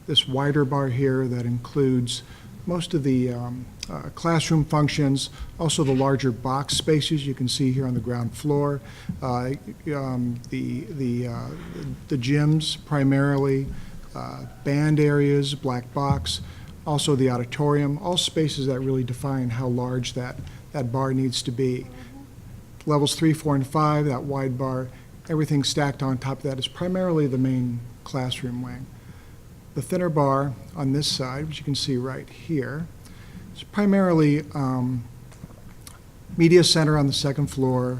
This wider bar here that includes most of the classroom functions, also the larger box spaces you can see here on the ground floor, the gyms primarily, band areas, black box, also the auditorium, all spaces that really define how large that bar needs to be. Levels 3, 4, and 5, that wide bar, everything stacked on top of that is primarily the main classroom wing. The thinner bar on this side, which you can see right here, is primarily media center on the second floor,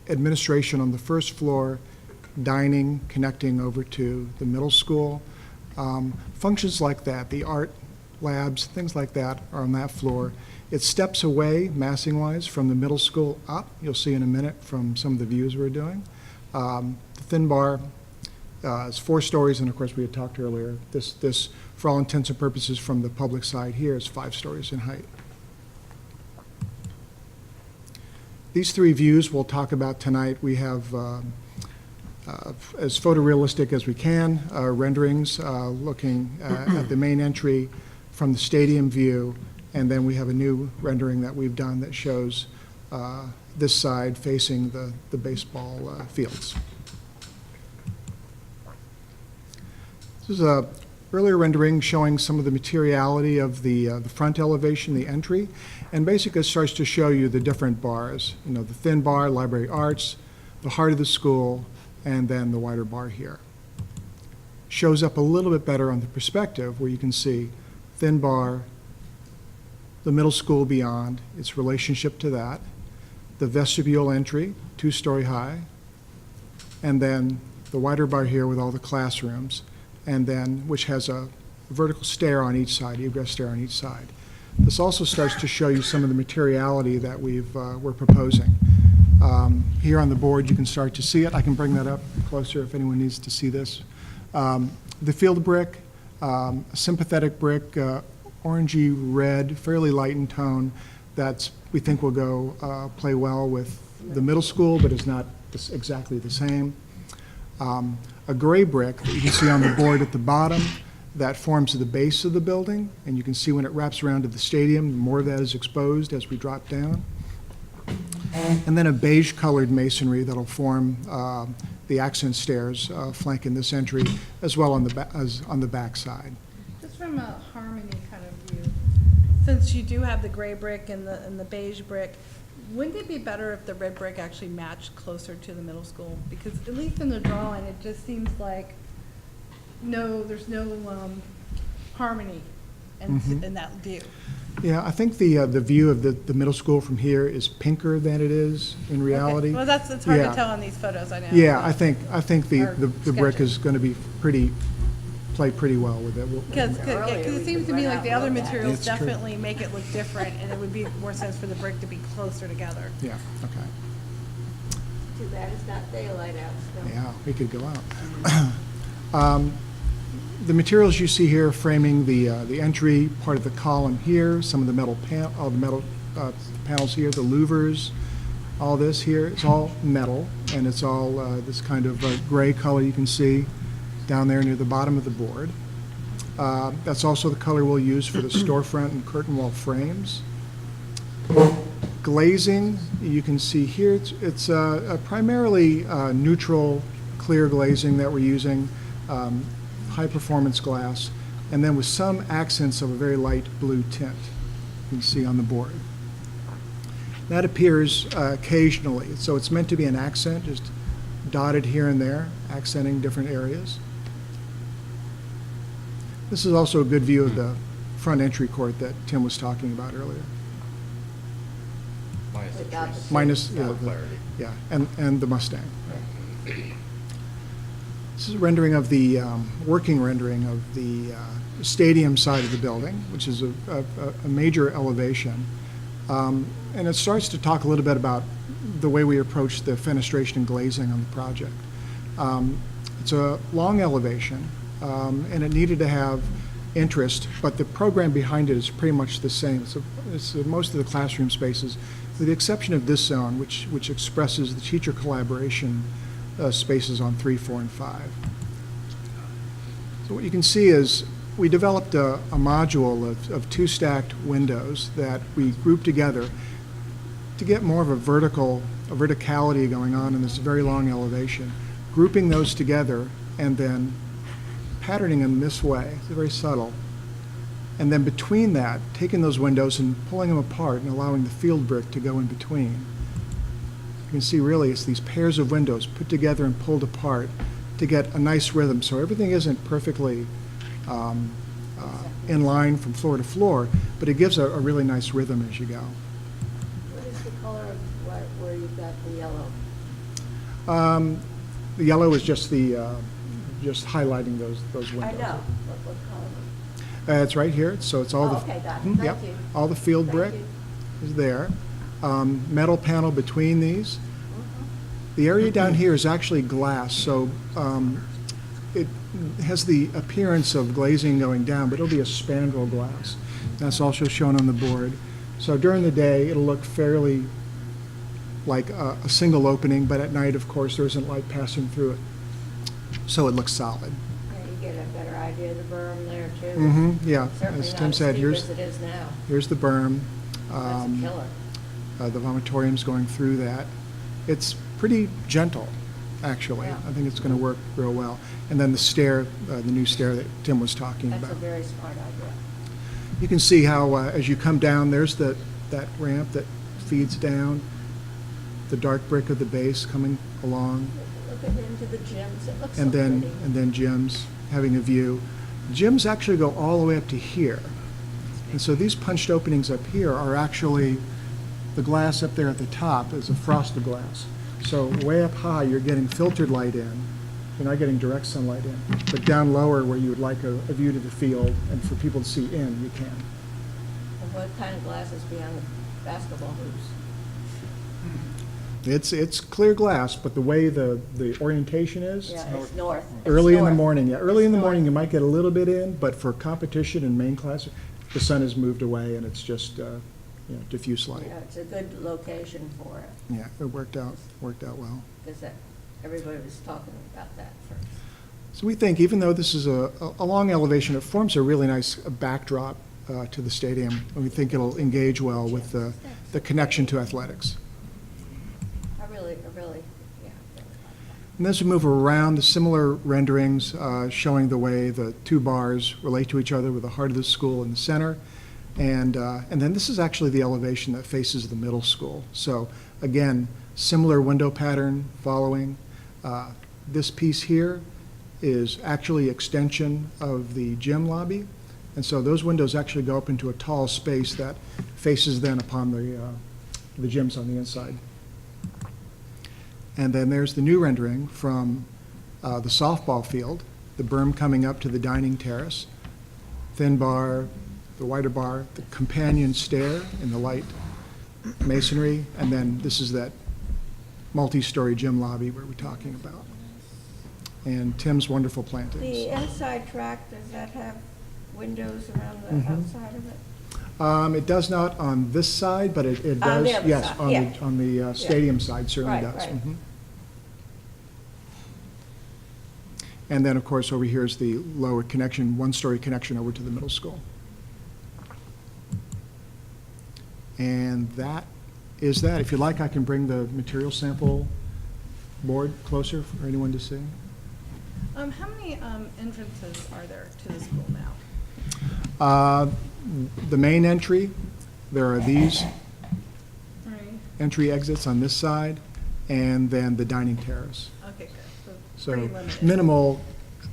administration on the first floor, dining connecting over to the middle school. Functions like that, the art labs, things like that are on that floor. It steps away, massing-wise, from the middle school up. You'll see in a minute from some of the views we're doing. The thin bar is 4 stories, and of course, we had talked earlier, this, for all intents and purposes, from the public side here is 5 stories in height. These 3 views we'll talk about tonight. We have, as photorealistic as we can, renderings looking at the main entry from the stadium view, and then we have a new rendering that we've done that shows this side facing the baseball fields. This is a earlier rendering showing some of the materiality of the front elevation, the entry, and basically it starts to show you the different bars. You know, the thin bar, library arts, the heart of the school, and then the wider bar here. Shows up a little bit better on the perspective where you can see thin bar, the middle school beyond, its relationship to that, the vestibule entry, 2-story high, and then the wider bar here with all the classrooms, and then which has a vertical stair on each side, egress stair on each side. This also starts to show you some of the materiality that we're proposing. Here on the board, you can start to see it. I can bring that up closer if anyone needs to see this. The field brick, a sympathetic brick, orangey red, fairly light in tone, that we think will go play well with the middle school, but is not exactly the same. A gray brick that you can see on the board at the bottom that forms the base of the building, and you can see when it wraps around to the stadium, more of that is exposed as we drop down. and then a beige-colored masonry that'll form the accent stairs flanking this entry, as well on the back side. Just from a harmony kind of view, since you do have the gray brick and the beige brick, wouldn't it be better if the red brick actually matched closer to the middle school? Because at least in the drawing, it just seems like there's no harmony in that view. Yeah, I think the view of the middle school from here is pinker than it is in reality. Okay. Well, it's hard Yeah. to tell on these photos, I know. Yeah, I think Or the brick sketches. is going to be play pretty well with it. Because it seems to me like the other materials It's true. definitely make it look different, and it would be more sense for the brick to be closer together. Yeah, okay. Too bad it's not daylight out still. Yeah, we could go out. The materials you see here framing the entry, part of the column here, some of the metal panels here, the louvers, all this here, it's all metal, and it's all this kind of gray color you can see down there near the bottom of the board. That's also the color we'll use for the storefront and curtain wall frames. Glazing, you can see here, it's primarily neutral, clear glazing that we're using, high-performance glass, and then with some accents of a very light blue tint, you can see on the board. That appears occasionally, so it's meant to be an accent, just dotted here and there, accenting different areas. This is also a good view of the front entry court that Tim was talking about earlier. Without the Minus, trees. yeah, and the Mustang. This is a rendering of the, working rendering of the stadium side of the building, which is a major elevation. And it starts to talk a little bit about the way we approach the fenestration and glazing on the project. It's a long elevation, and it needed to have interest, but the program behind it is pretty much the same. It's most of the classroom spaces, with the exception of this zone, which expresses the teacher collaboration spaces on 3, 4, and 5. So what you can see is we developed a module of 2 stacked windows that we grouped together to get more of a verticality going on in this very long elevation. Grouping those together and then patterning them this way, it's very subtle. And then between that, taking those windows and pulling them apart and allowing the field brick to go in between. You can see really it's these pairs of windows put together and pulled apart to get a nice rhythm. So everything isn't perfectly in line from floor to floor, but it gives a really nice rhythm as you go. What is the color of where you've got the yellow? The yellow is just just highlighting those windows. I know. What color? It's right here, so it's all Oh, the. okay, got it. Mhm, Thank yep, you. all the field Thank brick you. is there. Metal panel between these. The area down here is actually glass, so it has the appearance of glazing going down, but it'll be a spandrel glass. That's also shown on the board. So during the day, it'll look fairly like a single opening, but at night, of course, there isn't light passing through it. So it looks solid. Yeah, you get a better idea of the berm there too. Yeah, Certainly as not Tim as said, steep here's, as it is now. here's the berm. That's a killer. The vomitorium's going through that. It's pretty gentle, actually. Yeah. I think it's going to work real well. And then the stair, the new stair that Tim was talking That's a about. very smart idea. You can see how, as you come down, there's that ramp that feeds down, the dark brick of the base coming along, Look at into the gyms. It looks so and then pretty. gyms having a view. Gyms actually go all the way up to here. And so these punched openings up here are actually, the glass up there at the top is a frosted glass. So way up high, you're getting filtered light in. You're not getting direct sunlight in. But down lower, where you would like a view to the field and for people to see in, you can. And what kind of glass is beyond the basketball hoops? It's clear glass, but the way the orientation is, Yeah, it's north. It's early in the north. morning, yeah, early in the It's morning, you north. might get a little bit in, but for competition and main class, the sun has moved away and it's just, diffuse light. Yeah, it's a good location for it, Yeah, it worked out well. because everybody was talking about that first. So we think, even though this is a long elevation, it forms a really nice backdrop to the stadium, and we think it'll engage well with the connection to athletics. And as we move around, the similar renderings showing the way the two bars relate to each other with the heart of the school in the center. And then this is actually the elevation that faces the middle school. So again, similar window pattern following. This piece here is actually extension of the gym lobby. And so those windows actually go up into a tall space that faces then upon the gyms on the inside. And then there's the new rendering from the softball field, the berm coming up to the dining terrace, thin bar, the wider bar, the companion stair in the light masonry, and then this is that multi-story gym lobby we were talking about. And Tim's wonderful plantings. The inside track, does that have windows around the Mhm. outside of it? It does not on this side, but it does. On the other yes, side, on yeah. the on the stadium side certainly Right, does. right. Mhm. And then, of course, over here is the lower connection, one-story connection over to the middle school. And that is that. If you like, I can bring the material sample board closer for anyone to see. How many entrances are there to the school now? The main entry, there are these Right. entry exits on this side, and then the dining terrace. Okay, good. So Pretty limited. minimal,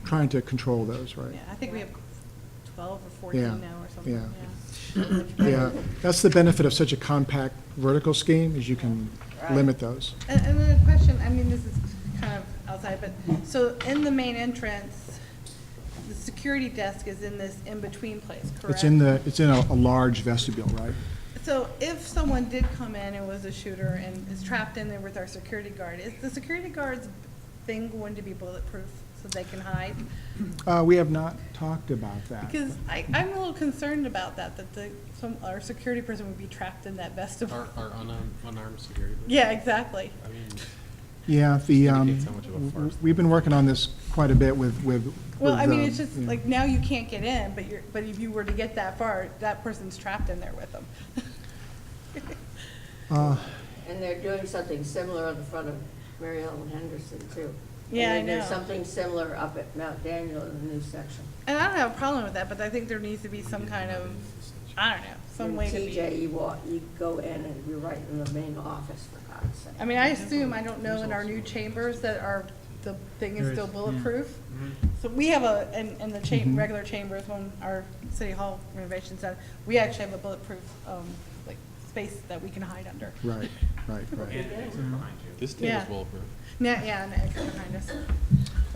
trying to control those, right? Yeah, I think we have 12 or 14 Yeah, now or something. yeah. Yeah. Yeah, that's the benefit of such a compact vertical scheme, is you can Right. limit those. And then a question, I mean, this is kind of outside, but, so in the main entrance, the security desk is in this in-between place, correct? It's in a large vestibule, right? So if someone did come in and was a shooter and is trapped in there with our security guard, is the security guard's thing going to be bulletproof so they can hide? We have not talked about that. Because I'm a little concerned about that, our security person would be trapped in that vestibule. Our unarmed security. Yeah, exactly. I mean, Yeah, indicates how much of a farce we've been working on this quite a bit with. Well, I mean, with, it's just, yeah. like, now you can't get in, but if you were to get that far, that person's trapped in there with them. And they're doing something similar on the front of Mary Ellen Henderson, too. Yeah, I And then There's know. something similar up at Mount Daniel in the new section. And I don't have a problem with that, but I think there needs to be some kind of, I don't know, some In way to TJ, be. you go in and you're right in the main office, for God's sake. I mean, I assume, I don't know in our new chambers that the thing is still bulletproof. So we have in the regular chambers, when our city hall renovation's done, we actually have a bulletproof, like, space that we can hide under. Right. this Yeah. table's bulletproof. Yeah, and the exit behind us.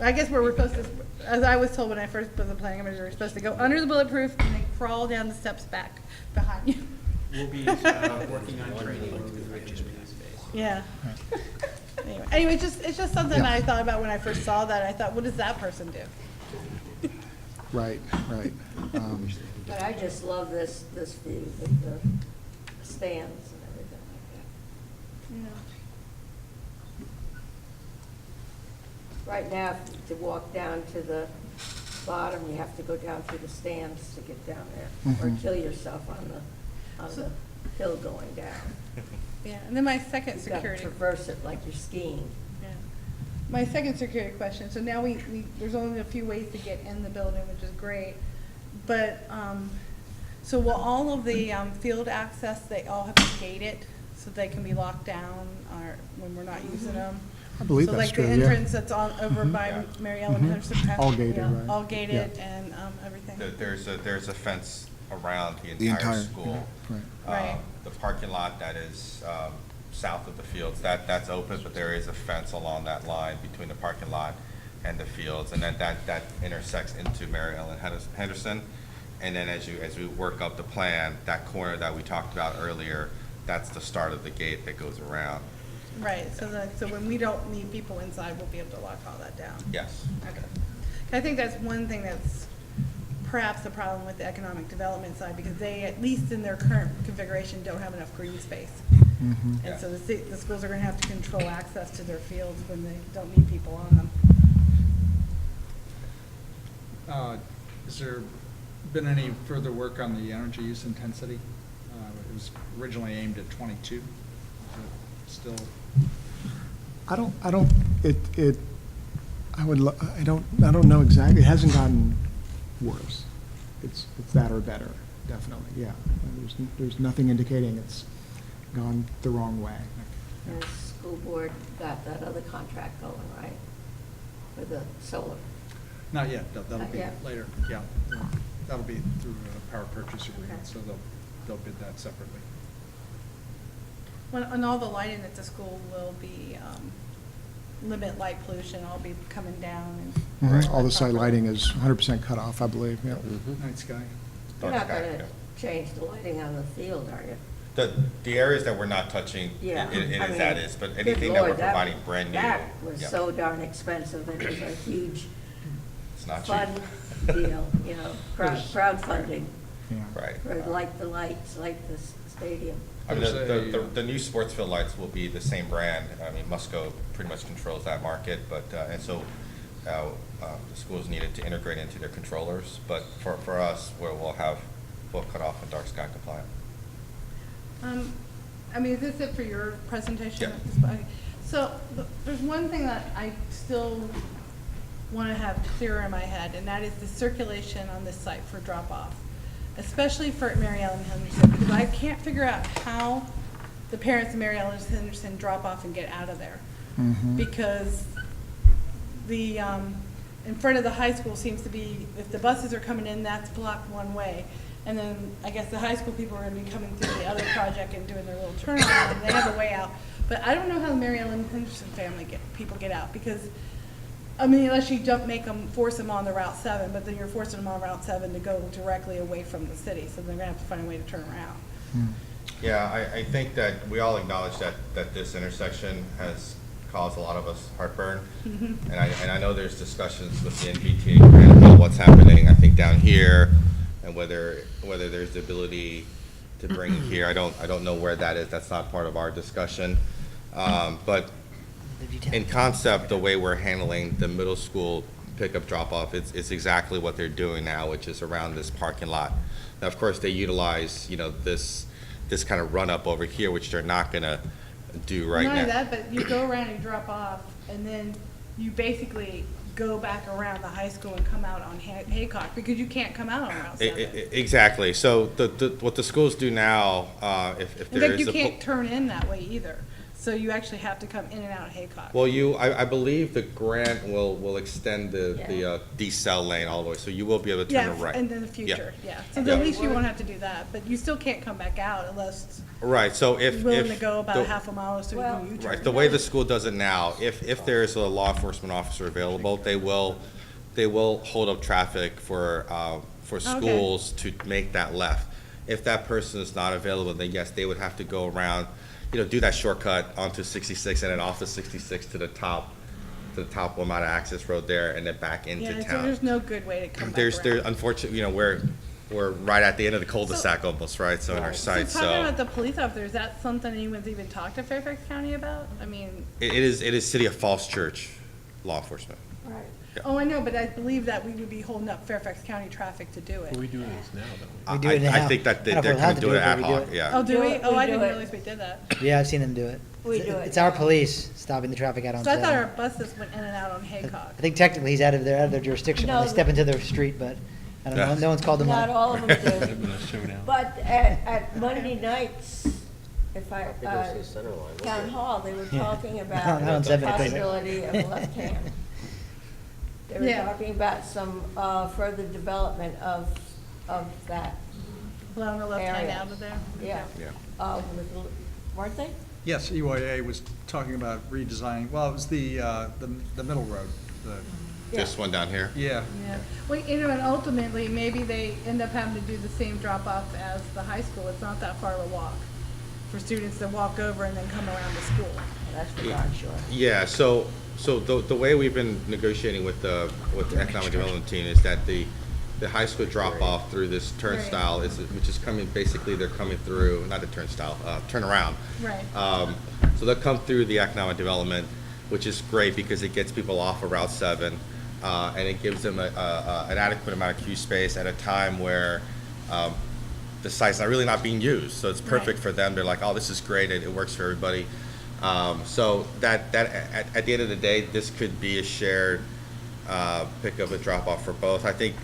I guess where we're supposed to, as I was told when I first was the planning commission, we're supposed to go under the bulletproof and then crawl down the steps back behind you. We'll be working on training. Yeah. Anyway, it's just something Yeah. I thought about when I first saw that. I thought, what does that person do? Right. But I just love this view, with the stands and everything like that. Right now, to walk down to the bottom, you have to go down through the stands to get down there, or Mhm. kill yourself on the hill going down. Yeah, and then my second You've got to security. traverse it like you're skiing. Yeah. My second security question, so now there's only a few ways to get in the building, which is great. But, so will all of the field access, they all have to gate it so they can be locked down or when we're not using them? I believe that's true, So yeah. like the entrance that's over by Mary Ellen Mhm. Henderson. has- All gated, yeah, right. All gated Yeah. and everything. There's a fence around the The entire entire, school. right. Right. The parking lot that is south of the fields, that's open, but there is a fence along that line between the parking lot and the fields, and then that intersects into Mary Ellen Henderson. And then as we work up the plan, that corner that we talked about earlier, that's the start of the gate that goes around. Right, so when we don't need people inside, we'll be able to lock all that down. Yes. Okay. I think that's one thing that's perhaps a problem with the economic development side, because they, at least in their current configuration, don't have enough green space. Mhm. And so the schools are gonna have to control access to their fields when they don't need people on them. Has there been any further work on the energy use intensity? It was originally aimed at 22. Is it still? I don't, I don't know exactly, it hasn't gotten worse. It's that or better, definitely, yeah. There's nothing indicating it's gone the wrong way. And the school board got that other contract going, right? For the solar. Not yet, that'll Not be yet. later, yeah. That'll be through a power purchase agreement, so they'll bid that separately. And all the lighting at the school will be, limit light pollution, all be coming down and. Mhm. All the site lighting is 100% cut off, I believe, yeah. Night sky. You're not Dark sky, gonna yeah. change the lighting on the field, are you? The areas that we're not touching, Yeah. it I is mean, that is, but good anything that we're Lord, providing brand new. That was yeah, so darn expensive, it was a huge It's not fun cheap. deal, you know, crowdfunding, Yeah. Right. for like the lights, like the stadium. I mean, There's the new sports field lights will be the same brand. I mean, Musco pretty much controls that market, but, and so, the schools needed to integrate into their controllers, but for us, we'll have both cut off and dark sky compliant. I mean, is this it for your presentation? Yeah. Okay. So, there's one thing that I still want to have clearer in my head, and that is the circulation on this site for drop-off, especially for Mary Ellen Henderson, because I can't figure out how the parents of Mary Ellen Henderson drop off and get out of there. Because the, in front of the high school seems to be, if the buses are coming in, that's blocked one way. And then I guess the high school people are gonna be coming through the other project and doing their little turnaround, and they have a way out. But I don't know how the Mary Ellen Henderson people get out, because, I mean, unless you force them on the Route 7, but then you're forcing them on Route 7 to go directly away from the city, so they're gonna have to find a way to turn around. Yeah, I think that we all acknowledge that this intersection has caused a lot of us heartburn. And I know there's discussions with the NPTA grant about what's happening, I think, down here, and whether there's the ability to bring it here. I don't know where that is, that's not part of our discussion. But in concept, the way we're handling the middle school pickup drop-off, it's exactly what they're doing now, which is around this parking lot. Now, of course, they utilize, this kind of run-up over here, which they're not gonna do right now. Not only that, but you go around and drop off, and then you basically go back around the high school and come out on Haycock, because you can't come out on Route 7. Exactly. So what the schools do now, if In there fact, is you a. can't turn in that way either, so you actually have to come in and out of Haycock. Well, I believe the grant will extend the decel lane all the way, so you will be able to turn Yeah, it right. and in the future, yeah. So Yeah. at least you won't have to do that, but you still can't come back out unless Right, so if. you're willing to if go about the- a half a mile so you Well- can U-turn. Right, the way the school does it now, if there is a law enforcement officer available, they will hold up traffic for schools to make that left. If that person is not available, then yes, they would have to go around, do that shortcut onto 66 and then off of 66 to the top Wilmette Access Road there and then back into Yeah, so town. there's no good way to come back There, around. unfortunately, we're right at the end of the cul-de-sac almost, right, so in our site, So talking so. about the police officer, is that something anyone's even talked to Fairfax County about? I mean, It is City of Falls Church law enforcement. Right. oh, I know, but I believe that we would be holding up Fairfax County traffic to do it. We're doing this now, don't We do it I now. think that I don't know if they're we're allowed gonna to do do it it, ad but we do hoc, it. yeah. Oh, do Do we? it, Oh, we I do didn't it. realize we did that. Yeah, I've seen them do it. We do it It's our now. police stopping the traffic out on So I thought our Seven. buses went in and out on Haycock. I think technically he's out of their jurisdiction when No, they step into their street, but I don't know, Yeah. no one's called them Not on. all of them we? do. Been a showdown. But at Monday nights, if I, center line. town hall, they were Yeah. talking Not about on the 7 o'clock. possibility of left hand. They were Yeah. talking about some, further development of that, Blowing the left hand Area. out of there. yeah. Yeah. Weren't they? Yes, EYA was talking about redesigning, well, it was the middle road, This one down here? yeah. Yeah, well, and ultimately, maybe they end up having to do the same drop-off as the high school. It's not that far of a walk for students to walk over and then come around to school. That's for darn sure. Yeah, so the way we've been negotiating with the economic development team is that the high school drop-off through this turnstile which is coming, basically they're coming through, not the turnstile, turnaround. Right. So they'll come through the economic development, which is great because it gets people off of Route 7, and it gives them an adequate amount of queue space at a time where the site's really not being used. So it's perfect Right. for them. They're like, oh, this is great. It works for everybody. So that at the end of the day, this could be a shared pickup and drop off for both. I think,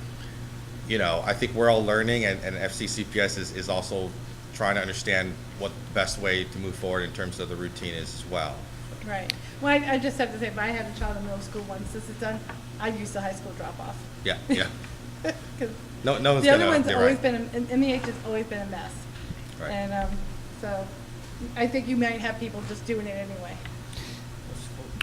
I think we're all learning, and FCCPS is also trying to understand what the best way to move forward in terms of the routine is as well. Right. Well, I just have to say, if I had a child in middle school, once this is done, I'd use the high school drop-off. Yeah, yeah. 'Cause No one's the other gonna, one's you're always right. been, MEH has always been a mess. Right. And, so, I think you might have people just doing it anyway.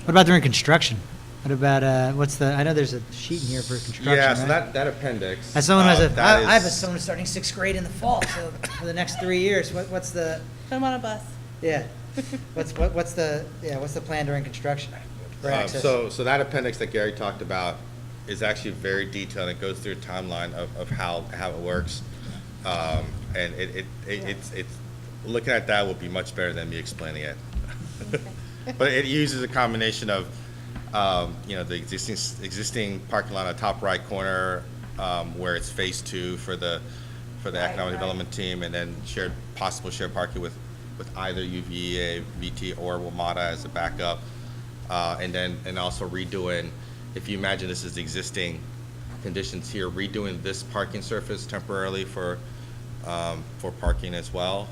What about during construction? What about, I know there's a sheet in here for construction, Yeah, so right? that appendix. As someone who has that I have a is- son starting 6th grade in the fall, so for the next 3 years, what's the, Put them on a bus. yeah, what's the plan during construction for access? So that appendix that Gary talked about is actually very detailed. It goes through a timeline of how it works. And it's looking at that would be much better than me explaining it. But it uses a combination of, the existing parking lot on the top right corner, where it's phase 2 for the economic development team, and then possible shared parking with either UVA, VT, or WMATA as a backup. And also redoing, if you imagine this is existing conditions here, redoing this parking surface temporarily for parking as well,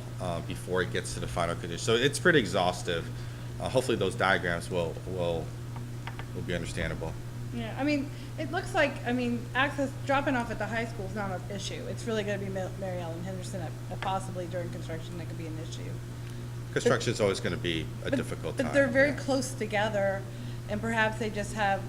before it gets to the final condition. So it's pretty exhaustive. Hopefully those diagrams will be understandable. Yeah, I mean, it looks like, access, dropping off at the high school is not an issue. It's really gonna be Mary Ellen Henderson, possibly during construction, that could be an issue. Construction is always going to be a difficult time. But they're very yeah. close together, and perhaps they just have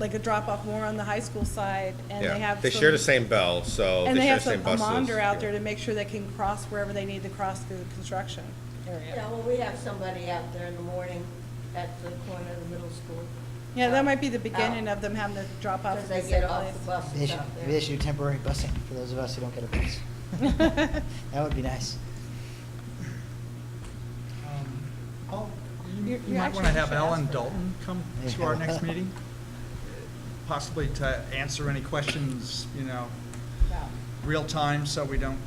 like a drop-off more on the high school side, and they have. They share the same bell, so And they they share have the same some, a buses. monitor out there to make sure they can cross wherever they need to cross through the construction area. Yeah, well, we have somebody out there in the morning at the corner of the middle school. Yeah, that might be the beginning of them having to drop off. Because at they the get same off place. the buses They out should there. issue temporary busing for those of us who don't get a bus. That would be nice. You You might want to actually have should Ellen ask for Dalton come to our next meeting, possibly to answer any questions, real time, so we don't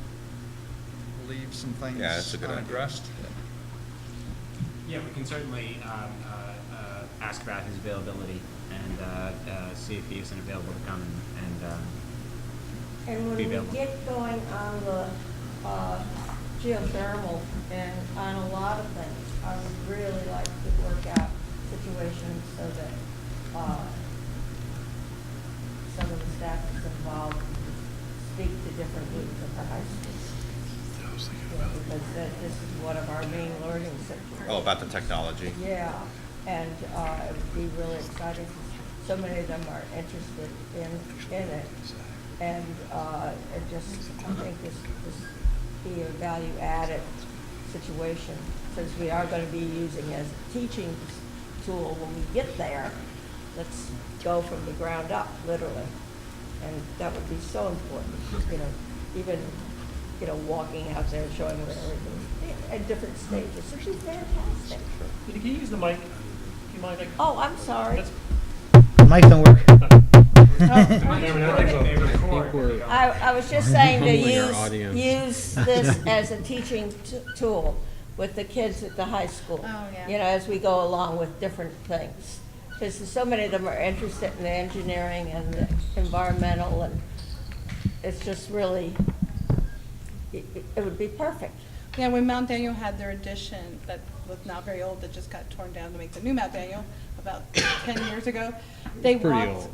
leave some things Yeah, that's a good idea. unaddressed. Yeah, we can certainly ask about his availability and see if he's available to come And when be we available. get going on the geothermal and on a lot of things, I would really like to work out situations so that some of the staff that's involved speak to different groups of the high school. Because this is one of our main learning centers. Oh, about the technology. Yeah, and it would be really exciting, 'cause so many of them are interested in it. And it just, I think this be a value-added situation, since we are gonna be using it as a teaching tool when we get there. Let's go from the ground up, literally. And that would be so important, even, walking out there and showing where everything, at different stages, which is fantastic. Can you use the mic? Do you mind? Oh, I'm sorry. Mic don't work. I was just saying to Humbling our audience. use this as a teaching tool with the kids at the high school. Oh, yeah. As we go along with different things. Because so many of them are interested in the engineering and the environmental, and it's just really, it would be perfect. Yeah, when Mount Daniel had their addition that was not very old, that just got torn down to make the new Mount Daniel about 10 years ago, they pretty walked.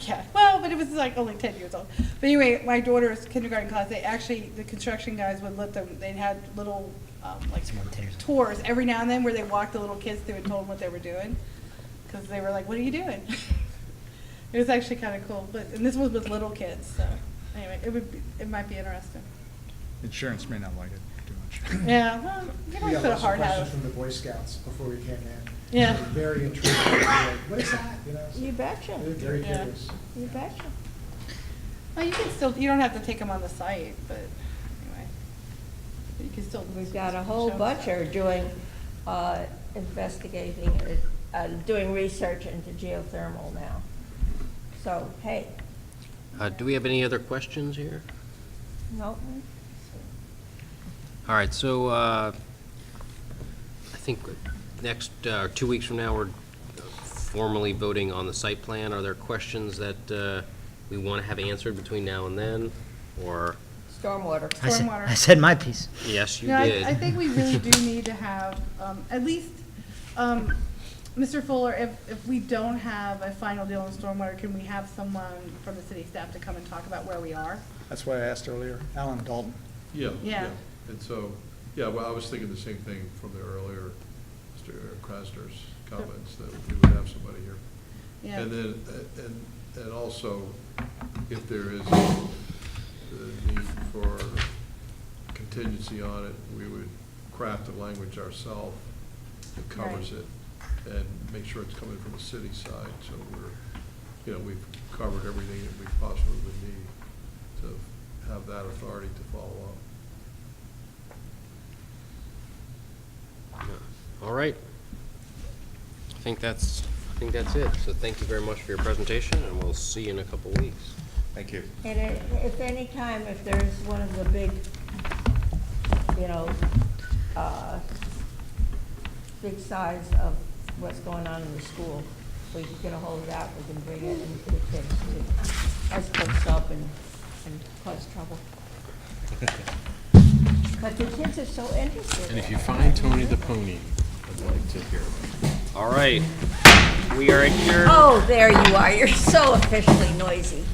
Yeah, well, but it was like only 10 years old. But anyway, my daughter's kindergarten class, the construction guys would let them, they had little, tours every now and then where they walked the little kids through and told them what they were doing. Because they were like, what are you doing? It was actually kind of cool, and this was with little kids, so anyway, it might be interesting. Insurance may not like it too much. Yeah, well, you We don't got put a lots of hard hat questions on. from the Boy Scouts before we came in. Yeah. They were very intrigued. They were like, what is that? So You betcha. They're very Yeah. curious. You betcha. Well, you can still, you don't have to take them on the site, but anyway, you can still. We've got a whole show bunch stuff. are doing, investigating, doing research into geothermal now. So, hey, Do we have any other questions here? no, All right, so I think next, 2 weeks from now, we're formally voting on the site plan. Are there questions that we want to have answered between now and then? Or, Stormwater. Stormwater. I said my piece. yes, you No, did. I think we really do need to have, at least, Mr. Fuller, if we don't have a final deal on stormwater, can we have someone from the city staff to come and talk about where we are? That's what I asked earlier. Alan Dalton. Yeah. Yeah. And so, yeah, well, I was thinking the same thing from the earlier, Mr. Krasner's comments, that we would have somebody here. Yeah. And then, and also, if there is the need for contingency on it, we would craft the language ourselves that covers Right. it and make sure it's coming from the city side, so we've covered everything that we possibly would need to have that authority to follow up. All right. I think that's it. So thank you very much for your presentation, and we'll see you in a couple weeks. Thank you. And if any time, if there's one of the big, big size of what's going on in the school, we can get a hold of that, we can bring it into the kids to, as books up and cause trouble. But the kids are so interested. And if you find Tony the Pony, I'd like to hear about it. All right. We are adjourned. Oh, there you are, you're so officially noisy.